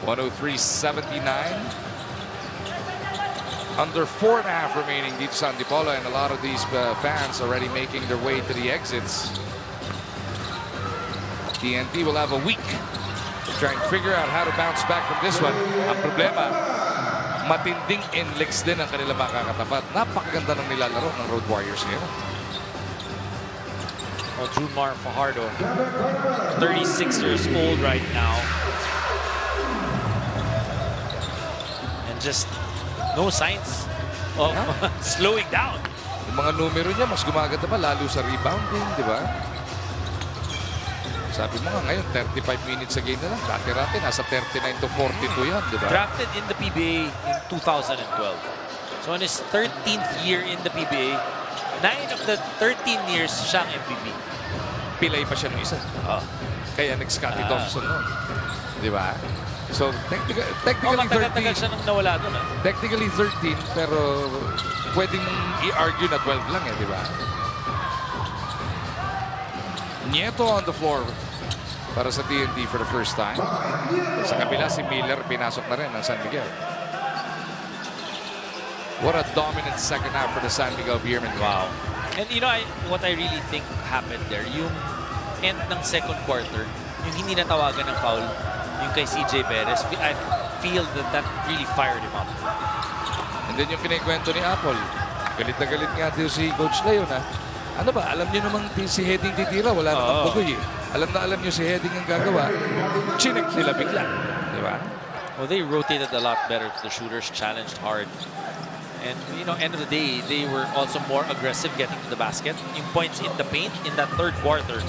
$103.79. Under 4.5 remaining dito sa Antipolo, and a lot of these fans already making their way to the exits. TNT will have a week to try and figure out how to bounce back from this one. Ang problema, matinding NLEX din ang kanila makakatapat. Napakaganda ng nilalaro ng Road Warriors ngayon. Well, Junmar Fajardo, 36 years old right now. Just no signs of slowing down. Yung mga numero niya, mas gumaganda pa, lalo sa rebounding, di ba? Sabi mo nga ngayon, 35 minutes a game na lang. Dati-rati, nasa 39 to 42 yan, di ba? Drafted in the PBA in 2012. So on his 13th year in the PBA, 9 of the 13 years siyang MVP. Pilay pa siya ng isa. kay Scotty Thompson nun. Di ba? So, technically matagal-tagal 13. siya nang nawala doon. Technically 13, pero pwedeng i-argue na 12 lang di ba? Nieto on the floor para sa TNT for the first time. Sa kabila, si Miller pinasok na rin ng San Miguel. What a dominant second half for the San Miguel Beermen. Wow. And you know, what I really think happened there, yung end ng second quarter, yung hindi natawagan ng foul, yung kay CJ Perez, I feel that really fired him up. And then yung kinikwento ni Apple, galit na galit nga dito si Coach Leo na, ano ba, alam niyo namang si Heading titira, wala namang bagoy eh. Alam niyo si Heading ang gagawa, chinek nila bigla. Di ba? Well, they rotated a lot better to the shooters, challenged hard. And, you know, end of the day, they were also more aggressive getting to the basket. Yung points in the paint in that third quarter.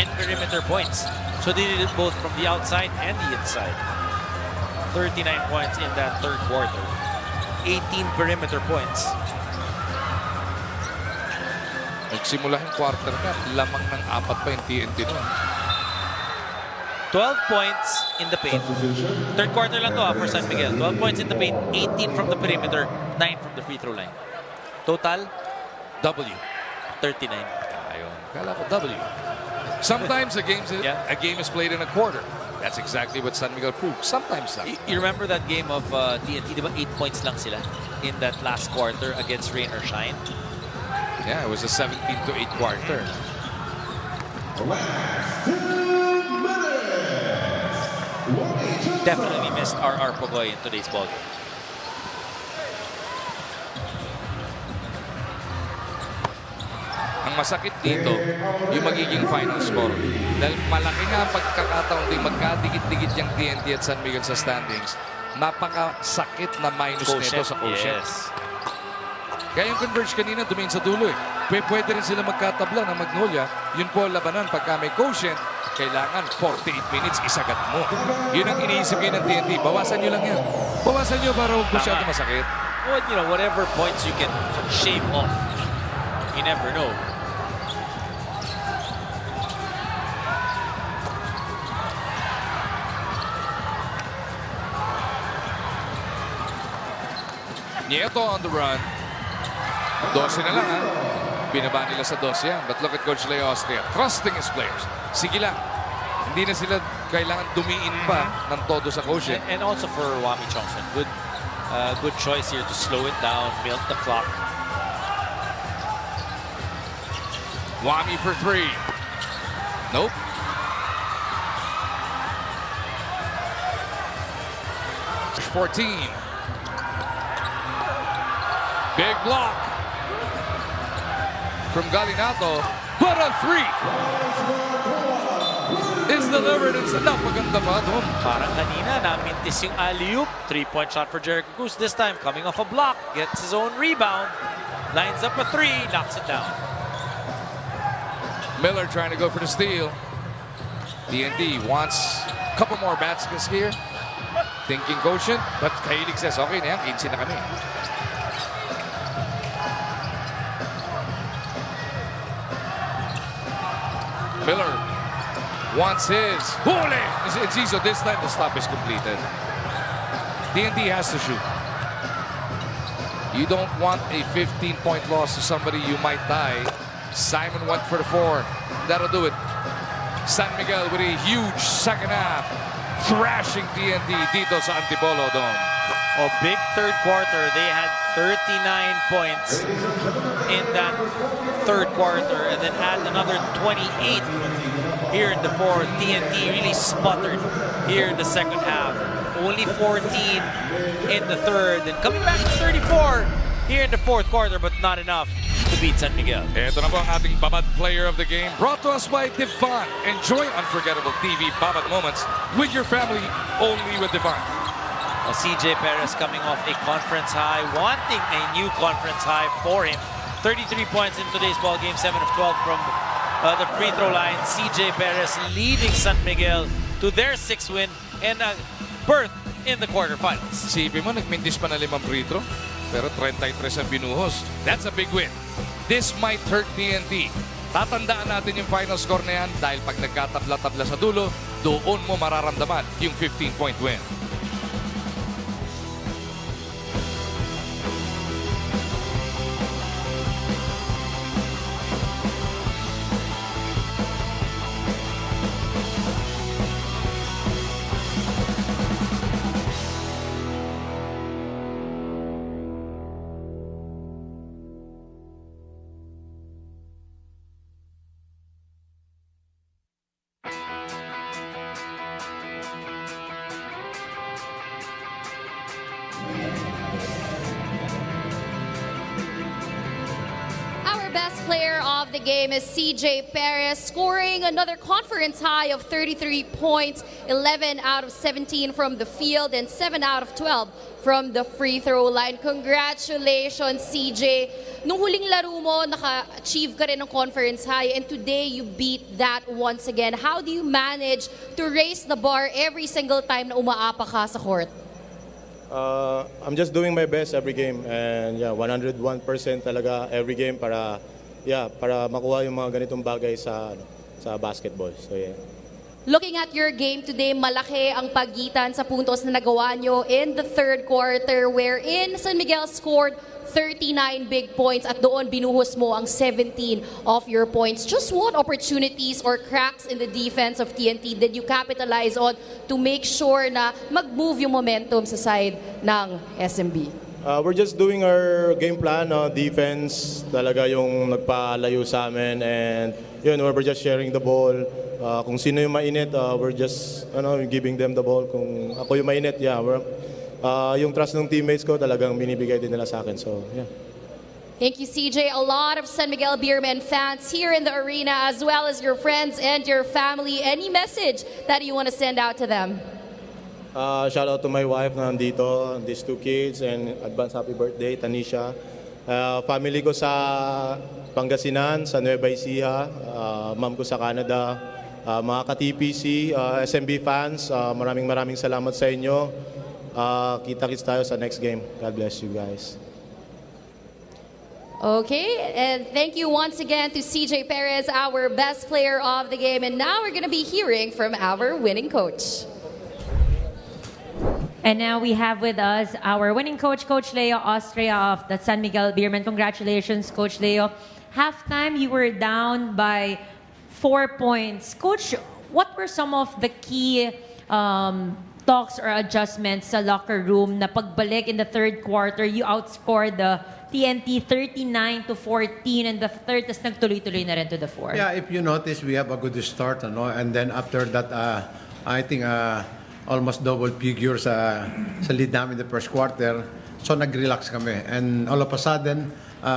And perimeter points. So they did it both from the outside and the inside. 39 points in that third quarter. 18 perimeter points. Nagsimula yung quarter na, lamang ng 4 pa yung TNT nun. 12 points in the paint. Third quarter lang to for San Miguel. 12 points in the paint, 18 from the perimeter, 9 from the free throw line. Total? W. 39. Ayun. Kala ko W. Sometimes a game is played in a quarter. That's exactly what San Miguel proved. Sometimes not. You remember that game of TNT, di ba 8 points lang sila in that last quarter against Rain or Shine? Yeah, it was a 17-8 quarter. Definitely missed R.R. Pogoy in today's ballgame. Ang masakit dito, yung magiging final score. Dahil malaki nga ang pagkakataon din magkadikit-dikit yung TNT at San Miguel sa standings. Napakasakit na minus nito sa quotient. Yes. Kaya yung Converge kanina dumain sa dulo eh. Pwede rin sila magkatabla ng Magnolia. Yun po ang labanan pagka may quotient. Kailangan 48 minutes isagat mo. Yun ang iniisip kayo ng TNT. Bawasan nyo lang yan. Bawasan nyo para huwag masyado masakit. Well, you know, whatever points you can shave off. You never know. Nieto on the run. 12 na lang ha. Binaba nila sa 12 yan. But look at Coach Leo Austria. Trusting his players. Sige lang. Hindi na sila kailangan dumiin pa ng todo sa quotient. And also for Wami Chongson. Good choice here to slow it down, milk the clock. Wami for 3. Nope. Push 14. Big block from Galinato. But a 3 is delivered. It's napaganda pa doon. Parang kanina, namintis yung alley-oop. 3-point shot for Jericho Cruz. This time, coming off a block. Gets his own rebound. Lines up a 3. Knocks it down. Miller trying to go for the steal. TNT wants a couple more baskets here. Thinking quotient. But Kahilig says, okay na yan. 15 na kami. Miller wants his. Huli! It's easy. This time the stop is completed. TNT has to shoot. You don't want a 15-point loss to somebody you might die. Simon went for the 4. That'll do it. San Miguel with a huge second half. Thrashing TNT dito sa Antipolo Dome. Oh, big third quarter. They had 39 points in that third quarter and then add another 28 here in the fourth. TNT really sputtered here in the second half. Only 14 in the third and coming back to 34 here in the fourth quarter, but not enough to beat San Miguel. Ito na po ang ating Babad Player of the Game, brought to us by Devon. Enjoy unforgettable TV Babad moments with your family, only with Devon. Well, CJ Perez coming off a conference high, wanting a new conference high for him. 33 points in today's ball game, 7 of 12 from the free throw line. CJ Perez leading San Miguel to their 6th win and a berth in the quarterfinals. Sipin mo, nagmintis pa na 5 free throw, pero 33 ang binuhos. That's a big win. This might hurt TNT. Tatandaan natin yung final score na yan dahil pag nagkatabla-tabla sa dulo, doon mo mararamdaman yung 15-point win. Best player of the game is CJ Perez, scoring another conference high of 33 points, 11 out of 17 from the field and 7 out of 12 from the free throw line. Congratulations, CJ. Nung huling laro mo, naka-achieve ka rin ng conference high and today you beat that once again. How do you manage to raise the bar every single time na umaapa ka sa court? I'm just doing my best every game and 101% talaga every game para makuha yung mga ganitong bagay sa basketball. So yeah. Looking at your game today, malaki ang pagitan sa puntos na nagawa nyo in the third quarter wherein San Miguel scored 39 big points at doon binuhos mo ang 17 of your points. Just what opportunities or cracks in the defense of TNT did you capitalize on to make sure na mag-move yung momentum sa side ng SMB? We're just doing our game plan. Defense talaga yung nagpalayo sa amin and we're just sharing the ball. Kung sino yung mainit, we're just giving them the ball. Kung ako yung mainit, yung trust ng teammates ko talagang binibigay din nila sa akin. So, yeah. Thank you, CJ. A lot of San Miguel Beermen fans here in the arena as well as your friends and your family. Any message that you want to send out to them? Shout out to my wife na nandito, these two kids, and advance happy birthday, Tanisha. Family ko sa Pangasinan, sa Nueva Ecija, mom ko sa Canada, mga ka-TPC, SMB fans, maraming salamat sa inyo. Kita-kits tayo sa next game. God bless you guys. Okay, and thank you once again to CJ Perez, our best player of the game. And now we're going to be hearing from our winning coach. And now we have with us our winning coach, Coach Leo Austria of the San Miguel Beermen. Congratulations, Coach Leo. Halftime, you were down by 4 points. Coach, what were some of the key talks or adjustments sa locker room na pagbalik in the third quarter, you outscored the TNT 39-14 and the third, tas nagtuloy-tuloy na rin to the fourth? Yeah, if you notice, we have a good start, and then after that, I think almost double figures sa lead namin the first quarter. So nag-relax kami. And all of a sudden,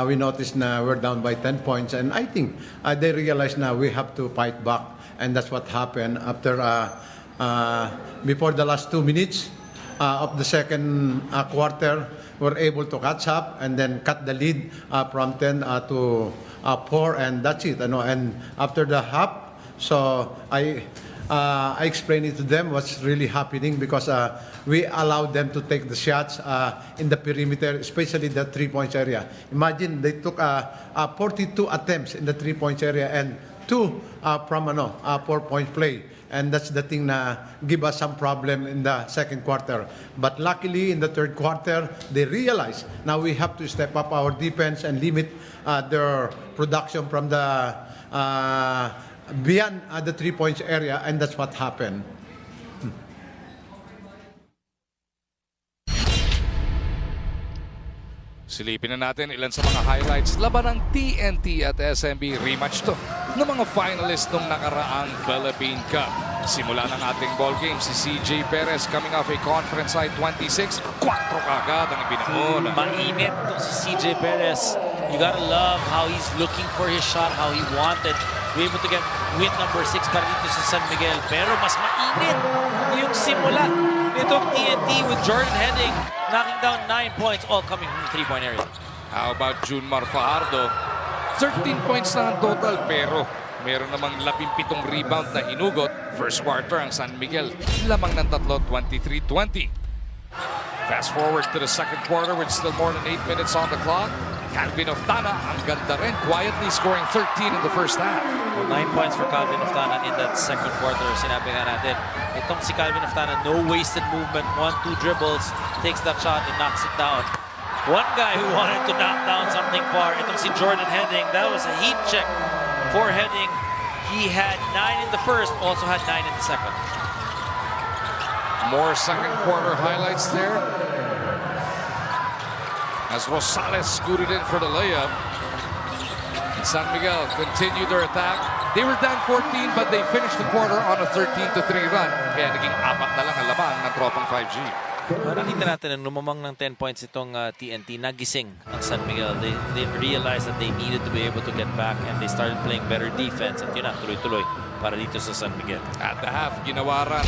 we noticed na we're down by 10 points. And I think they realized na we have to fight back. And that's what happened after before the last 2 minutes of the second quarter, we're able to catch up and then cut the lead from 10 to 4, and that's it. And after the half, so I explained it to them what's really happening because we allowed them to take the shots in the perimeter, especially the 3-point area. Imagine they took 42 attempts in the 3-point area and 2 from 4-point play. And that's the thing na give us some problem in the second quarter. But luckily, in the third quarter, they realized now we have to step up our defense and limit their production from the beyond the 3-point area, and that's what happened. Silipin na natin ilan sa mga highlights laban ng TNT at SMB. Rematch to ng mga finalists nung nakaraang Philippine Cup. Simula ng ating ball game, si CJ Perez coming off a conference high 26. 4 kagad ang ibinamon. Mainit itong si CJ Perez. You gotta love how he's looking for his shot, how he wanted to be able to get win number 6 para dito sa San Miguel. Pero mas mainit yung simula nitong TNT with Jordan Heading knocking down 9 points, all coming from the 3-point area. How about Junmar Fajardo? 13 points na ang total, pero meron namang 17 rebound na hinugot. First quarter ang San Miguel, lamang ng tatlo, 23-20. Fast forward to the second quarter with still more than 8 minutes on the clock. Calvin Oftana, ang ganda rin, quietly scoring 13 in the first half. 9 points for Calvin Oftana in that second quarter. Sinabi nga natin, itong si Calvin Oftana, no wasted movement, 1-2 dribbles, takes that shot and knocks it down. One guy who wanted to knock down something far, itong si Jordan Heading, that was a heat check for Heading. He had 9 in the first, also had 9 in the second. More second quarter highlights there. As Rosales scooted in for the layup. And San Miguel continued their attack. They were down 14 but they finished the quarter on a 13-3 run. Kaya naging 4 na lang ang laban ng Tropang 5G. Nakita natin na lumamang ng 10 points itong TNT, nagising ang San Miguel. They realized that they needed to be able to get back and they started playing better defense at yun na, tuloy-tuloy para dito sa San Miguel. At the half, ginawaran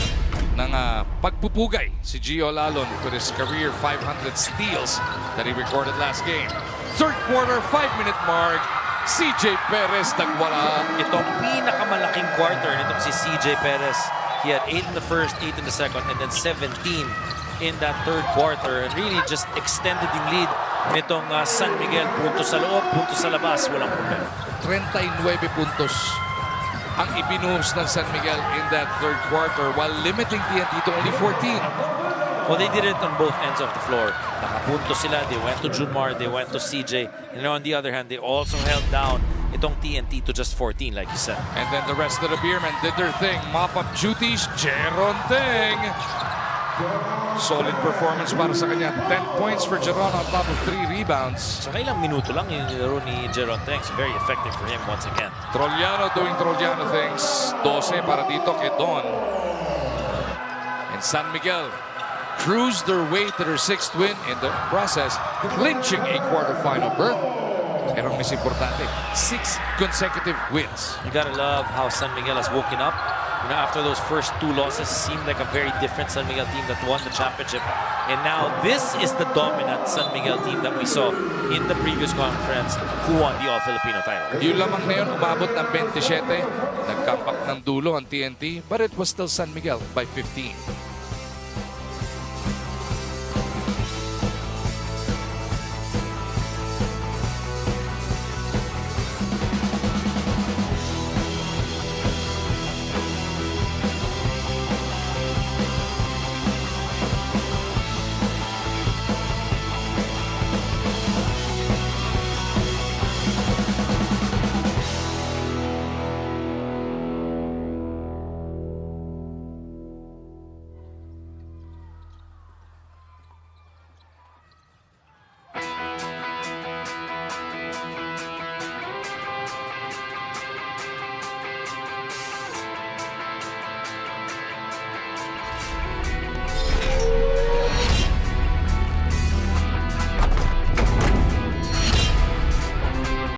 ng pagpupugay si Gio Lalon with his career 500 steals that he recorded last game. Third quarter, 5-minute mark, CJ Perez nagwala. Itong pinakamalaking quarter nitong si CJ Perez. He had 8 in the first, 8 in the second, and then 17 in that third quarter. And really just extended yung lead nitong San Miguel. Punto sa loob, punto sa labas, walang problema. 39 puntos ang ibinuhos ng San Miguel in that third quarter while limiting TNT to only 14. Well, they did it on both ends of the floor. Nakapunto sila, they went to Junmar, they went to CJ. And on the other hand, they also held down itong TNT to just 14, like you said. And then the rest of the Beermen did their thing. Mop-up duties, Jeron Teng. Solid performance para sa kanya. 10 points for Jeron on top of 3 rebounds. Sa ilang minuto lang yung nilaro ni Jeron Teng. Very effective for him once again. Trollano doing Trollano things. 12 para dito kay Don. And San Miguel cruised their way to their 6th win in the process, clinching a quarterfinal berth. Pero ang mas importante, 6 consecutive wins. You gotta love how San Miguel has woken up. You know, after those first 2 losses, seemed like a very different San Miguel team that won the championship. And now this is the dominant San Miguel team that we saw in the previous conference who won the All-Filipino title. Yung lamang na yun, umabot ng 27. Nagkampak ng dulo ang TNT, but it was still San Miguel by 15.